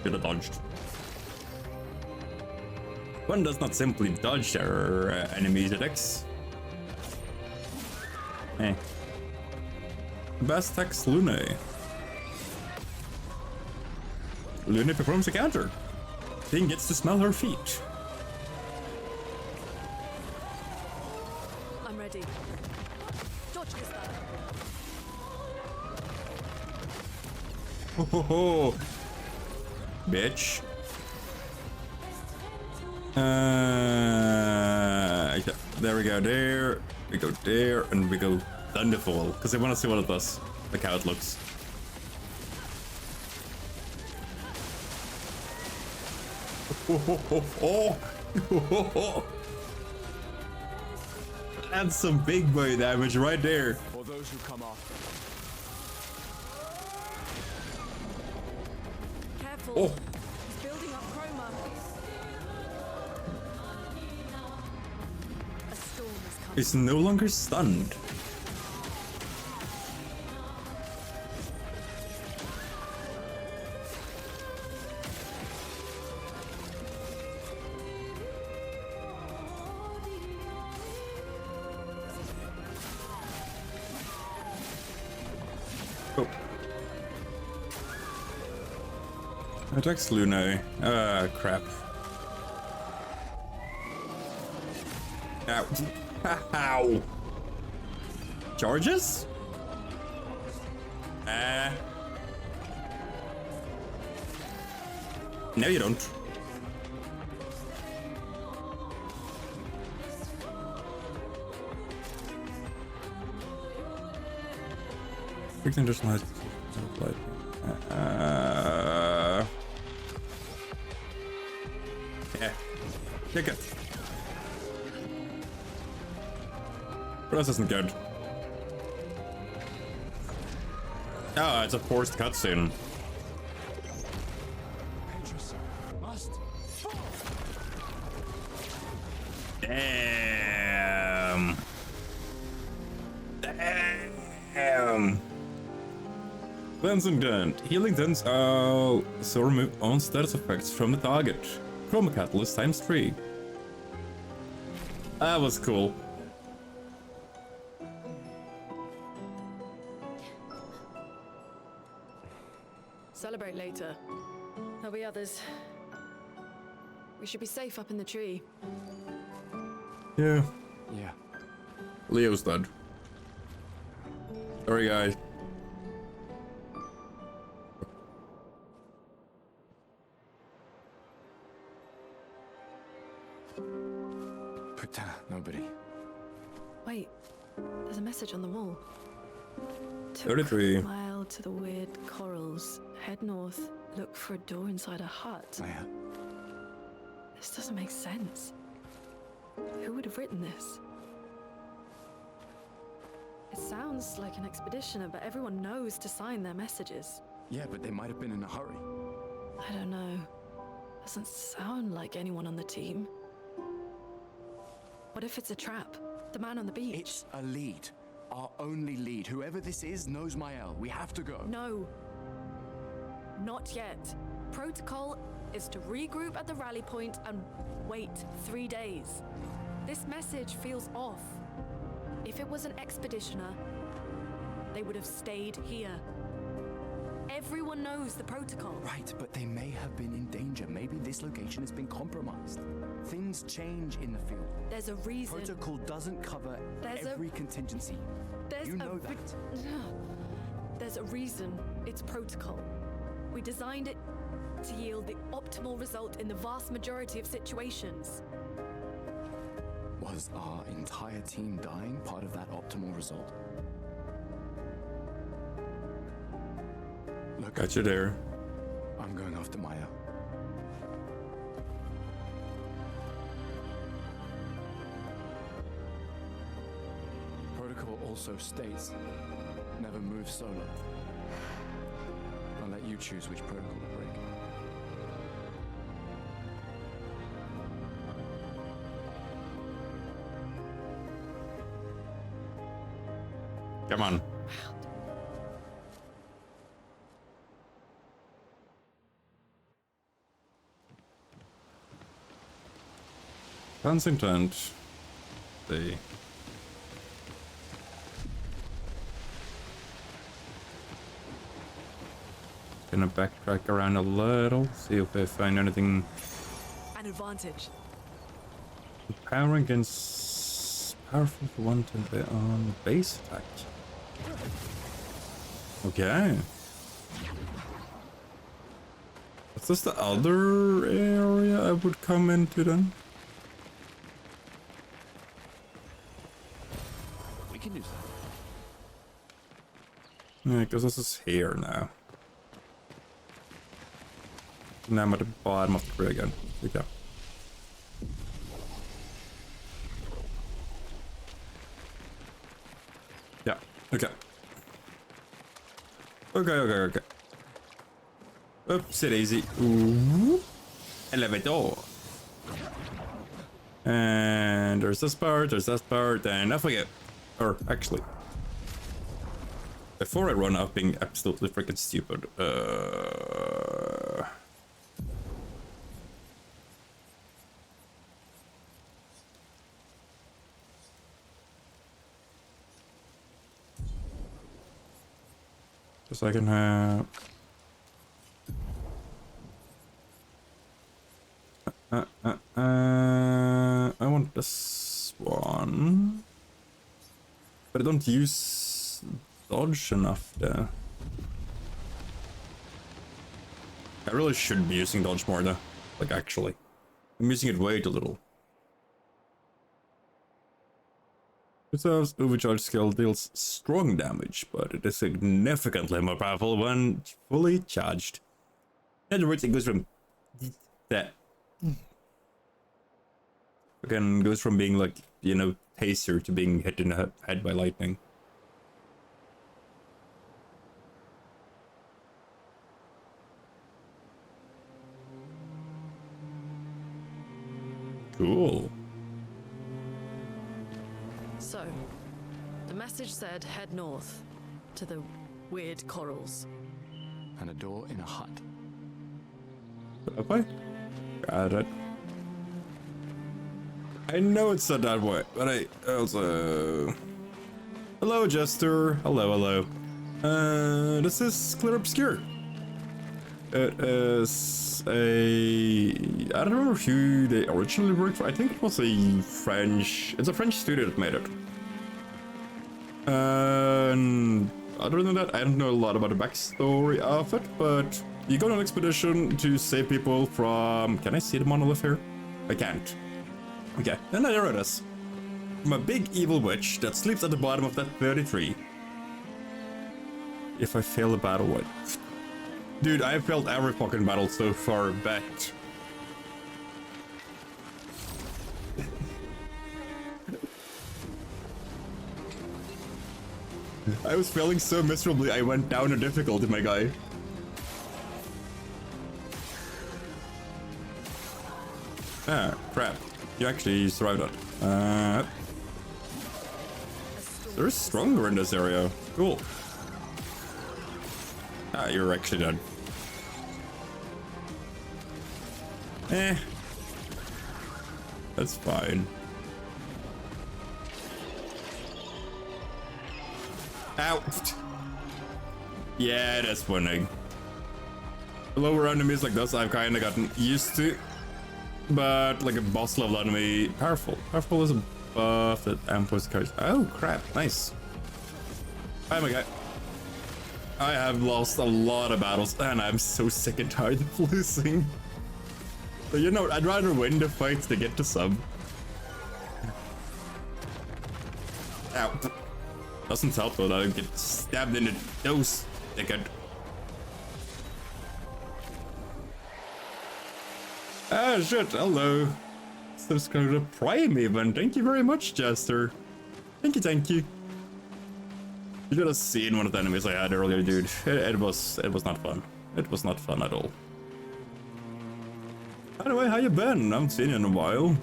Should have dodged. One does not simply dodge their enemies' attacks. Hey. Best attacks Lune. Lune performs a counter. Thing gets to smell her feet. I'm ready. Dodge Gustav. Ho ho ho. Bitch. There we go, there. We go there, and we go Thunderfall, because I want to see what it does, like how it looks. That's some big boy damage right there. For those who come off. Careful. Oh. He's building up chroma. A storm is coming. It's no longer stunned. Oh. Attacks Lune. Crap. Ow. Ow. Charges? No, you don't. We can just not play. Yeah. Kick it. But this isn't good. Oh, it's a forced cutscene. Damn. Damn. Cleanse and Dent. Healing Dents so remove own status effects from the target. Chroma Catalyst ×3. That was cool. Celebrate later. There'll be others. We should be safe up in the tree. Yeah. Yeah. Leo's dead. Sorry, guys. Putain, nobody. Wait, there's a message on the wall. 33. Mile to the weird corals. Head north. Look for a door inside a hut. Oh, yeah. This doesn't make sense. Who would have written this? It sounds like an expeditioner, but everyone knows to sign their messages. Yeah, but they might have been in a hurry. I don't know. Doesn't sound like anyone on the team. What if it's a trap? The man on the beach? It's a lead. Our only lead. Whoever this is knows Mael. We have to go. No. Not yet. Protocol is to regroup at the rally point and wait 3 days. This message feels off. If it was an expeditioner, they would have stayed here. Everyone knows the protocol. Right, but they may have been in danger. Maybe this location has been compromised. Things change in the field. There's a reason. Protocol doesn't cover every contingency. You know that. There's a reason it's protocol. We designed it to yield the optimal result in the vast majority of situations. Was our entire team dying part of that optimal result? Look, got you there. I'm going after Maya. Protocol also states, never move solo. I'll let you choose which protocol to break. Come on. Kensington. See. Gonna backtrack around a little, see if I find anything. An advantage. Power against powerful for one to on base attack. Okay. Is this the other area I would come into then? We can use that. Yeah, because this is here now. Now I'm at the bottom of the tree again. Okay. Yeah, okay. Okay. Oopsie daisy. Ooh. Elevator. And there's this part, and off we go. Or actually, before I run out being absolutely freaking stupid, just I can have I want this one, but I don't use dodge enough there. I really should be using dodge more though, like actually. I'm using it way too little. Reserve's overcharge skill deals strong damage, but it is significantly more powerful when fully charged. In other words, it goes from that. Again, goes from being like, you know, taser to being hit in the head by lightning. Cool. So, the message said head north to the weird corals. And a door in a hut. Okay. Got it. I know it's not that way, but I also... Hello, Jester. Hello. This is Clair Obscur. It is a... I don't remember who they originally worked for. I think it was a French... It's a French studio that made it. And other than that, I don't know a lot about the backstory of it, but you go on an expedition to save people from... Can I see the monolith here? I can't. Okay, and there it is. From a big evil witch that sleeps at the bottom of that 33. If I fail the battle, what? Dude, I have failed every fucking battle so far, bet. I was failing so miserably, I went down a difficulty, my guy. Ah, crap. You actually survived that. They're stronger in this area. Cool. Ah, you're actually dead. That's fine. Ow! Yeah, that's winning. Lower enemies like this I've kind of gotten used to. But like a boss level enemy, powerful. Powerful is a buff that amplifies carries. Oh crap, nice. Hi my guy. I have lost a lot of battles and I'm so sick and tired of losing. So you know, I'd rather win the fights to get to some. Ow. Doesn't help though that I get stabbed in the nose, dickhead. Ah shit, hello. Subscribe to the Prime event. Thank you very much, Jester. Thank you, thank you. You should have seen one of the enemies I had earlier, dude. It was not fun. It was not fun at all. Anyway, how you been? I haven't seen you in a while.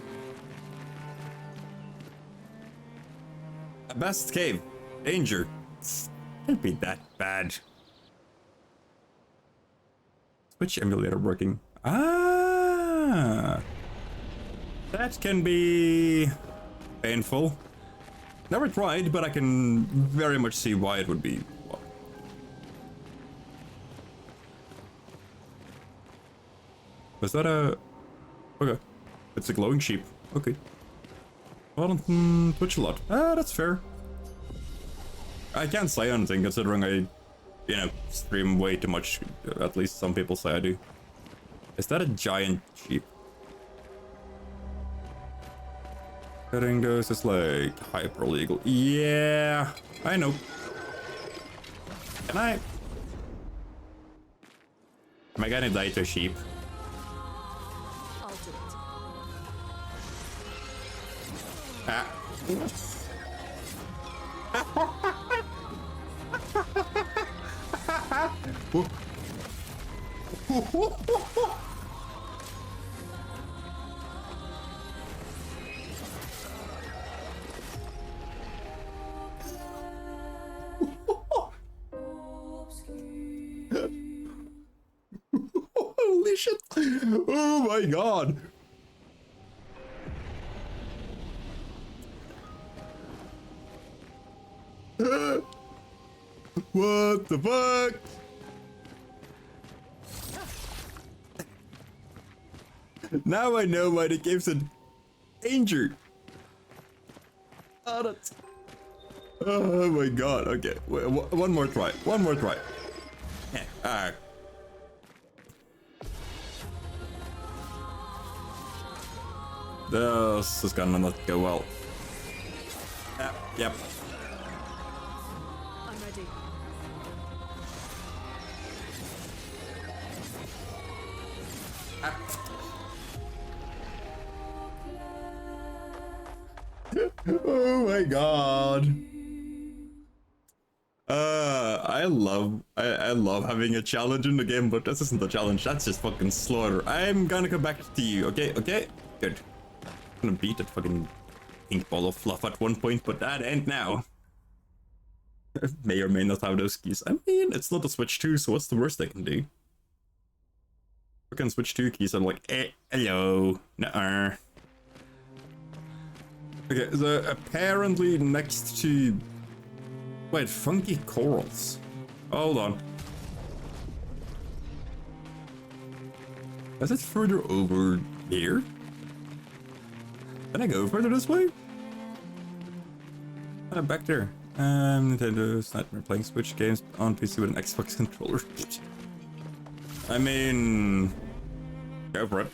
Best cave. Danger. Can't be that bad. Switch emulator working. Ah, that can be painful. Never tried, but I can very much see why it would be. Was that a... Okay. It's a glowing sheep. Okay. Well, Twitch a lot. Ah, that's fair. I can't say anything considering I, you know, stream way too much. At least some people say I do. Is that a giant sheep? Cutting those is like hyper legal. Yeah, I know. Can I? Am I gonna die to a sheep? I'll do it. Ah. Holy shit! Oh my god! What the fuck? Now I know why the game's in danger. Oh, that's... Oh my god. Okay, wait, one more try. One more try. Yeah. Alright. This is gonna not go well. Yep. I'm ready. Oh my god. I love having a challenge in the game, but this isn't a challenge, that's just fucking slaughter. I'm gonna come back to you, okay? Okay? Good. I'm gonna beat that fucking pink ball of fluff at one point, but that ain't now. May or may not have those keys. I mean, it's not a Switch 2, so what's the worst I can do? Fucking Switch 2 keys, I'm like, hello. Nuh-uh. Okay, so apparently next to... Wait, funky corals. Hold on. Is it further over here? Can I go further this way? Back there. Nintendo's nightmare playing Switch games on PC with an Xbox controller. I mean... Go for it.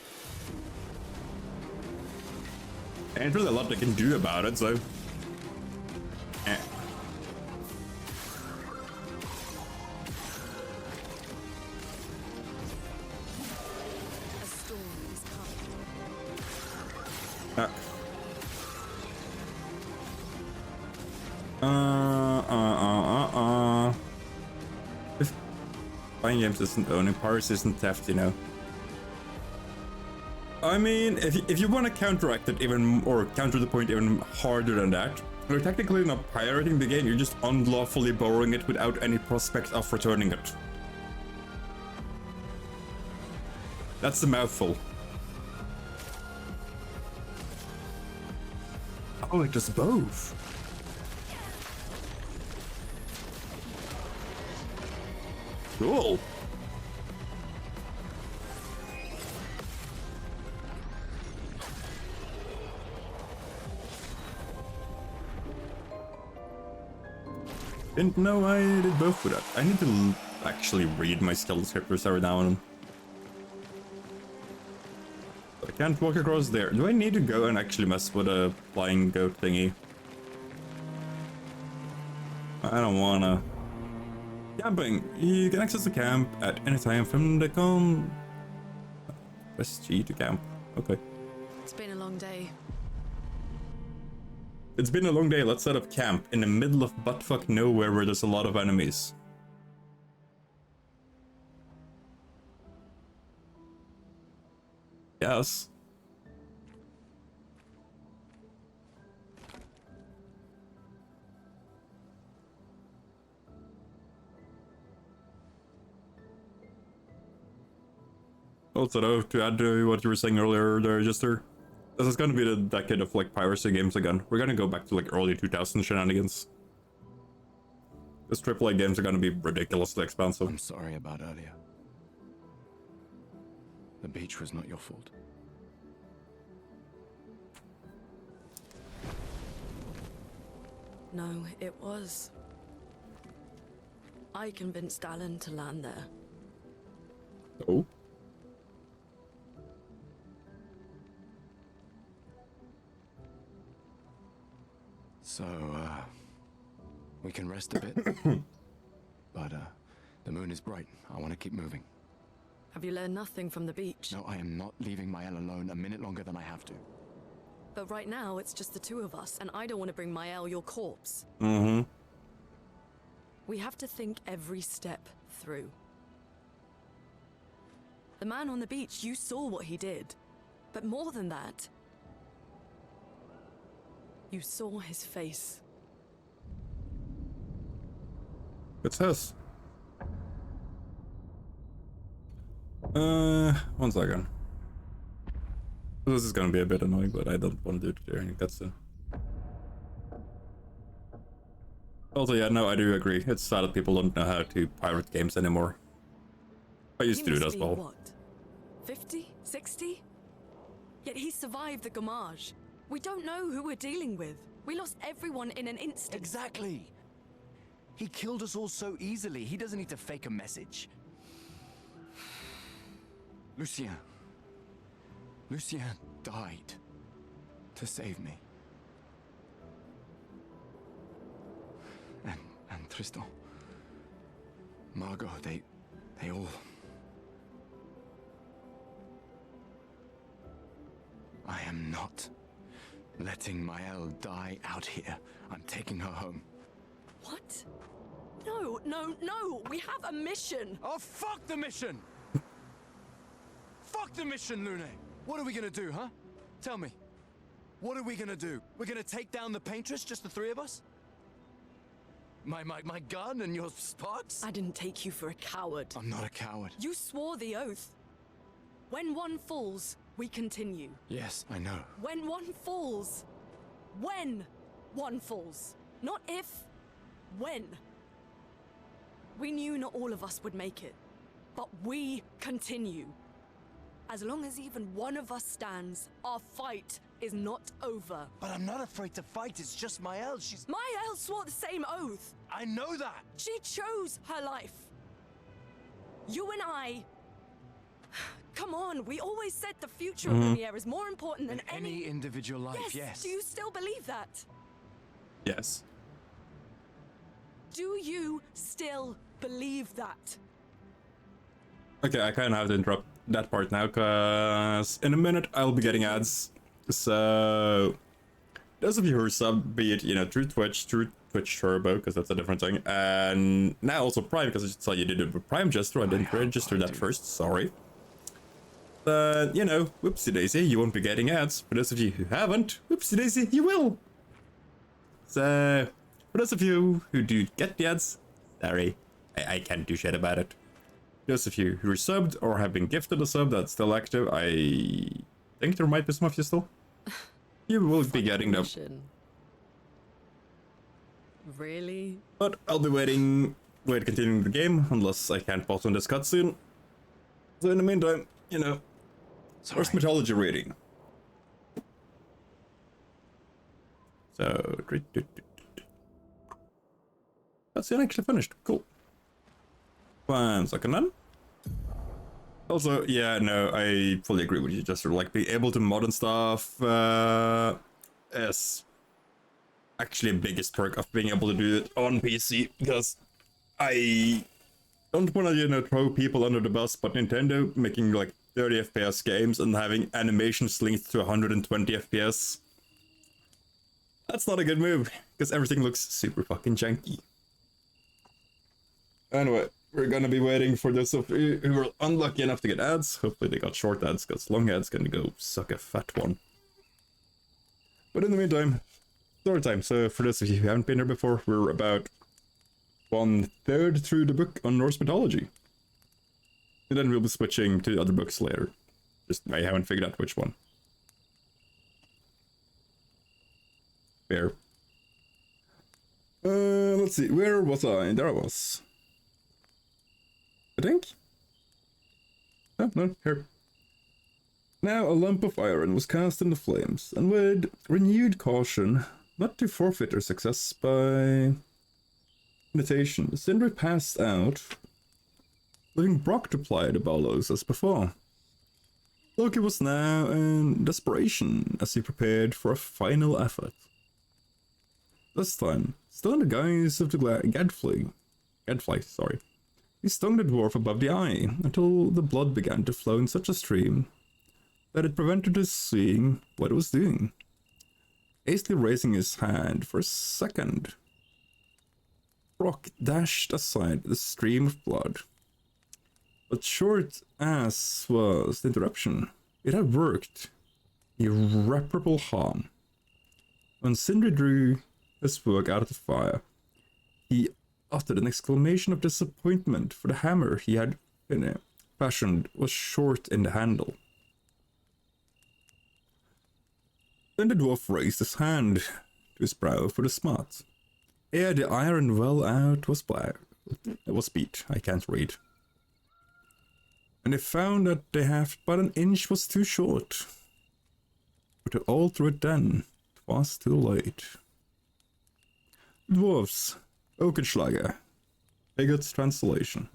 Ain't really a lot they can do about it, so... Eh. If buying games isn't owning powers isn't theft, you know. I mean, if you want to counteract it even, or counter the point even harder than that, you're technically not pirating the game, you're just unlawfully borrowing it without any prospect of returning it. That's a mouthful. Oh, it does both. Cool. Didn't know I did both with that. I need to actually read my skill descriptors every now and then. I can't walk across there. Do I need to go and actually mess with a flying goat thingy? I don't wanna. Camping. You can access the camp at any time from the Press G to camp. Okay. It's been a long day. It's been a long day. Let's set up camp in the middle of buttfuck nowhere where there's a lot of enemies. Yes. Also though, to add to what you were saying earlier there, Jester, this is gonna be the decade of like piracy games again. We're gonna go back to like early 2000s shenanigans. These AAA games are gonna be ridiculously expensive. I'm sorry about earlier. The beach was not your fault. No, it was. I convinced Alan to land there. Oh? So, we can rest a bit. But, the moon is bright. I want to keep moving. Have you learned nothing from the beach? No, I am not leaving Mael alone a minute longer than I have to. But right now, it's just the two of us, and I don't want to bring Mael your corpse. Mm-hmm. We have to think every step through. The man on the beach, you saw what he did. But more than that, you saw his face. It's his. One second. This is gonna be a bit annoying, but I don't want to do it during a cutscene. Also, yeah, no, I do agree. It's sad that people don't know how to pirate games anymore. I used to do it as well. What? 50? 60? Yet he survived the Gamage. We don't know who we're dealing with. We lost everyone in an instant. Exactly. He killed us all so easily. He doesn't need to fake a message. Lucien. Lucien died to save me. And Tristan. Margot, they all... I am not letting Mael die out here. I'm taking her home. What? No, no, no! We have a mission! Oh, fuck the mission! Fuck the mission, Lune! What are we gonna do, huh? Tell me. What are we gonna do? We're gonna take down the Paintress, just the three of us? My gun and your sparks? I didn't take you for a coward. I'm not a coward. You swore the oath. When one falls, we continue. Yes, I know. When one falls. When one falls. Not if. When. We knew not all of us would make it. But we continue. As long as even one of us stands, our fight is not over. But I'm not afraid to fight. It's just Mael. Mael swore the same oath. I know that. She chose her life. You and I... Come on, we always said the future of Lumiere is more important than any individual life, yes. Do you still believe that? Yes. Do you still believe that? Okay, I kind of have to interrupt that part now, because in a minute I'll be getting ads. So, those of you who are sub, be it, you know, through Twitch Turbo, because that's a different thing, and now also Prime, because I just saw you did it with Prime Jester. I didn't register that first, sorry. You know, whoopsie daisy, you won't be getting ads. For those of you who haven't, whoopsie daisy, you will. So, for those of you who do get the ads, sorry, I can't do shit about it. Those of you who are subbed or have been gifted a sub that's still active, I think there might be some of you still. You will be getting them. Really? But I'll be continuing the game, unless I can't pause on this cutscene. So in the meantime, you know, first mythology reading. So, That's it, actually finished. Cool. 1 second then. Also, yeah, no, I fully agree with you. Just sort of like being able to mod and stuff is actually the biggest perk of being able to do it on PC, because I don't want to, you know, throw people under the bus, but Nintendo making like 30 FPS games and having animations linked to 120 FPS. That's not a good move, because everything looks super fucking janky. Anyway, we're gonna be waiting for those of you who were unlucky enough to get ads. Hopefully they got short ads, because long ads gonna go suck a fat one. But in the meantime, story time. So for those of you who haven't been here before, we're about 1/3 through the book on Norse mythology. And then we'll be switching to other books later. Just I haven't figured out which one. Fair. Let's see, where was I? There I was. I think? No, here. Now a lump of iron was cast in the flames, and with renewed caution, not to forfeit her success by imitation, Sindri passed out, leaving Brock to ply the bellows as before. Loki was now in desperation as he prepared for a final effort. This time, still in the guise of the gadfly, sorry. He stung the dwarf above the eye until the blood began to flow in such a stream that it prevented his seeing what it was doing. Hastily raising his hand for a second, Brock dashed aside the stream of blood. But short as was the interruption, it had worked irreparable harm. When Sindri drew his work out of the fire, he uttered an exclamation of disappointment, for the hammer he had fashioned was short in the handle. Then the dwarf raised his hand to his brow for the smart. Ere the iron well out was black. It was beat, I can't read. And they found that the haft but an inch was too short. But to alter it then, 'twas too late. Dwarves, Okenschlager, Bigot's translation.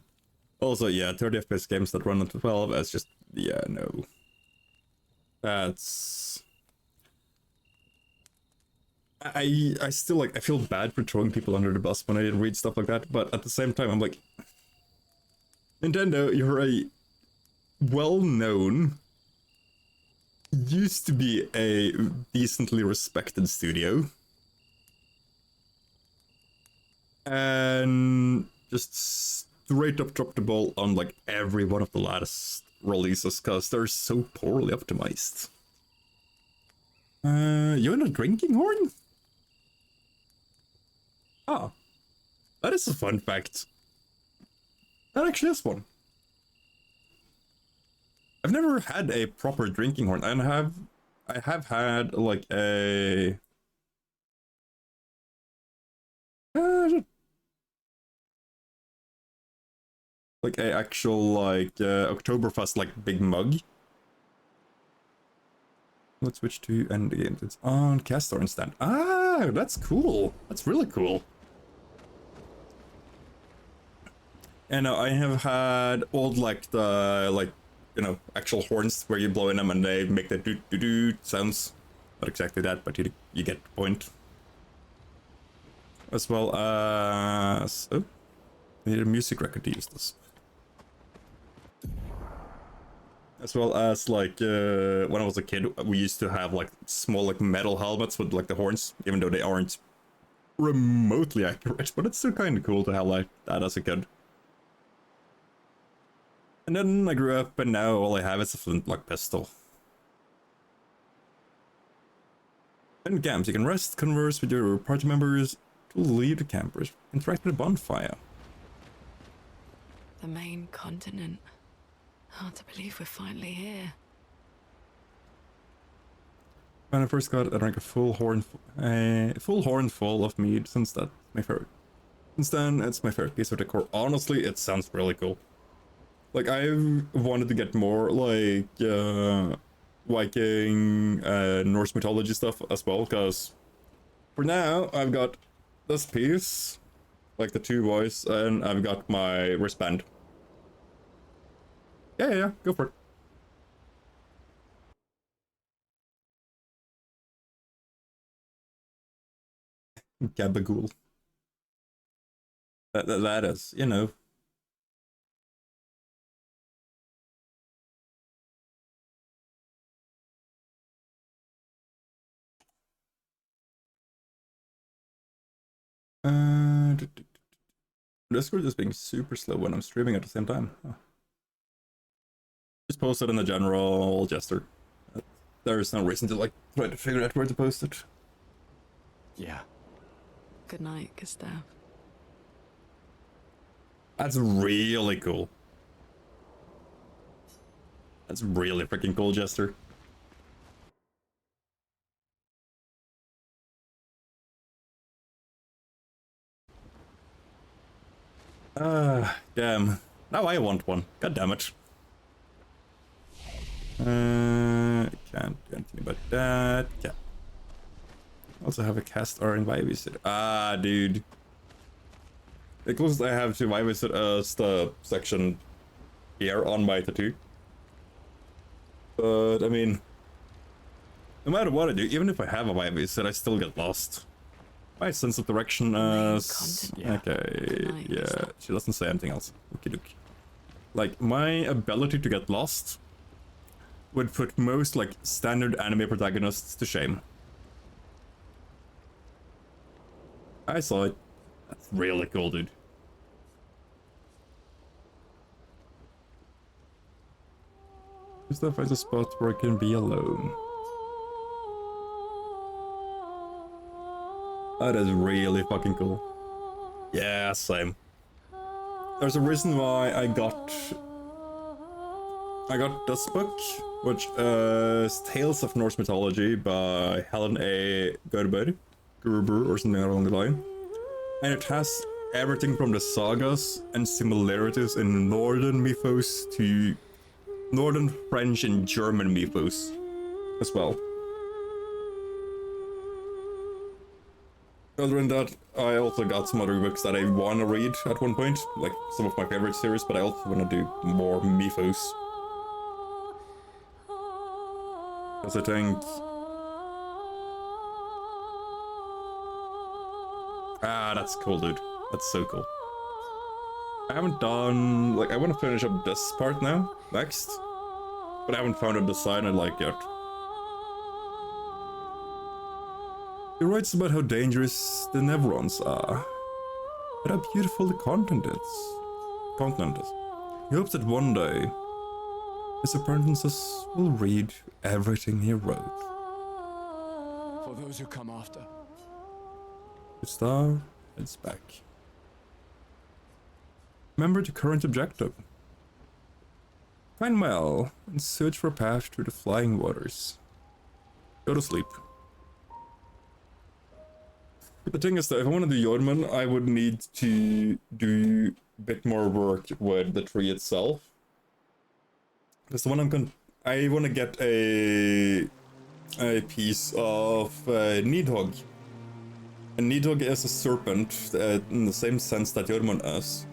Also, yeah, 30 FPS games that run at 12, that's just, yeah, no. That's... I still, like, I feel bad for throwing people under the bus when I read stuff like that, but at the same time, I'm like, Nintendo, you're a well-known, used to be a decently respected studio, and just straight up dropped the ball on like every one of the latest releases because they're so poorly optimized. You in a drinking horn? Ah, that is a fun fact. That actually is one. I've never had a proper drinking horn. I have had like a actual like Oktoberfest like big mug. Let's switch to end game. It's on cast iron stand. Ah, that's cool. That's really cool. And I have had old like the you know, actual horns where you blow in them and they make the doo doo doo sounds. Not exactly that, but you get the point. As well as I need a music record to use this. As well as like when I was a kid, we used to have like small like metal helmets with like the horns, even though they aren't remotely accurate, but it's still kind of cool to have like that as a kid. And then I grew up, and now all I have is a flintlock pistol. In camps, you can rest, converse with your party members, to leave the campers, interact with a bonfire. The main continent. Hard to believe we're finally here. When I first got it, I drank a full horn full of mead. Since then, it's my favorite piece of decor. Honestly, it sounds really cool. Like, I've wanted to get more, like, Viking, Norse mythology stuff as well, because for now, I've got this piece, Like the 2 boys, and I've got my wristband. Yeah, go for it. Gabagool. That is, you know. Discord is being super slow when I'm streaming at the same time. Oh. Just post it in the general Jester. There's no reason to like try to figure out where to post it. Yeah. Good night, Gustav. That's really cool. That's really freaking cool, Jester. Damn. Now I want one. God damn it. Can't do anything about that. Yeah. Also have a cast iron Vivisit. Ah, dude. The closest I have to Vivisit is the section here on my tattoo. But, I mean, no matter what I do, even if I have a Vivisit, I still get lost. My sense of direction is... Okay, yeah, she doesn't say anything else. Okie dokie. Like, my ability to get lost would put most, like, standard anime protagonists to shame. I saw it. That's really cool, dude. Gustav finds a spot where I can be alone. That is really fucking cool. Yeah, same. There's a reason why I got this book, which is Tales of Norse Mythology by Helen A. Gerber or something along the line. And it has everything from the sagas and similarities in Northern mythos to Northern French and German mythos as well. Other than that, I also got some other books that I want to read at one point, like some of my favorite series, but I also want to do more mythos. Because I think... Ah, that's cool, dude. That's so cool. I haven't done... Like, I want to finish up this part now, next. But I haven't found a design I like yet. He writes about how dangerous the Nevrons are, but how beautiful the continent is. He hopes that one day, his apprentices will read everything he wrote. For those who come after. Gustav heads back. Remember the current objective. Find Mel and search for a path through the flying waters. Go to sleep. The thing is that if I want to do Jormund, I would need to do a bit more work with the tree itself. Because the one I want to get a piece of Nidhogg. And Nidhogg is a serpent in the same sense that Jormund is.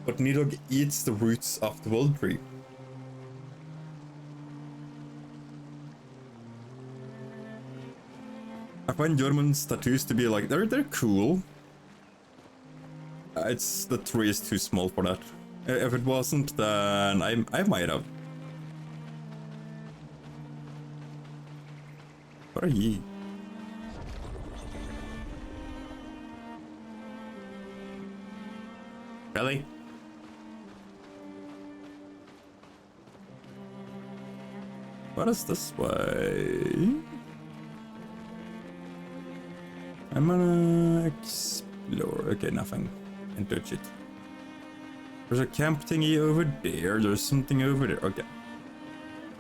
But Nidhogg eats the roots of the world tree. I find Jormund's tattoos to be like, they're cool. It's the tree is too small for that. If it wasn't, then I might have. What are ye? Really? What is this way? I'm gonna explore. Okay, nothing. Can't touch it. There's a camp thingy over there. There's something over there. Okay.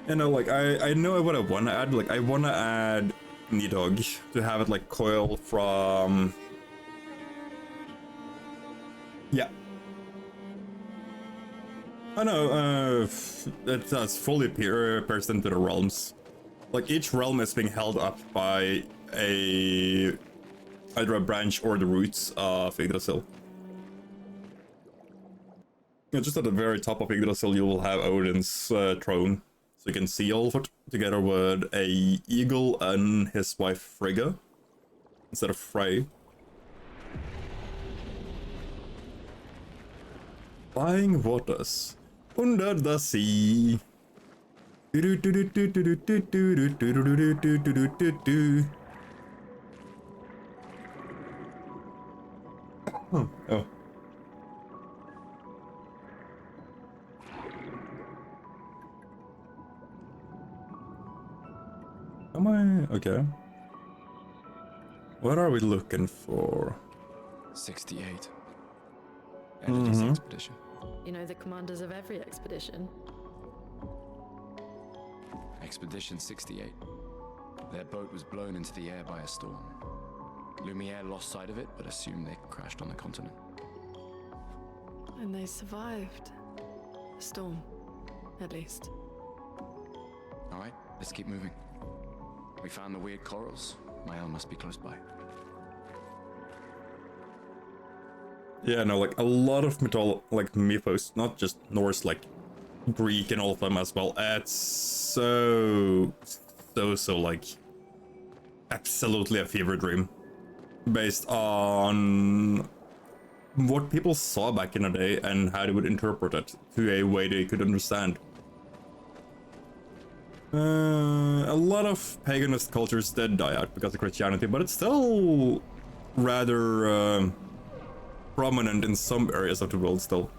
You know, like, I know what I want to add. Like, I want to add Nidhogg to have it, like, coil from... Yeah. I know, that's fully pierced into the realms. Like, each realm is being held up by either a branch or the roots of Yggdrasil. Yeah, just at the very top of Yggdrasil, you will have Odin's throne. So you can see Olfert together with a eagle and his wife Frigga instead of Frey. Flying waters under the sea. Oh. Am I okay? What are we looking for? 68. Entity's expedition. You know the commanders of every expedition. Expedition 68. Their boat was blown into the air by a storm. Lumiere lost sight of it, but assumed they crashed on the continent. And they survived. The storm, at least. Alright, let's keep moving. We found the weird corals. Mael must be close by. Yeah, no, like a lot of mythos, not just Norse, like Greek and all of them as well. It's so like absolutely a fever dream based on what people saw back in the day and how they would interpret it to a way they could understand. A lot of paganist cultures did die out because of Christianity, but it's still rather prominent in some areas of the world still.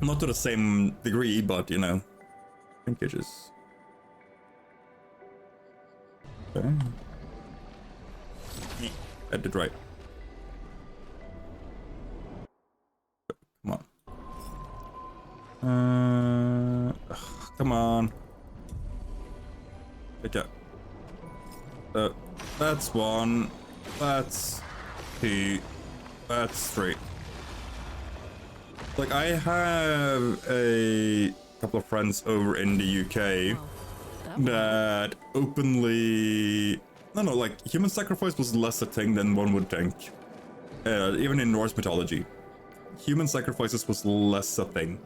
Not to the same degree, but you know, linkages. Okay. I did right. Come on. Come on. Okay. That's one. That's two. That's three. Like, I have a couple of friends over in the UK that openly... No, like, human sacrifice was less a thing than one would think. Even in Norse mythology. Human sacrifices was less a thing.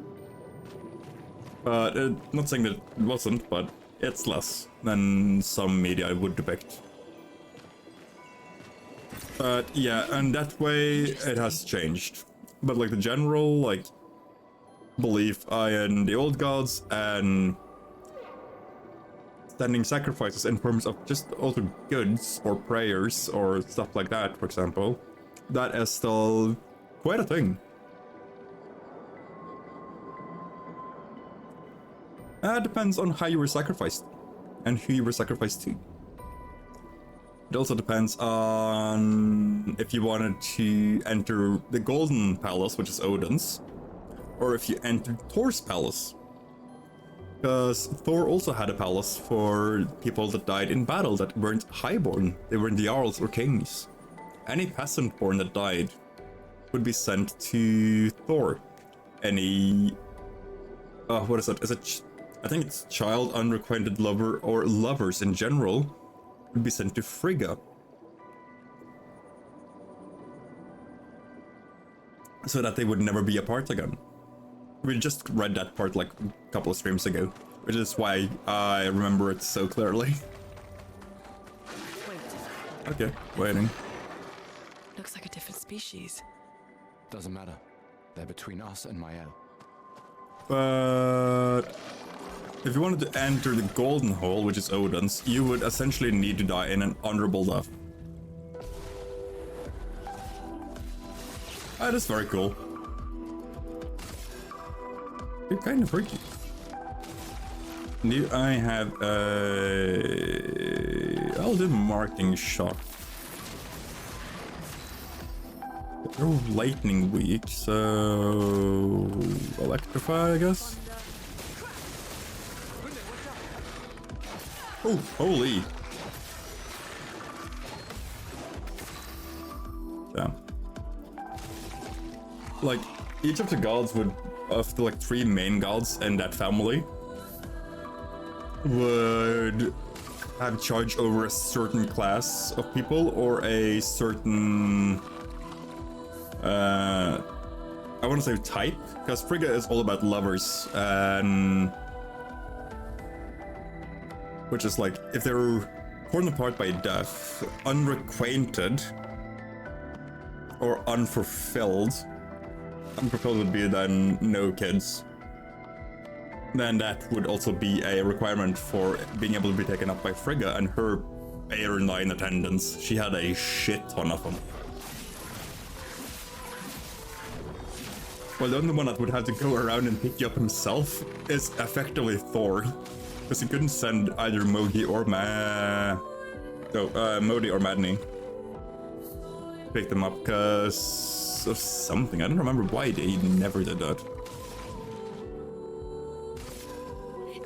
But, not saying that it wasn't, but it's less than some media would depict. But yeah, and that way it has changed. But like the general like belief in the old gods and standing sacrifices in terms of just also goods or prayers or stuff like that, for example, that is still quite a thing. It depends on how you were sacrificed and who you were sacrificed to. It also depends on if you wanted to enter the Golden Palace, which is Odin's, or if you entered Thor's palace. Because Thor also had a palace for people that died in battle that weren't highborn, they weren't the Jarls or kings. Any peasant born that died would be sent to Thor. Any... what is that? I think it's child, unrequited lover, or lovers in general would be sent to Frigga. So that they would never be apart again. We just read that part like a couple of streams ago, which is why I remember it so clearly. Wait. Okay, waiting. Looks like a different species. Doesn't matter. They're between us and Mael. But if you wanted to enter the Golden Hole, which is Odin's, you would essentially need to die in an honorable death. That is very cool. You're kind of freaky. Do I have a... I'll do marking shot. They're lightning weak, so... Electrify, I guess? Oh, holy! Damn. Like, each of the gods would... Of the like 3 main gods in that family would have charge over a certain class of people or a certain I want to say type, because Frigga is all about lovers, and which is like, if they're torn apart by death, unrequited, or unfulfilled would be then no kids. Then that would also be a requirement for being able to be taken up by Frigga, and her bare 9 attendants. She had a shit ton of them. Well, the only one that would have to go around and pick you up himself is effectively Thor. Because he couldn't send either Modi or Modi or Madney. Pick them up because of something. I don't remember why they never did that.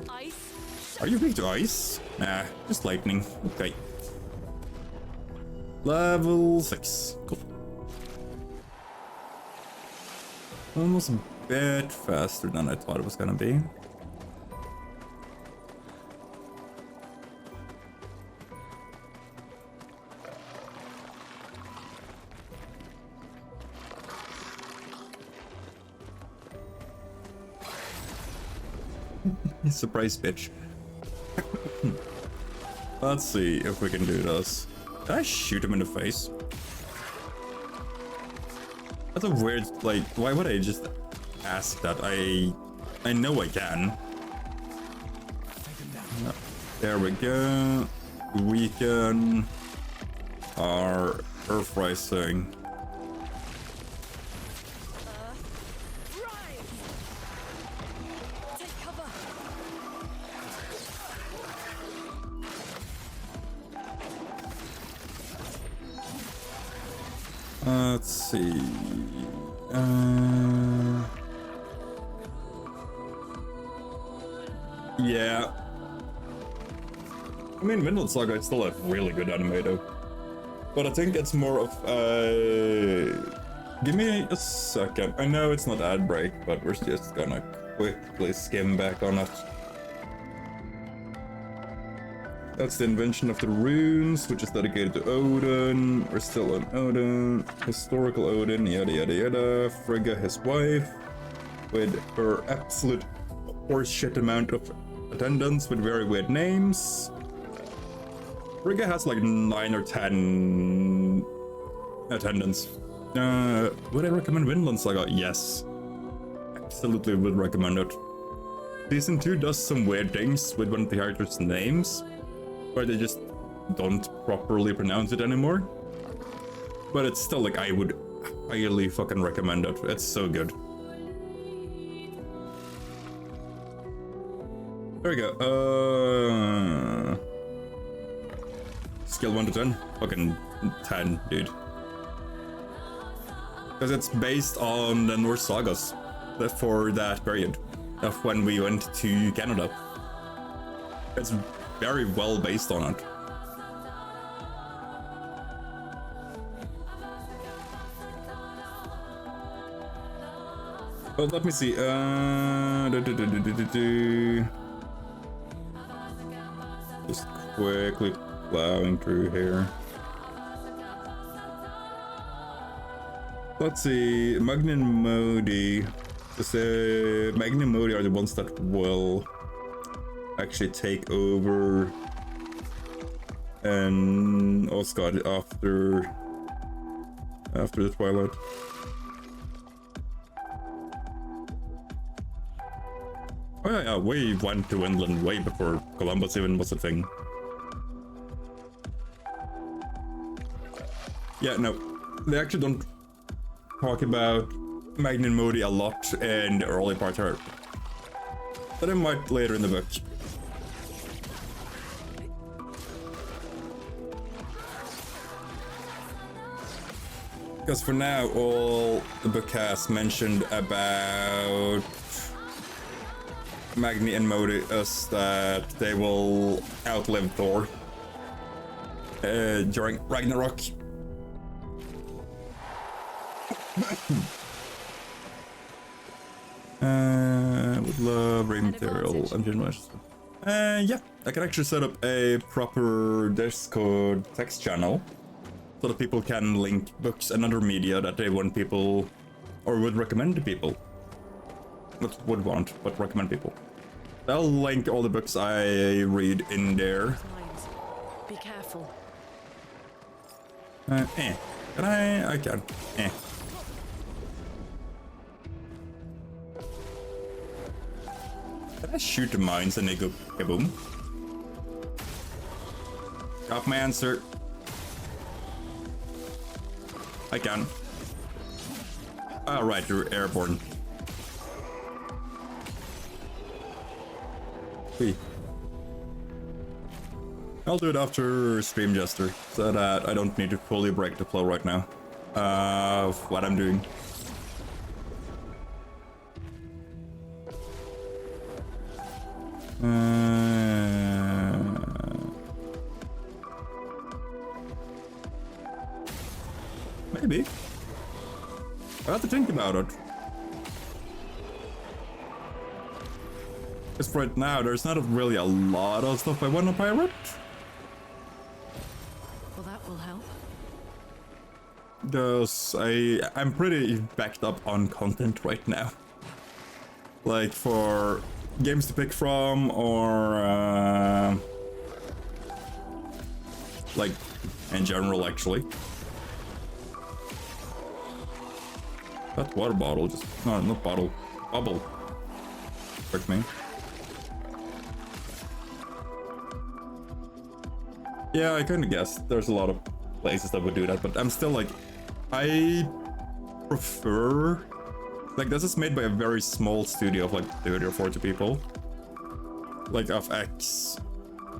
Ice. Are you weak to ice? Nah, just lightning. Okay. Level 6. Cool. Almost a bit faster than I thought it was gonna be. Surprise, bitch. Let's see if we can do this. Can I shoot him in the face? That's a weird, like, why would I just ask that? I know I can. There we go. Weaken our Earth Rising. Let's see. Yeah. I mean, Vinland Saga is still a really good anime though. But I think it's more of give me a second. I know it's not ad break, but we're just gonna quickly skim back on it. That's the invention of the runes, which is dedicated to Odin. We're still on Odin. Historical Odin, yada yada yada. Frigga, his wife, with her absolute horseshit amount of attendants with very weird names. Frigga has like 9 or 10 attendants. Would I recommend Vinland Saga? Yes. Absolutely would recommend it. Season 2 does some weird things with one of the characters' names, where they just don't properly pronounce it anymore. But it's still like, I would highly fucking recommend it. It's so good. There we go. Skill 1 to 10? Fucking 10, dude. Because it's based on the Norse sagas for that period of when we went to Canada. It's very well based on it. Well, let me see. Just quickly plowing through here. Let's see. Magni and Modi. Magni and Modi are the ones that will actually take over and Osgard after the Twilight. Oh yeah, we went to England way before Columbus even was a thing. Yeah, no, they actually don't talk about Magni and Modi a lot in the early part here, but they might later in the book. Because for now, all the book has mentioned about Magni and Modi is that they will outlive Thor during Ragnarok. Would love rain material and generous. Yeah, I can actually set up a proper Discord text channel so that people can link books and other media that they want people or would recommend to people. Not would want, but recommend people. I'll link all the books I read in there. Be careful. Can I can. Can I shoot the mines and they go kaboom? Got my answer. I can. Oh, right, you're airborne. Whee. I'll do it after stream, Jester, so that I don't need to fully break the flow right now of what I'm doing. Maybe. I have to think about it. Because right now, there's not really a lot of stuff I want to pirate. Well, that will help. Because I'm pretty backed up on content right now. Like for games to pick from, or like in general, actually. That water bottle just, no, not bottle, bubble. Hurt me. Yeah, I kind of guessed. There's a lot of places that would do that, but I'm still like, I prefer, like this is made by a very small studio of like 30 or 40 people. Like of ex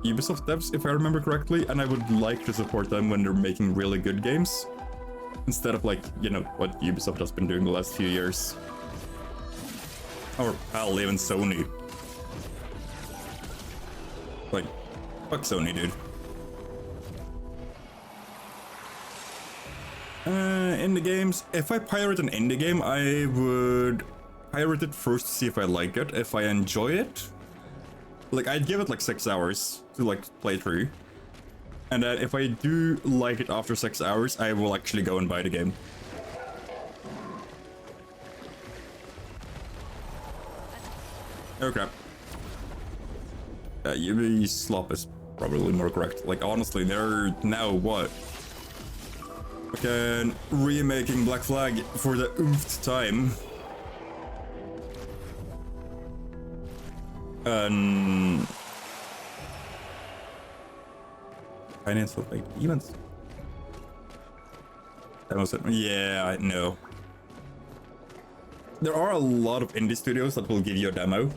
Ubisoft devs, if I remember correctly, and I would like to support them when they're making really good games. Instead of like, you know, what Ubisoft has been doing the last few years. Or hell, even Sony. Like, fuck Sony, dude. Indie games. If I pirate an indie game, I would pirate it first to see if I like it, if I enjoy it. Like, I'd give it like 6 hours to like play through. And then if I do like it after 6 hours, I will actually go and buy the game. Oh crap. UB slop is probably more correct. Like honestly, they're now what? Fucking remaking Black Flag for the oomph time. Finance will make events. That was it. Yeah, I know. There are a lot of indie studios that will give you a demo.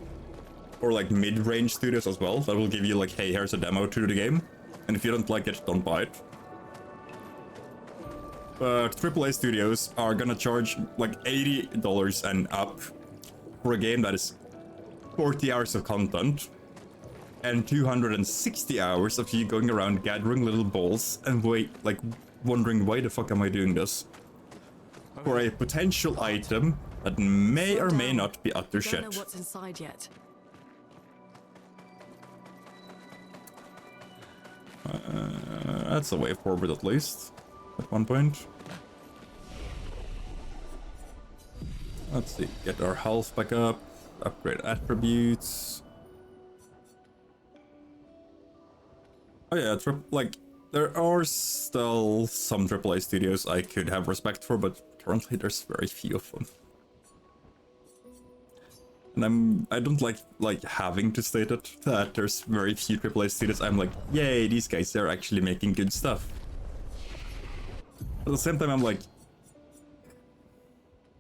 Or like mid-range studios as well, that will give you like, hey, here's a demo to the game. And if you don't like it, don't buy it. But AAA studios are gonna charge like $80 and up for a game that is 40 hours of content. And 260 hours of you going around gathering little balls and wondering why the fuck am I doing this? For a potential item that may or may not be utter shit. Don't know what's inside yet. That's a way forward at least, at one point. Let's see, get our health back up, upgrade attributes. Oh yeah, like, there are still some AAA studios I could have respect for, but currently there's very few of them. And I don't like having to state it, that there's very few AAA studios. I'm like, yay, these guys, they're actually making good stuff. At the same time, I'm like,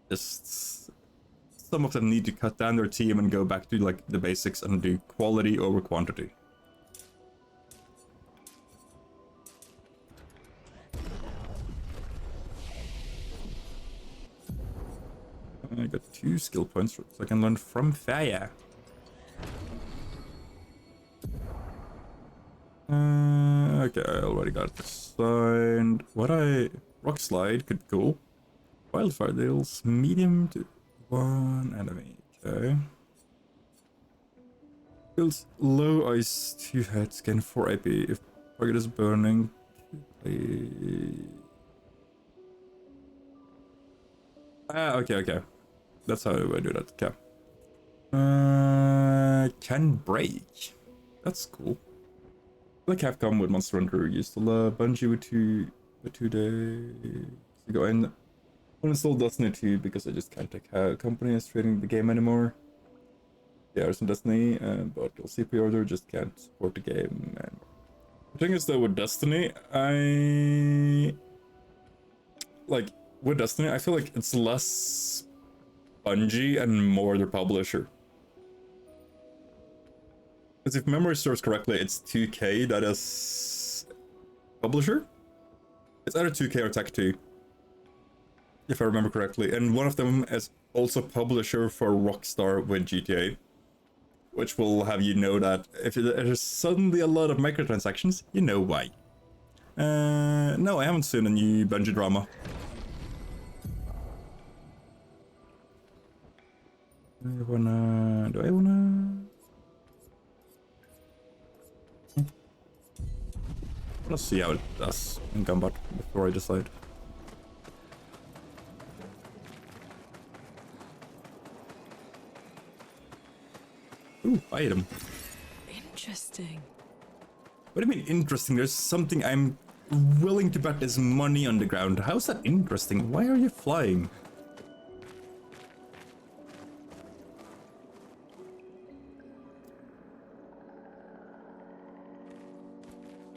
just some of them need to cut down their team and go back to like the basics and do quality over quantity. I got 2 skill points, so I can learn from fire. Okay, I already got this signed. Rock slide could go. Wildfire deals medium to 1 enemy. Okay. Deals low ice 2 heads, gain 4 AP if target is burning. Okay. That's how I do that. Okay. Can break. That's cool. Like Capcom with Monster Hunter used to love Bungie with 2 days ago, and uninstalled Destiny 2 because I just can't take how company is trading the game anymore. Yeah, there's some Destiny, but you'll pre-order, just can't support the game. And the thing is though, with Destiny, with Destiny, I feel like it's less Bungie and more the publisher. Because if memory serves correctly, it's 2K that is publisher. It's either 2K or Tech 2, if I remember correctly. And one of them is also publisher for Rockstar with GTA. Which will have you know that if there's suddenly a lot of microtransactions, you know why. No, I haven't seen a new Bungie drama. Do I wanna? Let's see how it does in combat before I decide. Ooh, item. Interesting. What do you mean interesting? There's something I'm willing to bet is money on the ground. How's that interesting? Why are you flying?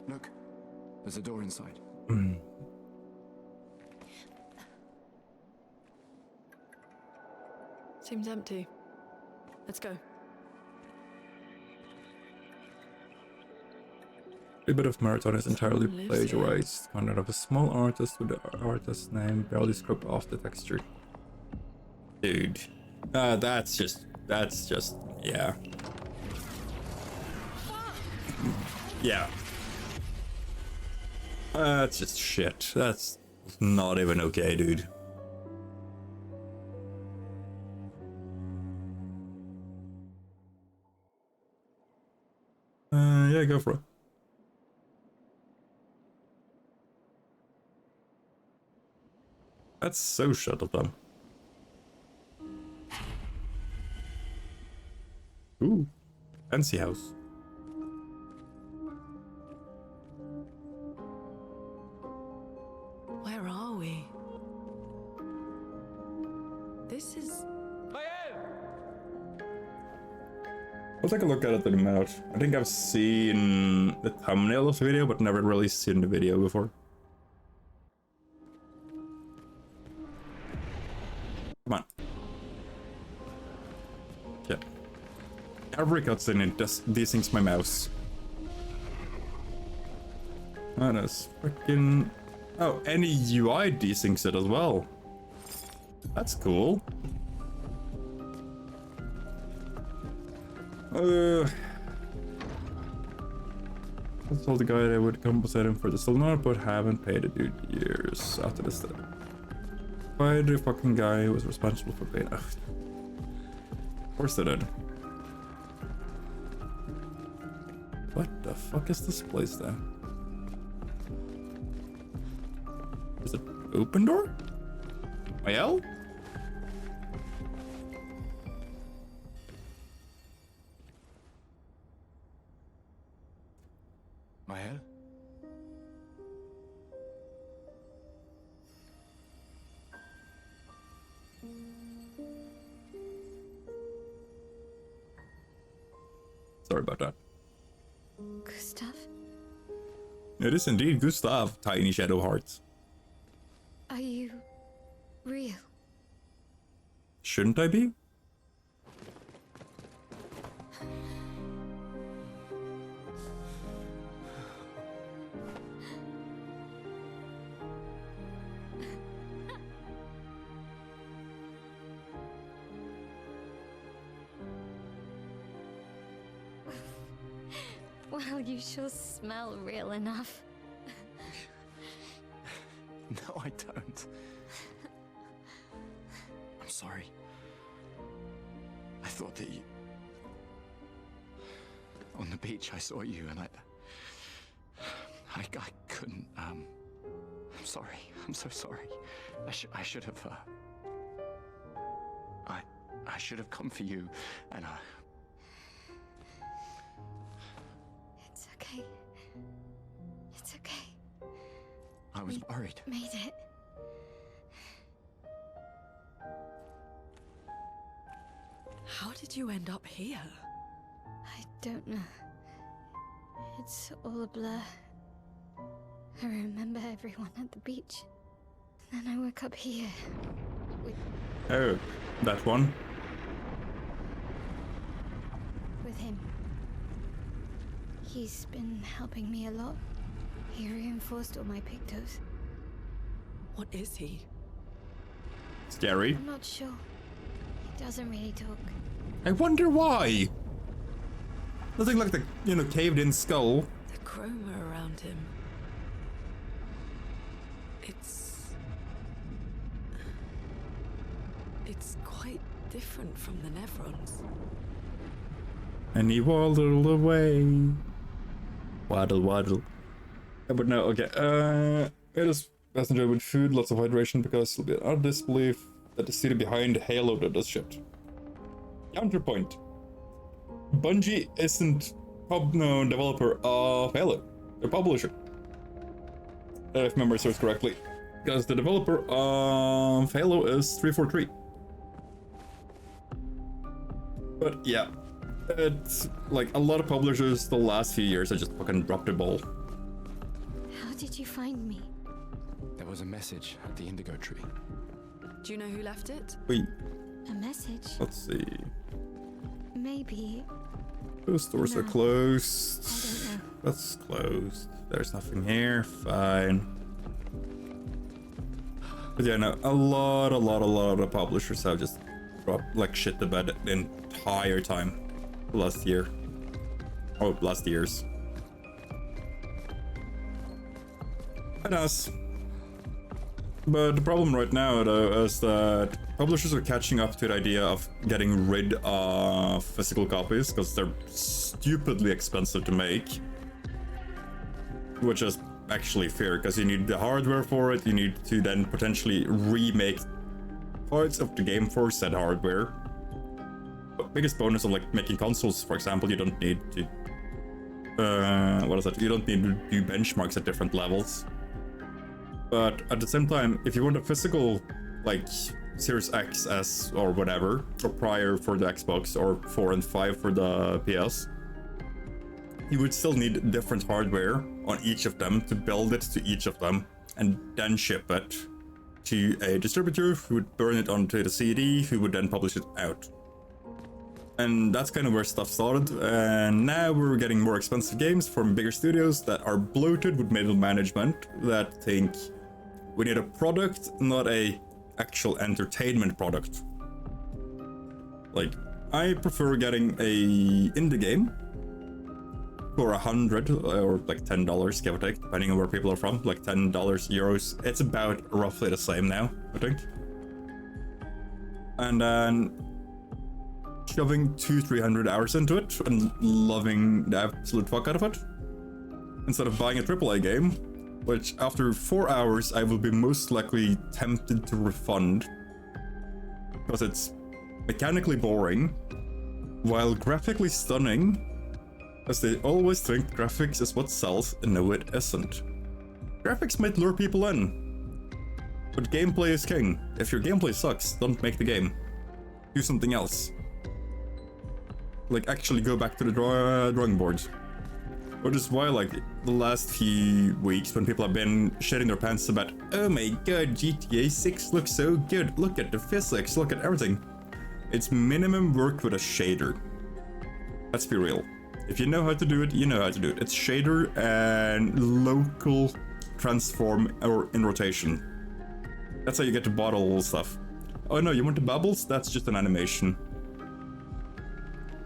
Look, there's a door inside. Seems empty. Let's go. A bit of Marathon is entirely Someone lives plagiarized. Content of a small artist with the artist's name barely scrubbed off the texture. Dude. That's just, yeah. Yeah. That's just shit. That's not even okay, dude. Yeah, go for it. That's so shut of them. Ooh, fancy house. Where are we? This is... I'll take a look at it in a minute. I think I've seen the thumbnail of the video, but never really seen the video before. Come on. Yeah. Every cutscene it desyncs my mouse. That is freaking... Oh, any UI desyncs it as well. That's cool. I told the guy that I would compensate him for the stolen, but haven't paid it in years after this. Why the fucking guy who was responsible for paying? Of course they did. What the fuck is this place then? Is it open door? Well? Mael? Sorry about that. Gustav? It is indeed Gustav, Tiny Shadow Hearts. Are you real? Shouldn't I be? Well, you sure smell real enough. No, I don't. I'm sorry. I thought that you... On the beach, I saw you and I couldn't, I'm sorry. I'm so sorry. I should have, I should have come for you, and I... It's okay. It's okay. I was worried. Made it. How did you end up here? I don't know. It's all a blur. I remember everyone at the beach. Then I woke up here. Oh, that one? With him. He's been helping me a lot. He reinforced all my pictos. What is he? Scary. I'm not sure. He doesn't really talk. I wonder why. Nothing like the, caved in skull. The chroma around him. It's quite different from the Nevrons. And he waddled away. Waddle, waddle. Yeah, but no, okay. It is best enjoyed with food, lots of hydration, because it'll be an odd disbelief that the city behind Halo did this shit. Counterpoint. Bungie isn't developer of Halo. They're publisher. If memory serves correctly. Because the developer of Halo is 343. But yeah. It's like a lot of publishers the last few years have just fucking dropped the ball. How did you find me? There was a message at the indigo tree. Do you know who left it? Wait. A message? Let's see. Maybe. Those doors are No. closed. I don't know. That's closed. There's nothing here. Fine. But yeah, no, a lot of the publishers have just dropped like shit the bed the entire time. Last year. Oh, last years. And us. But the problem right now, though, is that publishers are catching up to the idea of getting rid of physical copies because they're stupidly expensive to make. Which is actually fair, because you need the hardware for it, you need to then potentially remake parts of the game for said hardware. But biggest bonus of like making consoles, for example, you don't need to... You don't need to do benchmarks at different levels. But at the same time, if you want a physical, like, Series X, S, or whatever, or prior for the Xbox, or 4 and 5 for the PS, you would still need different hardware on each of them to build it to each of them, and then ship it to a distributor who would burn it onto the CD, who would then publish it out. And that's kind of where stuff started, and now we're getting more expensive games from bigger studios that are bloated with middle management that think we need a product, not a actual entertainment product. Like, I prefer getting a indie game for $100 or like $10, give or take, depending on where people are from, like $10, euros. It's about roughly the same now, I think. And then shoving 200-300 hours into it and loving the absolute fuck out of it, instead of buying a AAA game, which after 4 hours I will be most likely tempted to refund because it's mechanically boring while graphically stunning, as they always think graphics is what sells, and no, it isn't. Graphics might lure people in, but gameplay is king. If your gameplay sucks, don't make the game. Do something else. Like, actually go back to the drawing boards. Which is why, like, the last few weeks when people have been shitting their pants about, oh my god, GTA 6 looks so good, look at the physics, look at everything. It's minimum work with a shader. Let's be real. If you know how to do it, you know how to do it. It's shader and local transform or in rotation. That's how you get to bottle stuff. Oh no, you want the bubbles? That's just an animation.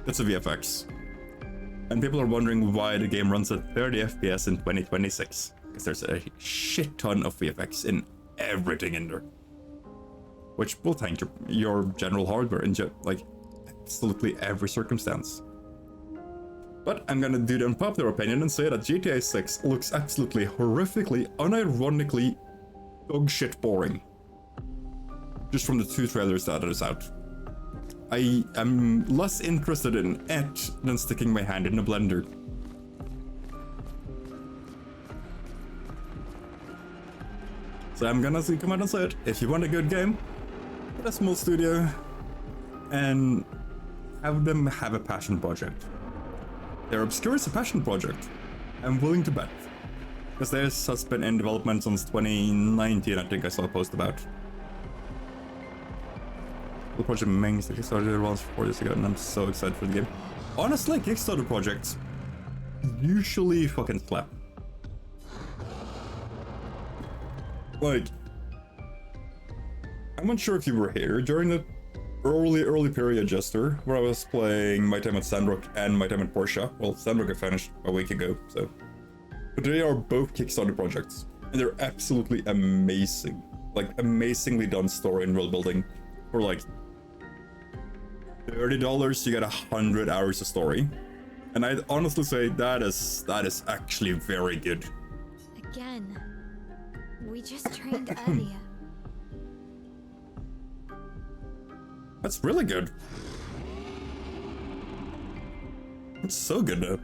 That's a VFX. And people are wondering why the game runs at 30 FPS in 2026. Because there's a shit ton of VFX in everything in there. Which will thank your general hardware in like absolutely every circumstance. But I'm gonna do the unpopular opinion and say that GTA 6 looks absolutely horrifically, unironically dog shit boring. Just from the 2 trailers that is out. I am less interested in it than sticking my hand in a blender. So I'm gonna come out and say it. If you want a good game, get a small studio and have them have a passion project. Clair Obscur is a passion project. I'm willing to bet. Because this has been in development since 2019, I think I saw a post about. The project Mings, the Kickstarter launched 4 years ago, and I'm so excited for the game. Honestly, Kickstarter projects usually fucking slap. Like, I'm not sure if you were here during the early period, Jester, where I was playing My Time at Sandrock and My Time at Porsche. Well, Sandrock I finished a week ago, so. But they are both Kickstarter projects, and they're absolutely amazing. Like, amazingly done story and world building. For like $30, you get 100 hours of story. And I'd honestly say that is actually very good. Again, we just trained earlier. That's really good. It's so good though.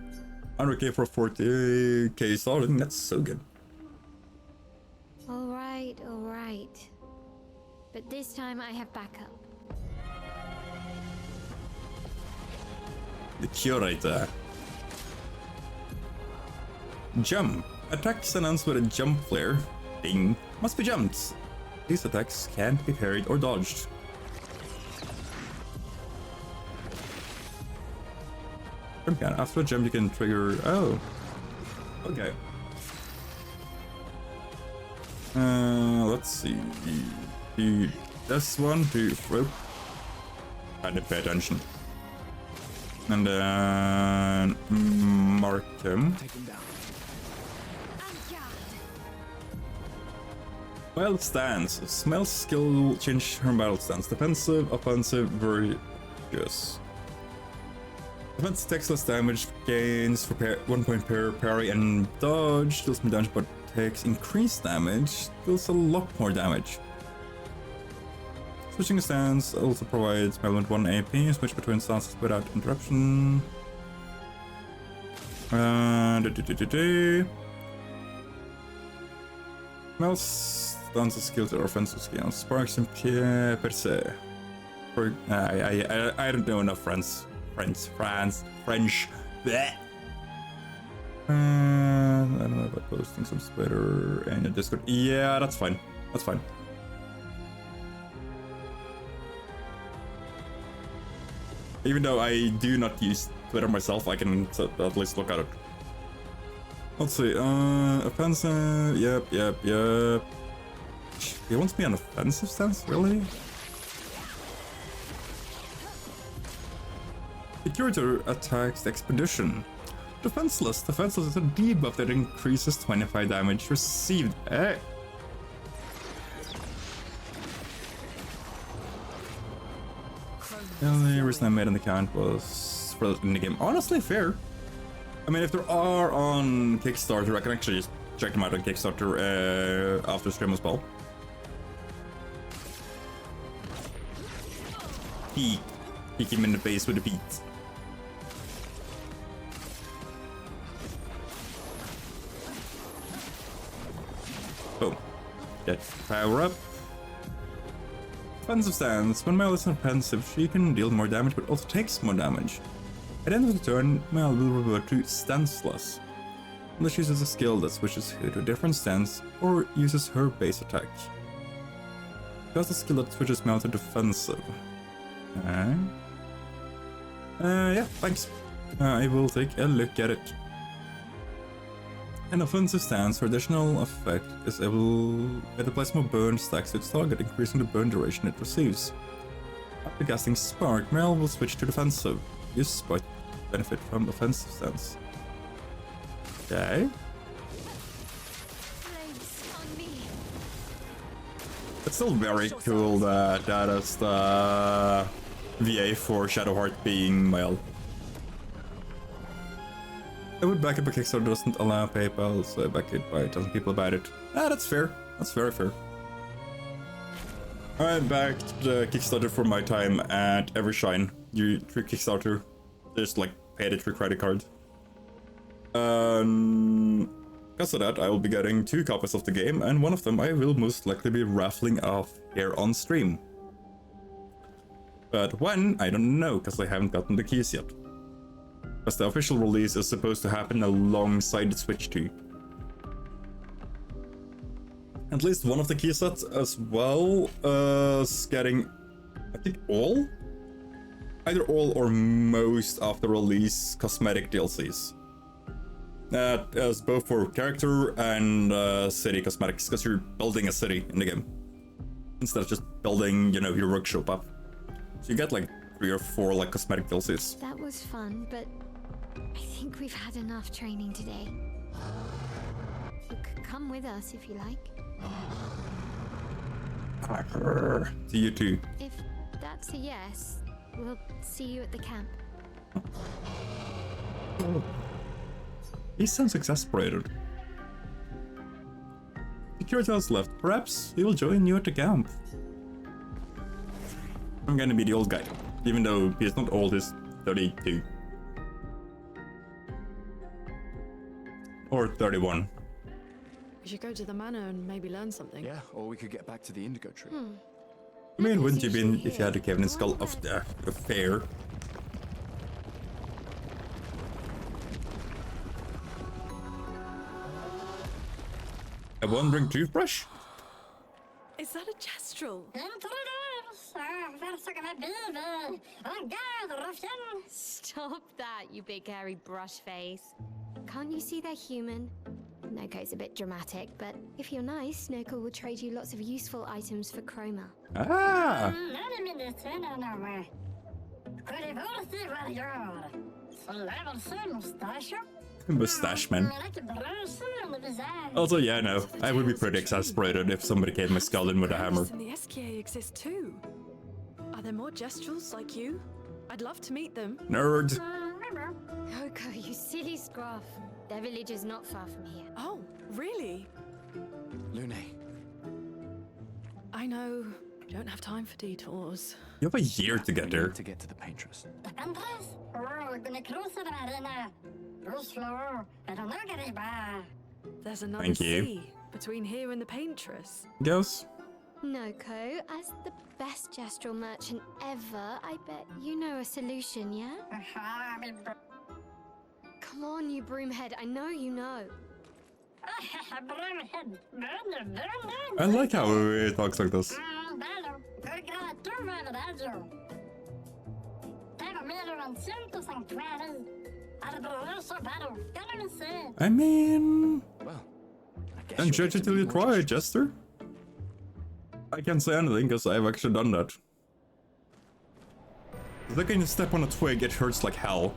100k for 40k starting, that's so good. Alright. But this time I have backup. The curator. Jump. Attacks announced with a jump flare. Ding. Must be jumped. These attacks can't be parried or dodged. Okay, after a jump you can trigger... Oh. Okay. Let's see. This one to... Oh. I didn't pay attention. And then... mark him. Battle stance. Smell skill change her battle stance. Defensive, offensive, virtuous. Defense takes less damage, gains for 1 point per parry and dodge, deals more damage but takes increased damage, deals a lot more damage. Switching stance also provides Melon 1 AP, switch between stances without interruption. Mel stances skills or offensive skills. Sparks and per se. I don't know enough French. Blech. I don't know about posting some Twitter and a Discord. Yeah, that's fine. That's fine. Even though I do not use Twitter myself, I can at least look at it. Let's see. Offensive. Yep. He wants me on offensive stance, really? The curator attacks the expedition. Defenseless. Defenseless is a debuff that increases 25 damage received. The only reason I made an account was for in the game. Honestly, fair. I mean, if there are on Kickstarter, I can actually just check them out on Kickstarter after stream as well. Kick him in the face with the feet. Boom. Get power up. Offensive stance. When Mel is offensive, she can deal more damage but also takes more damage. At the end of the turn, Mel will revert to stanceless. Unless she uses a skill that switches her to a different stance or uses her base attack. She has a skill that switches Mel to defensive. Okay. Yeah, thanks. I will take a look at it. An offensive stance, her additional effect is able to place more burn stacks to its target, increasing the burn duration it receives. After casting Spark, Mel will switch to defensive. Use Spark to benefit from offensive stance. Okay. It's still very cool that that is the VA for Shadowheart being male. I would back up a Kickstarter doesn't allow PayPal, so I back it by telling people about it. Ah, that's fair. That's very fair. I backed the Kickstarter for my time at Evershine. You through Kickstarter, just like paid it through credit card. Because of that, I will be getting 2 copies of the game, and one of them I will most likely be raffling off here on stream. But when, I don't know, because I haven't gotten the keys yet. Because the official release is supposed to happen alongside Switch 2. At least one of the key sets as well is getting, I think, all? Either all or most of the release cosmetic DLCs. That is both for character and city cosmetics, because you're building a city in the game. Instead of just building, you know, your workshop up. So you get like 3 or 4 like cosmetic DLCs. That was fun, but I think we've had enough training today. You could come with us if you like. See you too. If that's a yes, we'll see you at the camp. He sounds exasperated. Security has left. Perhaps he will join you at the camp. I'm gonna be the old guy, even though he's not old, he's 32. Or 31. We should go to the manor and maybe learn something. Yeah, or we could get back to the Indigo tree. I mean, wouldn't you been if you had the Kevin and Skull of the fair? A wandering toothbrush? Is that a Chestrel? Stop that, you big hairy brush face. Can't you see they're human? Noko's a bit dramatic, but if you're nice, Noko will trade you lots of useful items for Chroma. Ah! Mustache man. Also, yeah, no, I would be pretty exasperated if somebody came my skull in with a hammer. And the SKA exist too. Are there more Gestrels like you? I'd love to meet them. Nerd. Noko, you silly scruff. Their village is not far from here. Oh, really? Lune. I know. Don't have time for detours. You have a year to get there. To get to the paintress. There's another Thank you. sea between here and the paintress. Yes. Noko, as the best gestural merchant ever, I bet you know a solution, yeah? Come on, you broomhead, I know you know. I like how he talks like this. I mean... Well, and judge it till you try it, Jester. I can't say anything because I've actually done that. The second you step on a twig, it hurts like hell.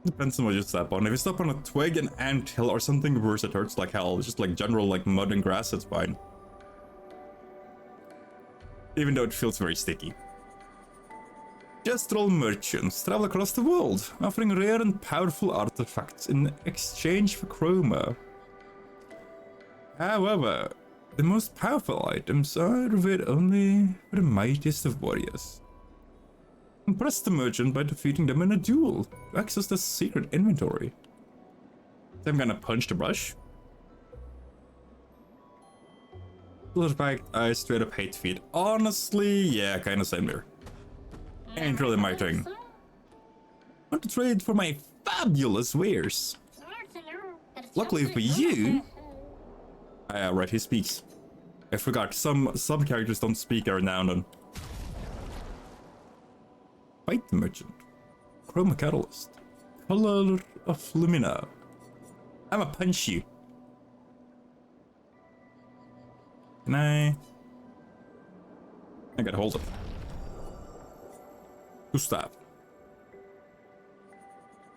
Depends on what you step on. If you step on a twig, an anthill, or something worse, it hurts like hell. It's just like general like mud and grass, it's fine. Even though it feels very sticky. Gestural merchants travel across the world, offering rare and powerful artifacts in exchange for chroma. However, the most powerful items are revealed only for the mightiest of warriors. Impress the merchant by defeating them in a duel to access the secret inventory. So I'm gonna punch the brush. In fact, I straight up hate feet. Honestly, yeah, kinda same there. Ain't really my thing. Want to trade for my fabulous wares. Luckily for you... right, he speaks. I forgot, some characters don't speak every now and then. Fight the merchant. Chroma catalyst. Color of Lumina. I'ma punch you. Can I gotta hold it. To stab.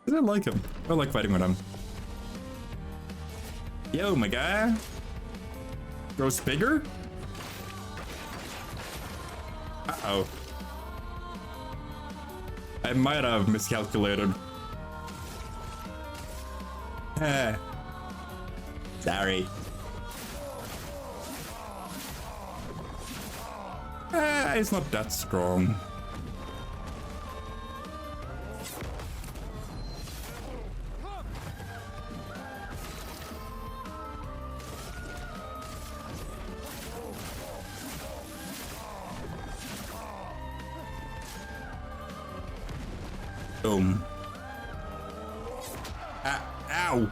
I like him. I like fighting with him. Yo, my guy. Grows bigger? Uh-oh. I might have miscalculated. Sorry. It's not that strong. Boom. Ow!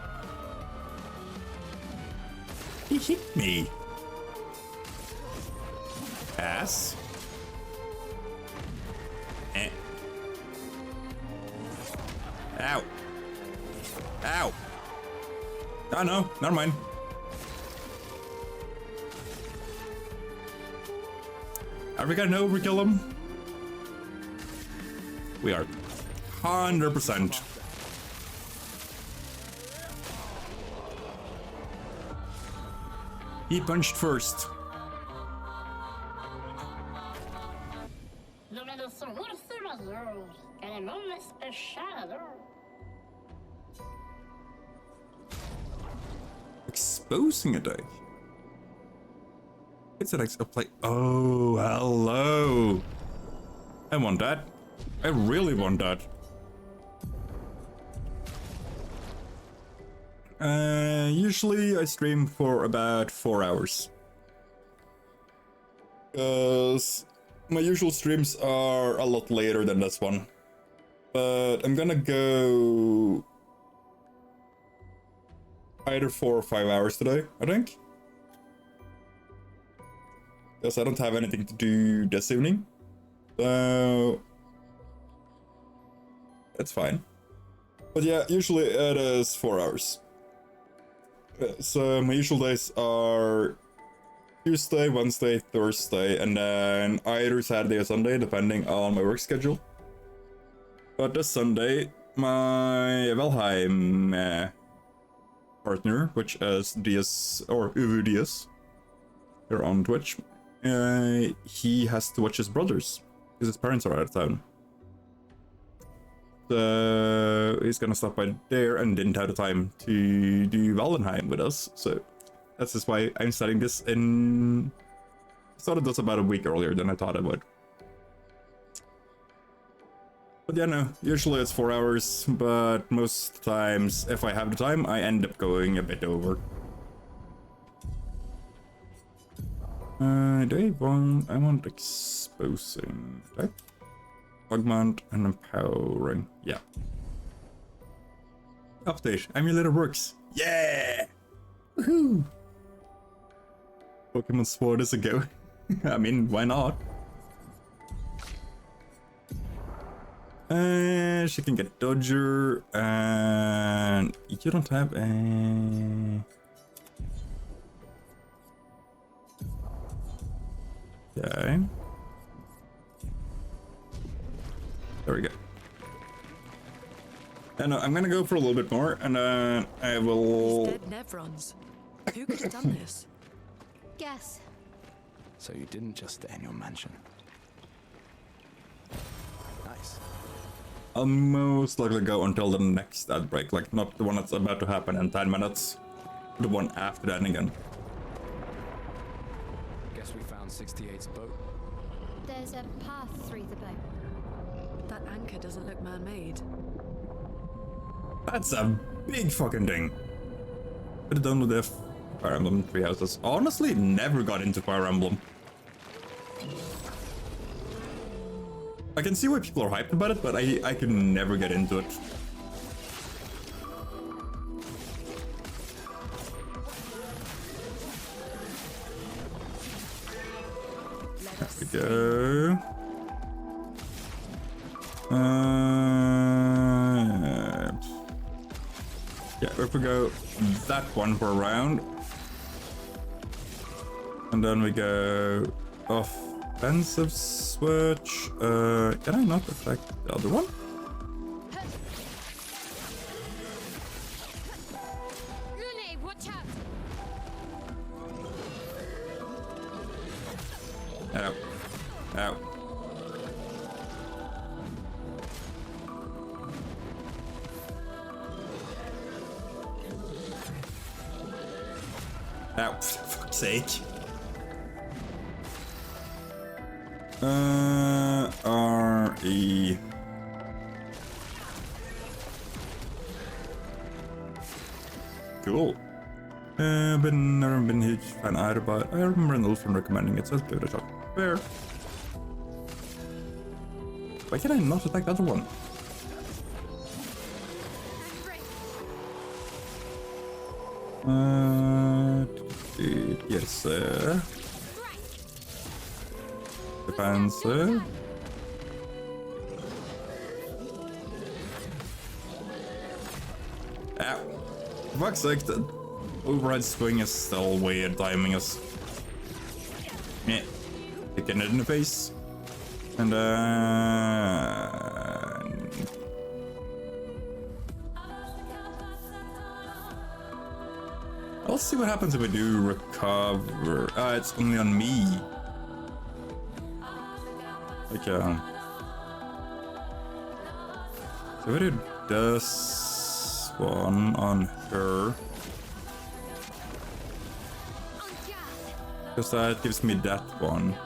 He hit me. Pass. Ow. Ow. Oh no, never mind. Are we gonna overkill him? We are 100%. He punched first. Exposing a deck. It's an extra play. Oh, hello. I want that. I really want that. Usually I stream for about 4 hours. Because my usual streams are a lot later than this one. But I'm gonna go either 4 or 5 hours today, I think. Because I don't have anything to do this evening. So that's fine. But yeah, usually it is 4 hours. So my usual days are Tuesday, Wednesday, Thursday, and then either Saturday or Sunday, depending on my work schedule. But this Sunday, my Valheim partner, which is DS or UVDS, here on Twitch, he has to watch his brothers because his parents are out of town. So he's gonna stop by there and didn't have the time to do Valheim with us. So that's just why I'm starting this in. I started this about a week earlier than I thought I would. But yeah, no, usually it's 4 hours, but most times, if I have the time, I end up going a bit over. I want exposing, right? Augment and empowering, yeah. Update, emulator works, yeah! Woohoo! Pokemon Sword is a go. I mean, why not? She can get Dodger, and you don't have a... Okay. There we go. And I'm gonna go for a little bit more, and then I will... These dead Nevrons. Who could have done this? Guess. So you didn't just stay in your mansion. Nice. I'll most likely go until the next ad break, like not the one that's about to happen in 10 minutes, the one after that again. Guess we found 68's boat. There's a path through the boat. That anchor doesn't look man-made. That's a big fucking thing. Could have done with the Fire Emblem Three Houses. Honestly, never got into Fire Emblem. I can see why people are hyped about it, but I could never get into it. There we go. Yeah, if we go that one for a round. And then we go offensive switch. Can I not affect the other one? Lune, watch out! Ow. Ow. Ow, for fuck's sake. R-E. Cool. But never been a huge fan either, but I remember an old friend recommending it, so let's give it a shot. Fair. Why can I not attack the other one? Yes, depends. Ow. For fuck's sake, the overhead swing is still weird, timing us. Yeah. Kicking it in the face. And let's see what happens if we do recover. It's only on me. Okay. So we do this one on her. Because that gives me that one.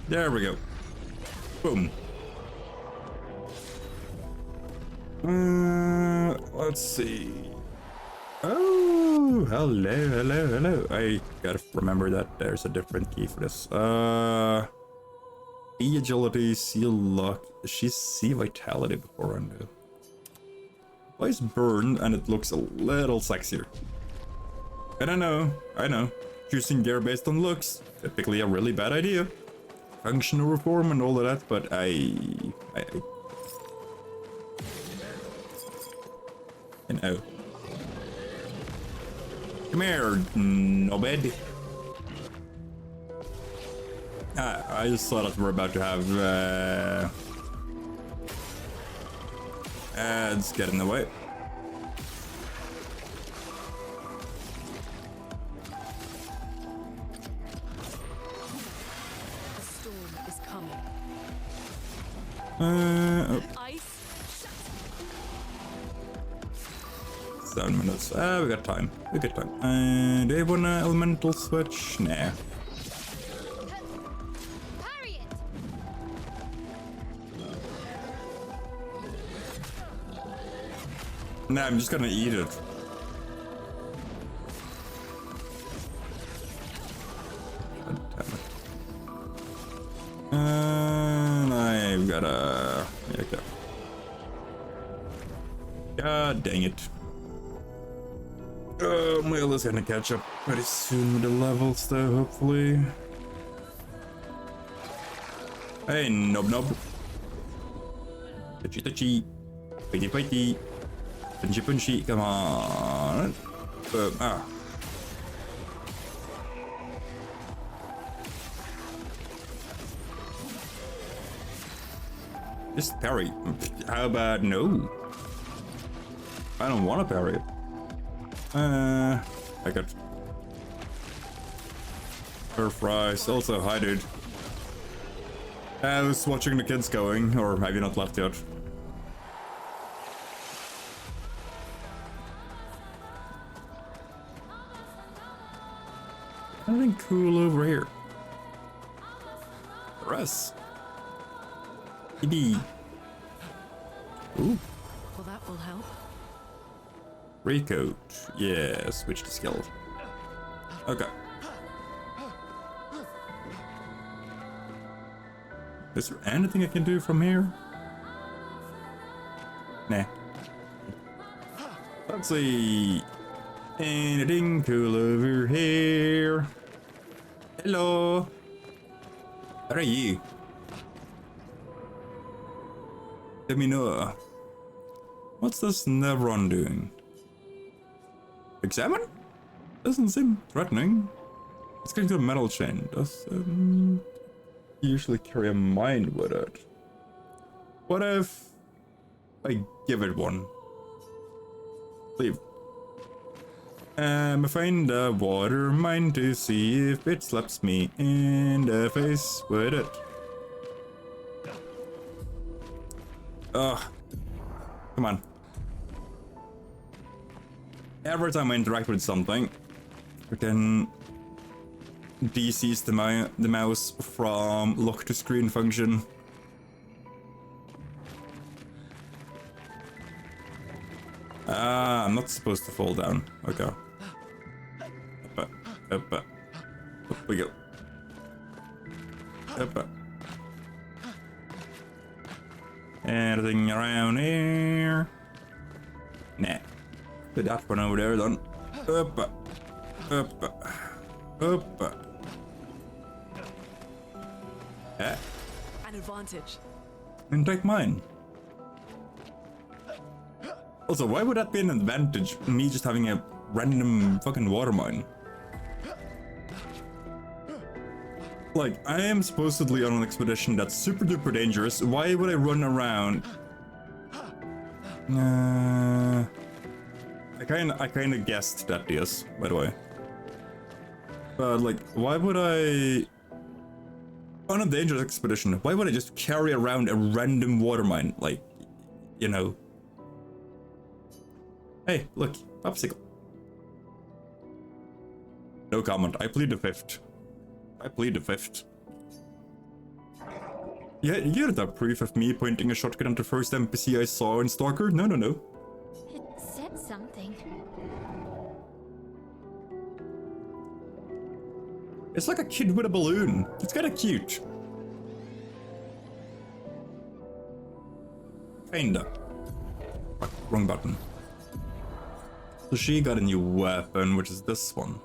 There we go. Boom. Let's see. Oh, hello. I gotta remember that there's a different key for this. E agility, seal luck. She's C vitality before I knew. Place burn and it looks a little sexier. And I know. Choosing gear based on looks, typically a really bad idea. Functional reform and all of that, but you know. Come here, knobhead. I just thought that we're about to have ads get in the way. Oh. 7 minutes. We got time. Do you want an elemental switch? Nah. Nah, I'm just gonna eat it. And I've got a... Okay. God dang it. Well, it's gonna catch up pretty soon with the levels though, hopefully. Hey, nob. Touchy. Fighty. Punchy. Come on. Just parry. How about no? I don't want to parry it. I got her fries. Also, hi dude. I was watching the kids going, or have you not left yet? Anything cool over here? Russ. Ooh. Well, that will help. Recoat. Yeah, switch to skill. Okay. Is there anything I can do from here? Nah. Let's see. Anything cool over here? Hello. What are you? Let me know. What's this Nevron doing? Examine? Doesn't seem threatening. It's going to a metal chain. Doesn't usually carry a mine with it. What if I give it one? Leave. I find a water mine to see if it slaps me in the face with it. Ugh. Come on. Every time I interact with something, freaking DCs the mouse from lock to screen function. Ah, I'm not supposed to fall down. Okay. Up we go. Up. Anything around here? Nah. Put that one over there then. Up. An advantage. And take mine. Also, why would that be an advantage? Me just having a random fucking water mine. Like, I am supposedly on an expedition that's super duper dangerous. Why would I run around? I kinda guessed that, yes, by the way. But like, why would I... On a dangerous expedition, why would I just carry around a random water mine? Like, you know. Hey, look, popsicle. No comment, I plead the fifth. Yeah, you're the proof of me pointing a shotgun at the first NPC I saw in Stalker? No. It said something. It's like a kid with a balloon. It's kinda cute. Kinda. Fuck, wrong button. So she got a new weapon, which is this one.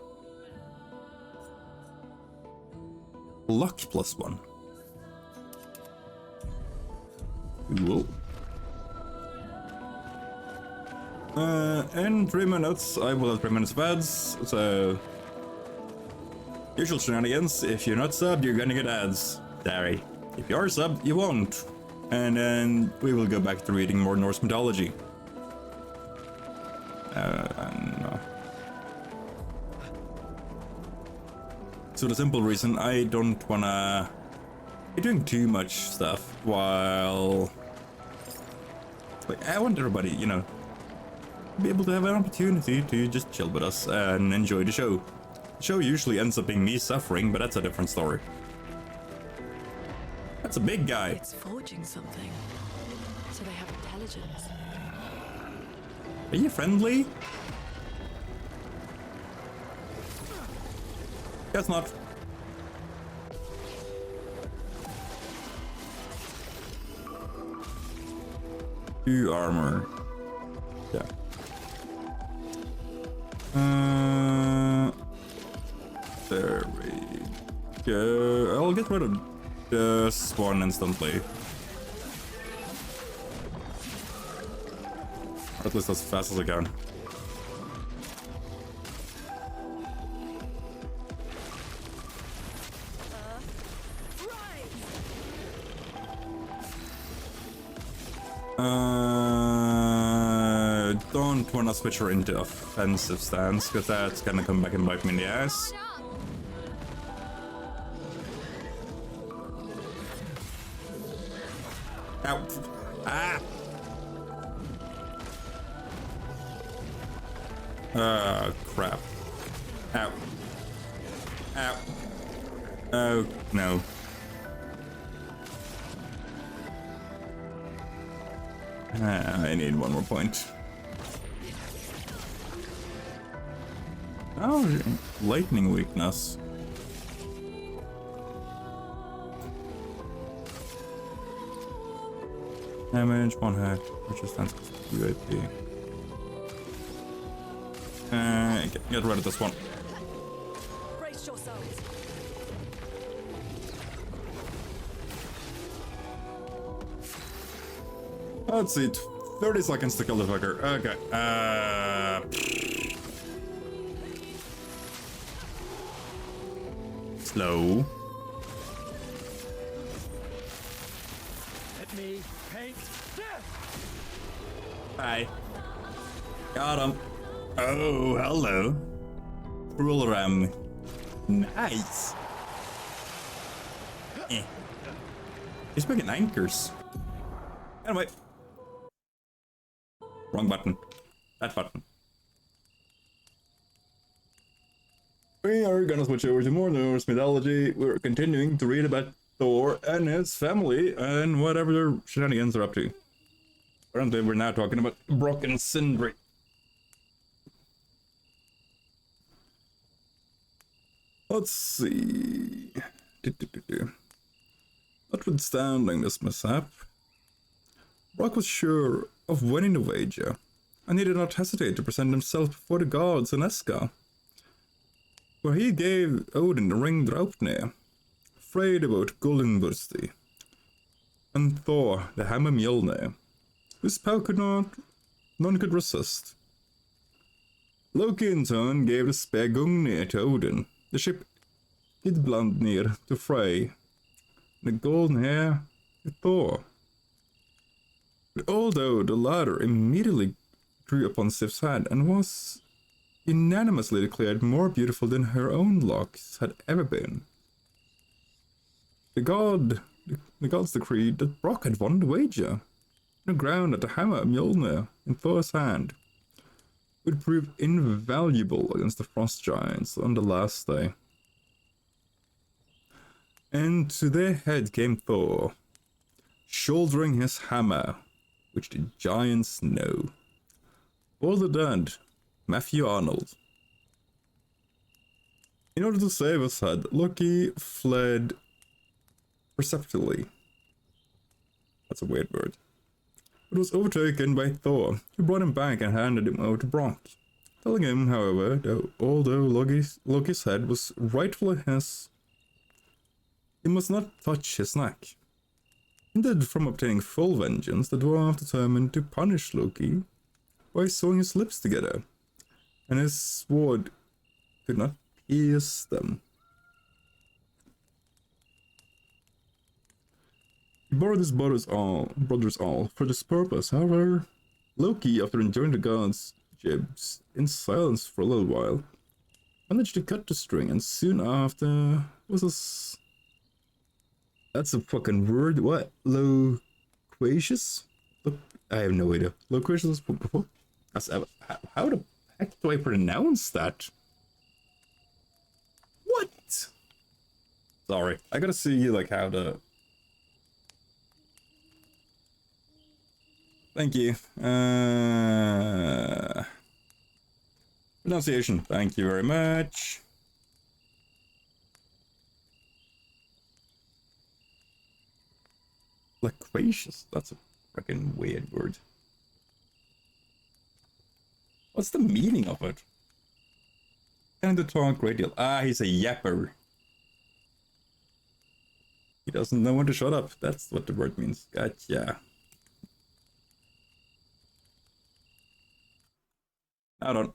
Luck +1. Cool. In 3 minutes, I will have 3 minutes of ads, so... Usual shenanigans, if you're not subbed, you're gonna get ads. Sorry. If you are subbed, you won't. And then we will go back to reading more Norse mythology. No. So the simple reason I don't wanna be doing too much stuff while... Like, I want everybody, you know, be able to have an opportunity to just chill with us and enjoy the show. The show usually ends up being me suffering, but that's a different story. That's a big guy. It's forging something. So they have intelligence. Are you friendly? Guess not. Two armor. Yeah. There we go. I'll get rid of this one instantly. Or at least as fast as I can. Don't wanna switch her into offensive stance, because that's gonna come back and bite me in the ass. Ow. Ah! Oh, crap. Ow. Ow. Oh, no. I need one more point. Oh, lightning weakness. Damage, 1 hit, which is stands 2 AP. Get rid of this one. Brace yourselves. Let's see, 30 seconds to kill the fucker. Okay. Slow. Let me paint death. Bye. Got him. Oh, hello. Cruel ram. Nice. He's making anchors. Anyway. Wrong button. That button. We are gonna switch over to more Norse mythology. We're continuing to read about Thor and his family and whatever their shenanigans are up to. Apparently we're now talking about Brock and Sindri. Let's see. Notwithstanding this mishap, Brock was sure of winning the wager, and he did not hesitate to present himself before the gods in Eska, where he gave Odin the ring Draupnir, afraid about Gullinbursti, and Thor the hammer Mjolnir, whose power none could resist. Loki in turn gave the spear Gungnir to Odin, the ship Idblandnir to Frey, the golden hair to Thor. But although the latter immediately drew upon Sif's hand and was unanimously declared more beautiful than her own locks had ever been, the gods decreed that Brock had won the wager, on the ground that the hammer Mjolnir in Thor's hand would prove invaluable against the frost giants on the last day. And to their head came Thor, shouldering his hammer, which the giants know. For the dead, Matthew Arnold. In order to save his head, Loki fled perceptibly. That's a weird word. But was overtaken by Thor, who brought him back and handed him over to Brock, telling him, however, that although Loki's head was rightfully his, he must not touch his neck. Indeed, from obtaining full vengeance, the dwarf determined to punish Loki by sewing his lips together, and his sword could not pierce them. He borrowed his brother's all for this purpose. However, Loki, after enjoying the gods' jibs in silence for a little while, managed to cut the string, and soon after was that's a fucking word. What? Loquacious? I have no idea. Loquacious? How the heck do I pronounce that? What? Sorry, I gotta see like how to. Thank you. Pronunciation. Thank you very much. Loquacious. That's a freaking weird word. What's the meaning of it? Trying to talk great deal. Ah, he's a yapper. He doesn't know when to shut up. That's what the word means. Gotcha. Hold on.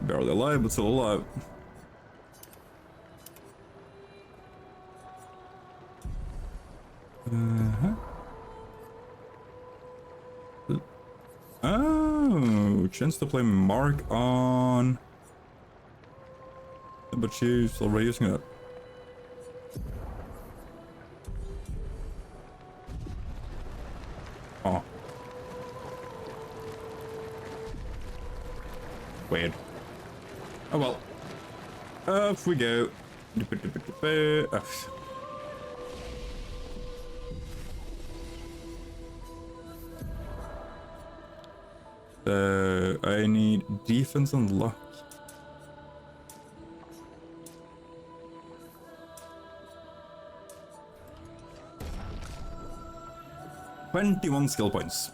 Barely alive, but still alive. Oh, chance to play Mark on. But she's already using it. Oh. Weird. Oh well. Off we go. I need defense and luck. $21 skill points.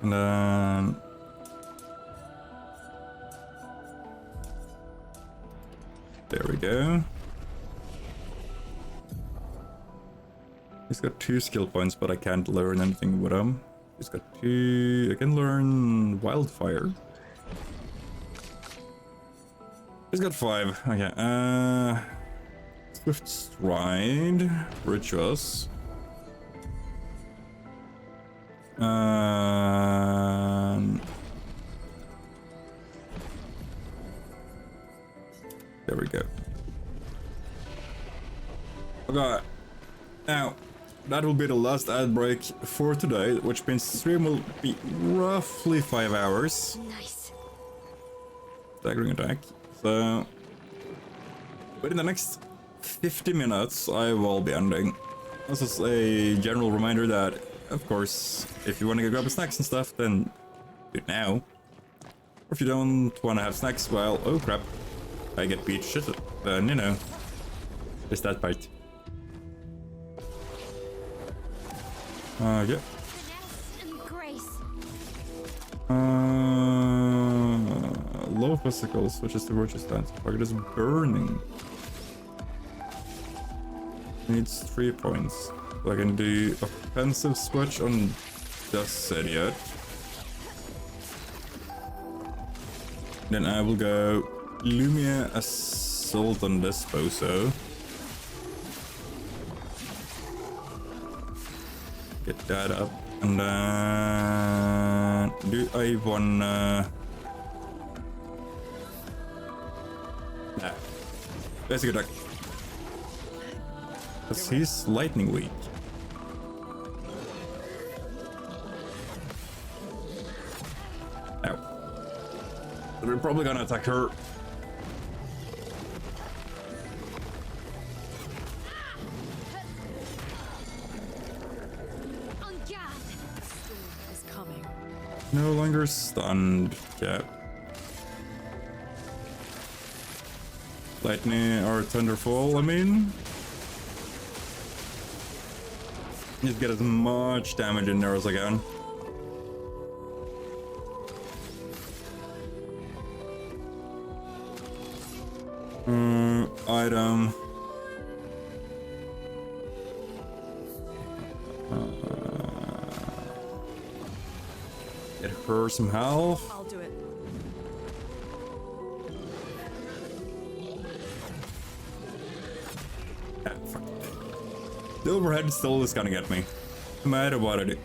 And then there we go. He's got 2 skill points, but I can't learn anything with him. He's got 2. I can learn Wildfire. He's got 5. Okay. Swift Stride. Virtuous. There we go. Okay. Now, that will be the last ad break for today, which means stream will be roughly 5 hours. Nice. Staggering attack. So, within the next 50 minutes, I will be ending. This is a general reminder that, of course, if you want to go grab snacks and stuff, then do it now. Or if you don't want to have snacks, well, oh crap, I get beat shit, then, you know, it's that part. Yeah. Low physicals, which is the virtue stance. Target is burning. Needs 3 points. So I can do offensive switch on this idiot. Then I will go Lumia Assault on this bozo. Get that up. And then do I wanna... Nah. Basic attack. Because he's lightning weak. Ow. So we're probably gonna attack her. No longer stunned. Yeah. Lightning or Thunderfall, I mean. Just get as much damage in there as I can. Item. Get her some health. I'll do it. Ah, fuck. The overhead still is gonna get me, no matter what I do.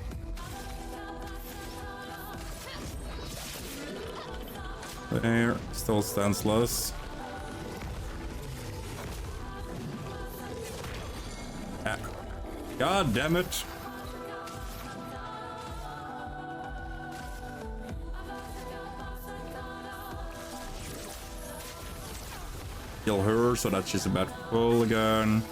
There, still stands less. Ah. God damn it. Kill her so that she's about full again.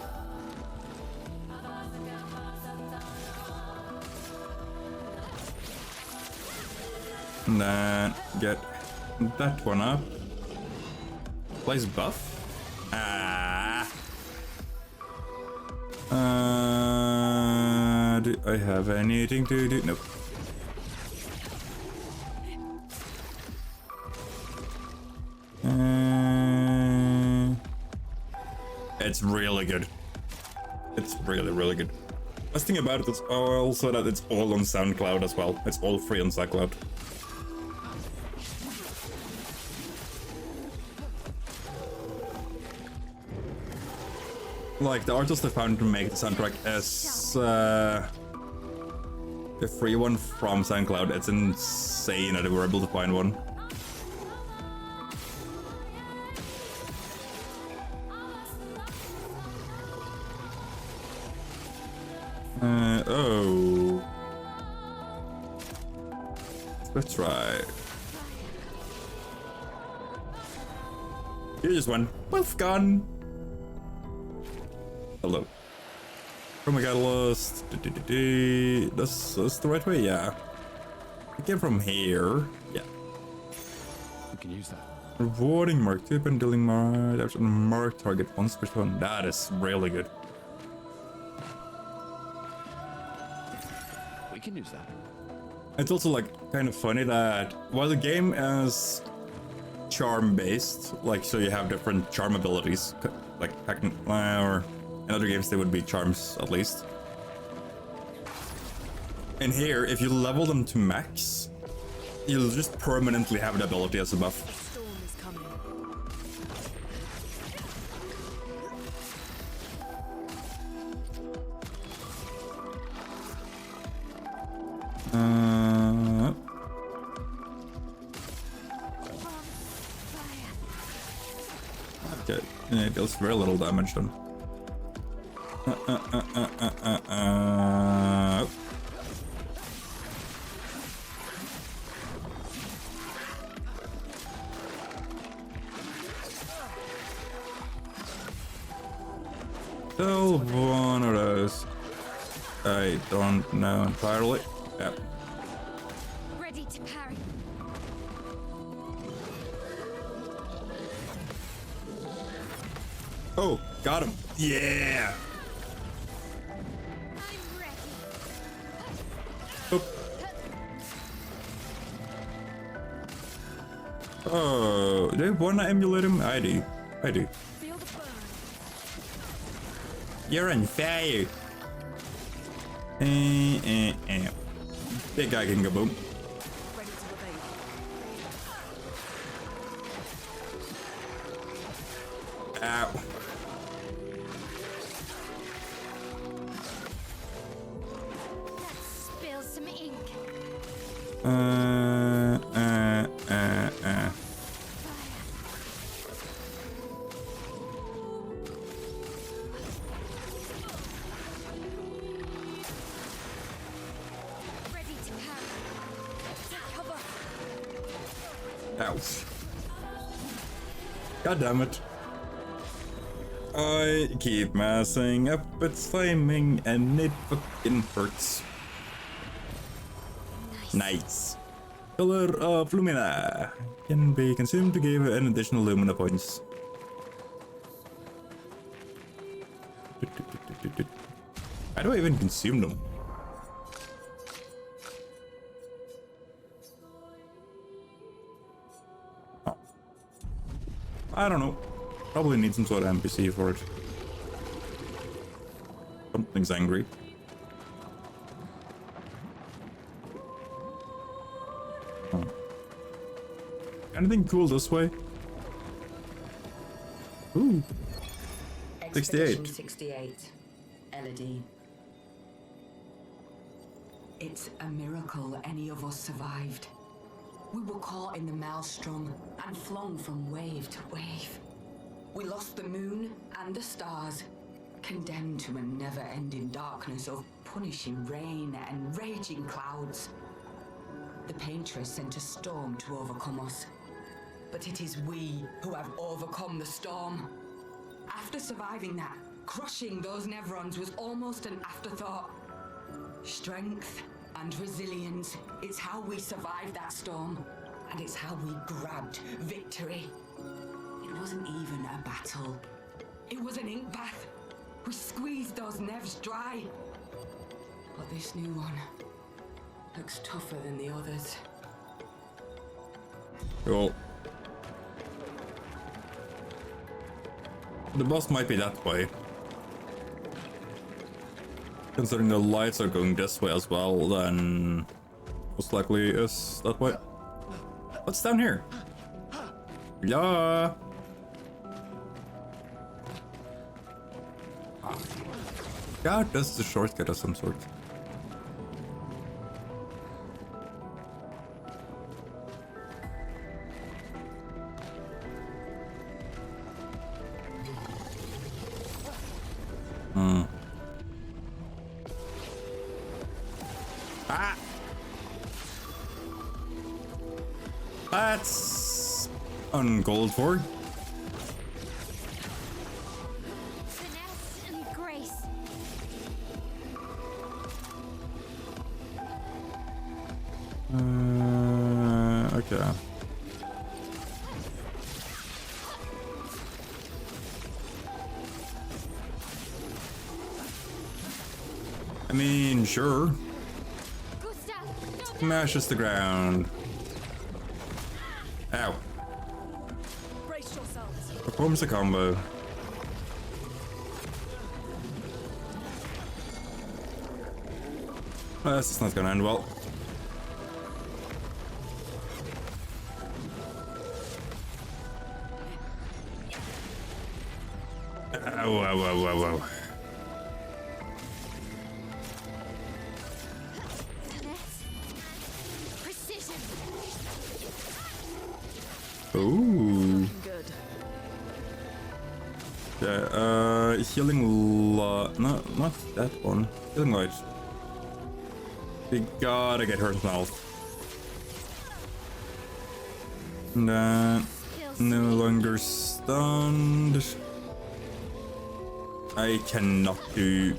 And then get that one up. Place buff. Ah. Do I have anything to do? Nope. It's really good. It's really, really good. Best thing about it is also that it's all on SoundCloud as well. It's all free on SoundCloud. Like, the artist I found to make the soundtrack is a free one from SoundCloud. It's insane that we were able to find one. Oh. That's right. Here's one. Wolf gun. Hello. From a catalyst. This is the right way, yeah. I came from here. Yeah. We can use that. Rewarding mark 2 and dealing mark target once per turn. That is really good. We can use that. It's also like kind of funny that while the game is charm based, like so you have different charm abilities, like or in other games they would be charms at least. And here, if you level them to max, you'll just permanently have the ability as a buff. Storm is coming. Okay, it deals very little damage then. Still one of those. I don't know entirely. Yeah. Ready to parry. Oh, got him. Yeah. I'm ready. Oop. Oh, do I wanna emulate him? I do. I do. Feel the burn. You're on fire. Big guy can go boom. Ready to evade. Ow. Let's spill some ink. Ready to parry. Take cover. Ouch. God damn it. I keep messing up at flaming and it fucking hurts. Nice. Color of Lumina can be consumed to give an additional Lumina points. How do I even consume them? Oh. I don't know. Probably need some sort of NPC for it. Something's angry. Oh. Anything cool this way? Ooh. 68. 68. Elodie. It's a miracle any of us survived. We were caught in the maelstrom and flung from wave to wave. We lost the moon and the stars, condemned to a never-ending darkness of punishing rain and raging clouds. The Paintress sent a storm to overcome us, but it is we who have overcome the storm. After surviving that, crushing those Nevrons was almost an afterthought. Strength and resilience, it's how we survived that storm, and it's how we grabbed victory. It wasn't even a battle. It was an ink bath. We squeezed those Nevs dry. But this new one looks tougher than the others. Cool. The boss might be that way. Considering the lights are going this way as well, then most likely is that way. What's down here? Yeah. God, this is a shortcut of some sort. Ah! That's uncalled for. Finesse and grace. Okay. I mean, sure. Smashes the ground. Ow. Brace yourselves. Performs a combo. This is not gonna end well. Whoa. Precision. Ooh. Yeah, healing no, not that one. Healing light. We gotta get her health. And then no longer stunned. I cannot do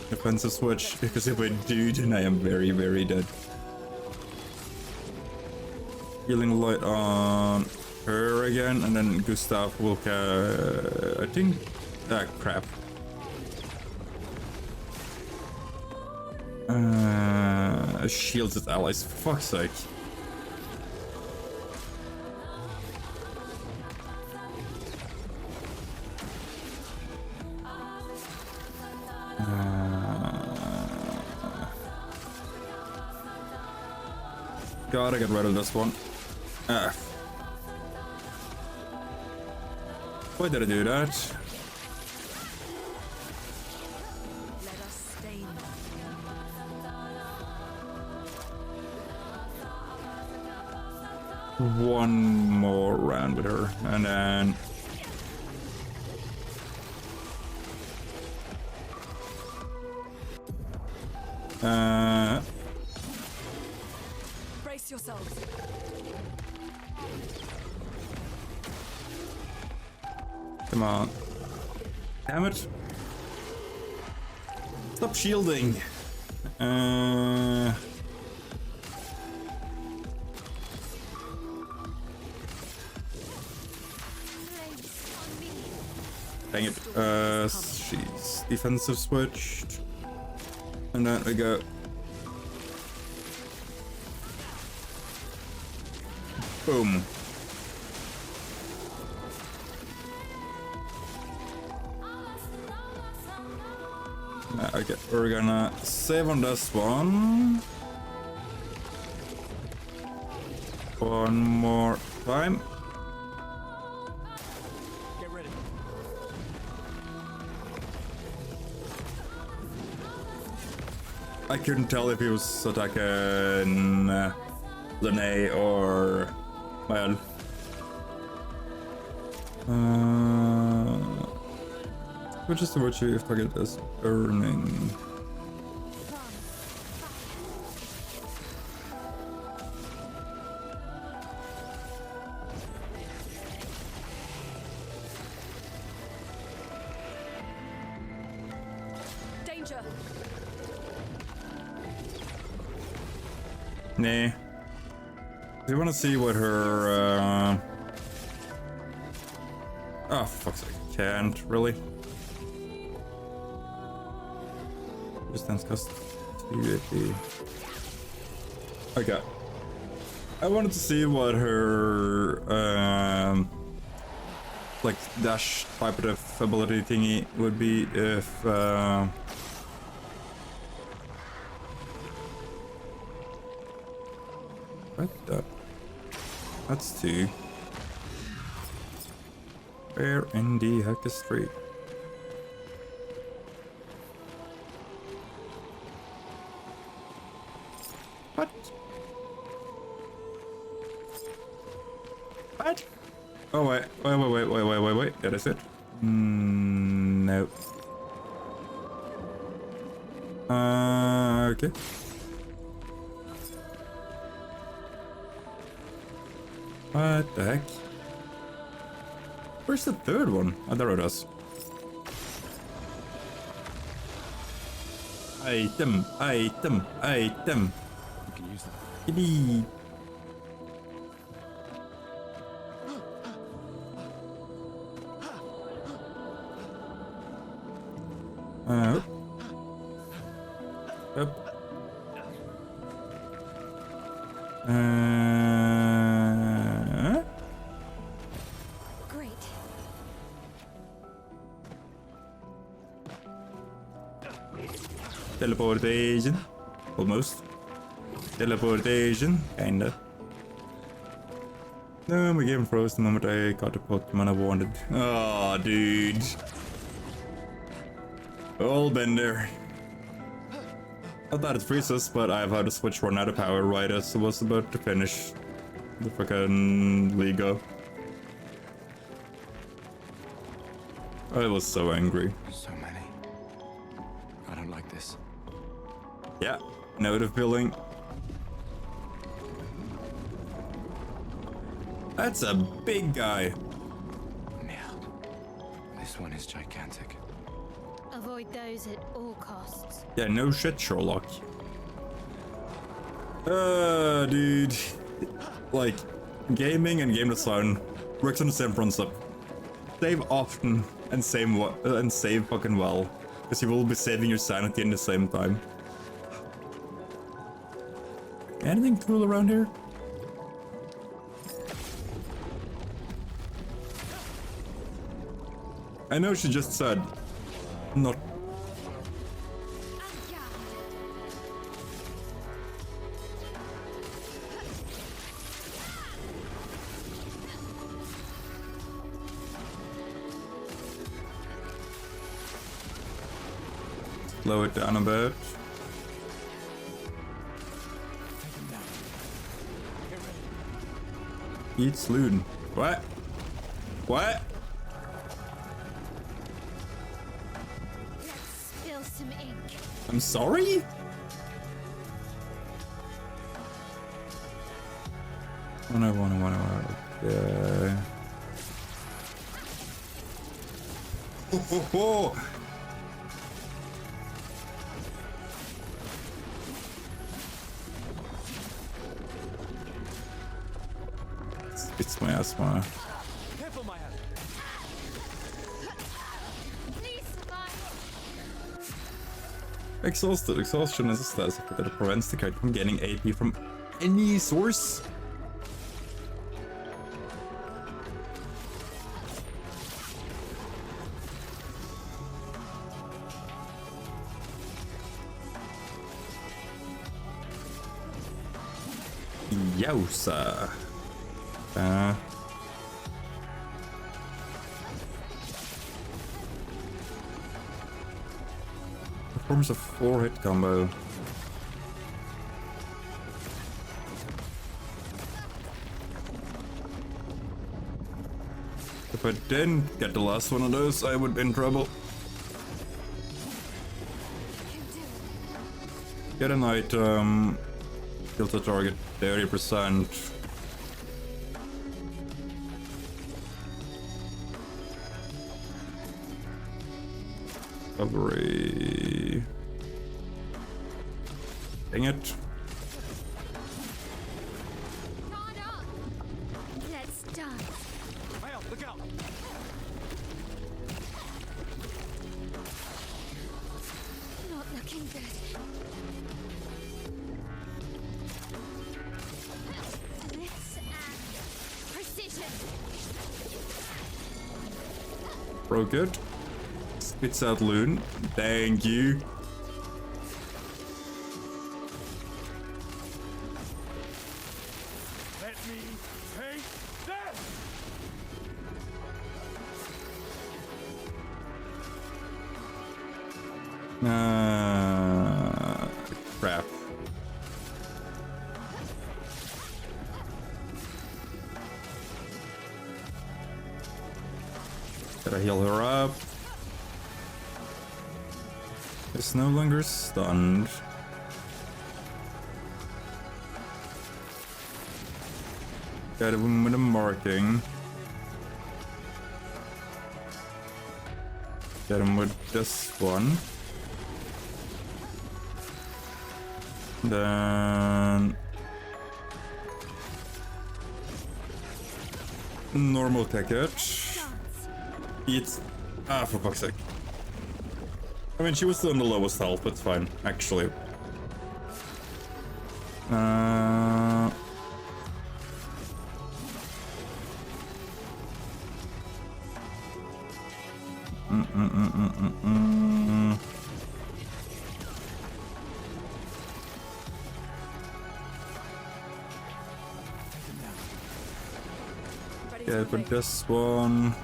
defensive switch because if I do, then I am very, very dead. Healing light on her again, and then Gustav will I think crap. Shields its allies, for fuck's sake. Gotta get rid of this one. Why did I do that? One more round with her, and then brace yourselves. Come on. Damn it. Stop shielding. Dang it. She's defensive switched. And then we go. Boom. Okay, we're gonna save on this one. One more time. Get ready. I couldn't tell if he was attacking Lene or Mael. Which is the virtue if target is burning? Danger. Nah. Do you want to see what her oh, for fuck's sake. Can't really. Distance cost 280. Okay. I wanted to see what her like dash type of ability thingy would be if what the? That's two. Where in the heck is three? What? What? Oh wait. That is it. No. Okay. What the heck? Where's the third one? Oh, there it is. Item. You can use that. Giddy. Up. Great. Teleportation. Almost. Teleportation, kinda. No, my game froze the moment I got the Pokemon I wanted. Oh, dude. All been there. Not that it freezes, but I've had the Switch run out of power right as I was about to finish the fucking Lego. I was so angry. So many. I don't like this. Yeah, know the feeling. That's a big guy. This one is gigantic. Avoid those at all costs. Yeah, no shit, Sherlock. Dude. Like, gaming and game design works on the same principle. Save often and save fucking well, because you will be saving your sanity in the same time. Anything cool around here? I know she just said not. Slow it down a bit. Eat Sloon. What? What? Spill some ink. I'm sorry? Okay. Oh. It's my asthma. Careful, my hand. Exhausted. Exhaustion is a status effect that prevents the character from gaining AP from any source. Yowza. Performs a 4-hit combo. If I didn't get the last one of those, I would be in trouble. Get an item. Kill the target 30%. Recovery. Dang it. Let's dance. Well, look out. Not looking good. Let's add precision. Broke it. Spits out Loon. Thank you. Let me take that. Crap. Gotta heal her up. It's no longer stunned. Got him with a marking. Got him with this one. Then normal ticket. Eat. Ah, for fuck's sake. I mean, she was still on the lowest health, but it's fine, actually. get with this one.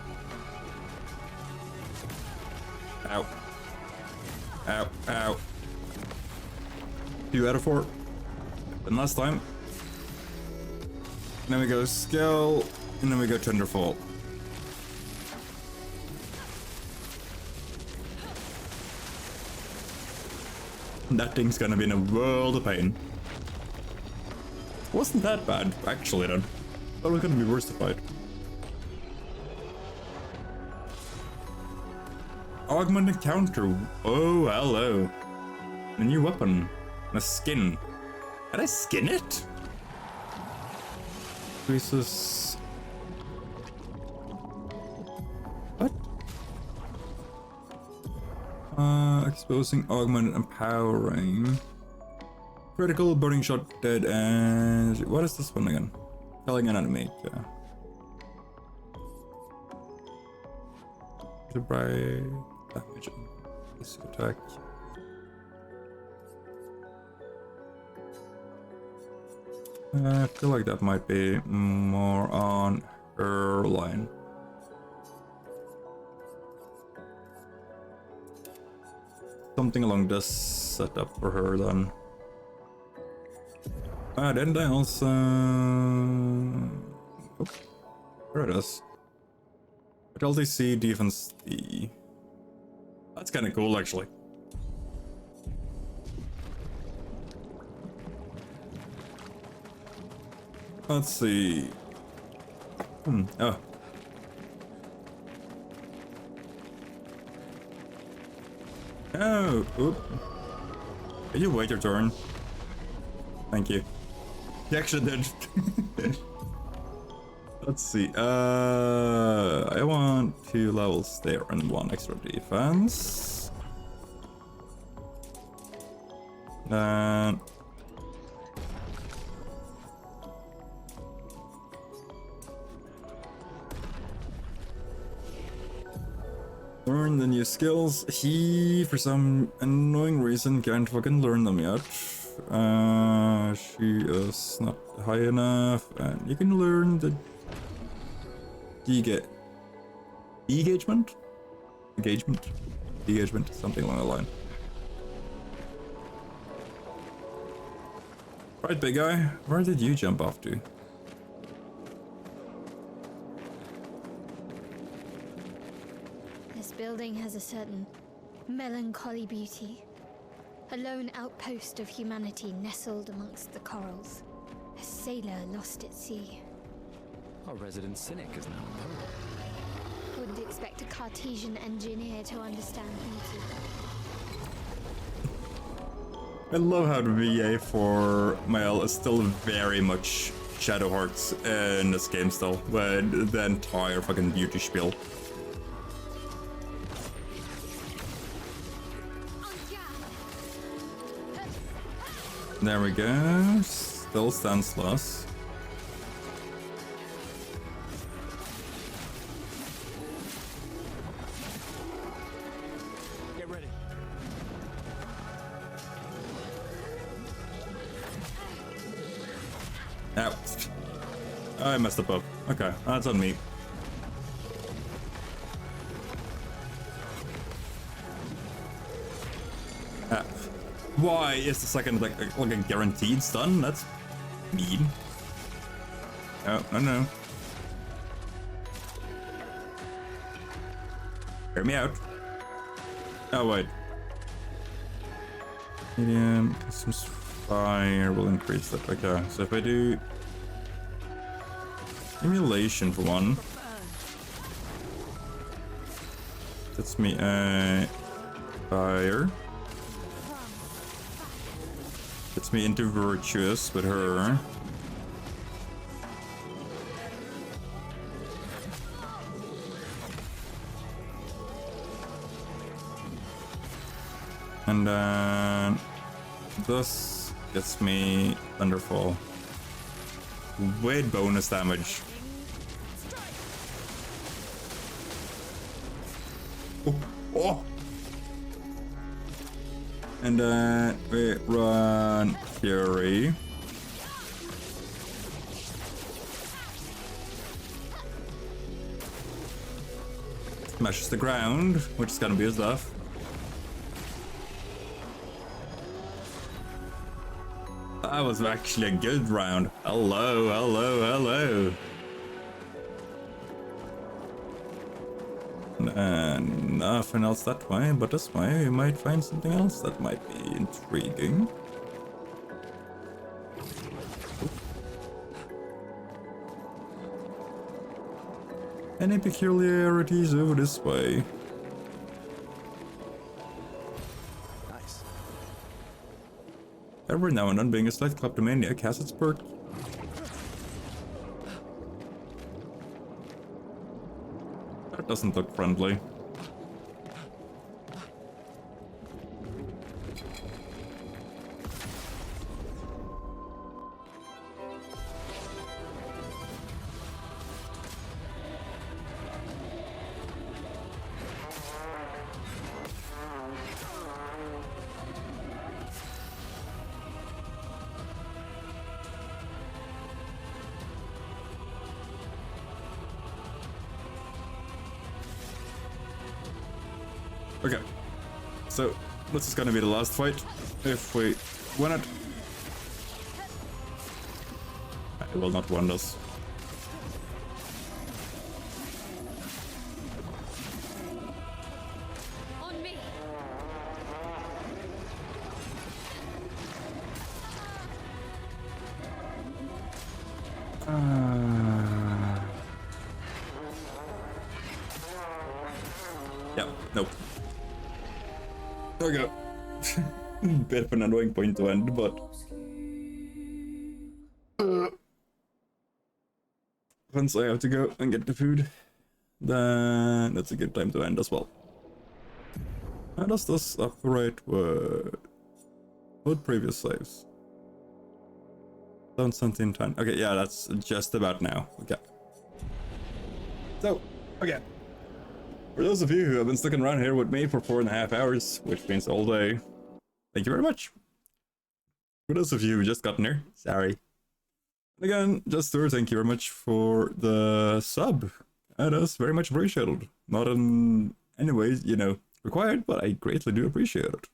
Ow. Ow, ow. 2 out of 4. And last time. And then we go skill, and then we go Thunderfall. That thing's gonna be in a world of pain. Wasn't that bad, actually, then. Thought it was gonna be worse to fight. Augment encounter. Oh, hello. A new weapon. And a skin. Can I skin it? Increases. What? Exposing, augment, empowering. Critical, burning shot, dead, and what is this one again? Killing an enemy. Yeah. The bright damage, basic attack. I feel like that might be more on her line. Something along this setup for her then. Didn't I also... Oh, there it is. LTC defense D. That's kind of cool, actually. Let's see. Oh. Oh, oop. Can you wait your turn? Thank you. You actually did. Let's see. I want 2 levels there and 1 extra defense. Then learn the new skills. He, for some annoying reason, can't fucking learn them yet. She is not high enough, and you can learn the engagement, something along the line. Right, big guy, where did you jump off to? This building has a certain melancholy beauty. A lone outpost of humanity nestled amongst the corals. A sailor lost at sea. Our resident cynic is now a poet. Wouldn't expect a Cartesian engineer to understand beauty. I love how the VA for Mael is still very much Shadow Hearts in this game still, with the entire fucking beauty spiel. There we go. Still senseless. Get ready. Ow. I messed up. Okay, that's on me. Why is the second like a guaranteed stun? That's mean. Oh, no. Hear me out. Oh, wait. Medium, some fire will increase that. Okay, so if I do emulation for one, that's me a fire. Gets me into virtuous with her. And then this gets me Thunderfall with bonus damage. Oh! And then we run Fury. smashes the ground, which is gonna be his death. That was actually a good round. Hello, hello, hello. And nothing else that way, but this way we might find something else that might be intriguing. Any peculiarities over this way? Nice. Every now and then being a slight kleptomaniac has its perk. That doesn't look friendly. Okay, so this is gonna be the last fight. If we win it, I will not win this. On me. Yeah, nope. There we go. Bit of an annoying point to end, but once I have to go and get the food, then that's a good time to end as well. How does this operate with previous saves? 1710. Okay, yeah, that's just about now. Okay. So, okay. For those of you who have been sticking around here with me for 4.5 hours, which means all day, thank you very much. For those of you who just gotten here, sorry. And again, just to thank you very much for the sub. That is very much appreciated. Not in any way, you know, required, but I greatly do appreciate it.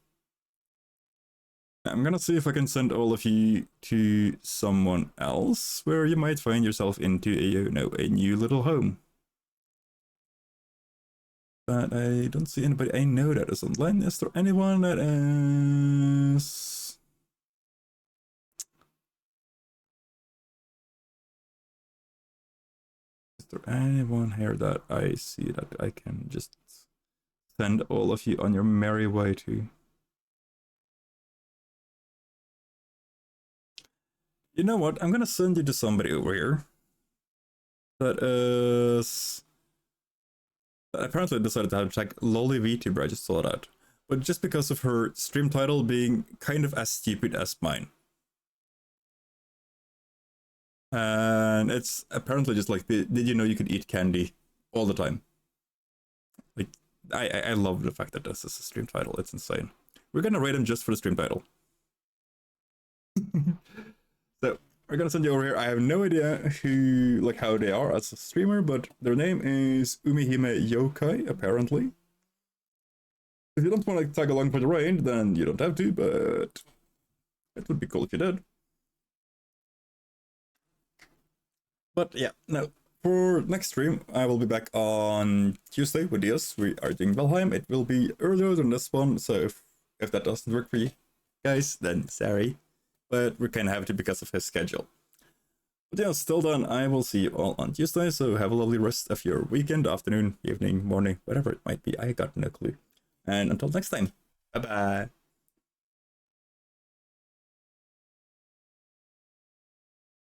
I'm gonna see if I can send all of you to someone else where you might find yourself into a, you know, a new little home. But I don't see anybody I know that is online. Is there anyone that is... Is there anyone here that I see that I can just send all of you on your merry way to? You know what? I'm gonna send you to somebody over here that is... apparently decided to have check lolly VTuber. I just saw that, but just because of her stream title being kind of as stupid as mine, and it's apparently just like did you know you could eat candy all the time? Like I love the fact that this is a stream title. It's insane. We're gonna rate him just for the stream title. So we're gonna send you over here. I have no idea who, like, how they are as a streamer, but their name is Umihime Yokai, apparently. If you don't want to tag along for the raid, then you don't have to, but it would be cool if you did. But yeah, no. For next stream, I will be back on Tuesday with Diaz. We are doing Valheim. It will be earlier than this one, so if that doesn't work for you guys, then sorry. But we kind of have to because of his schedule. But yeah, still done. I will see you all on Tuesday, so have a lovely rest of your weekend, afternoon, evening, morning, whatever it might be. I got no clue. And until next time, bye-bye.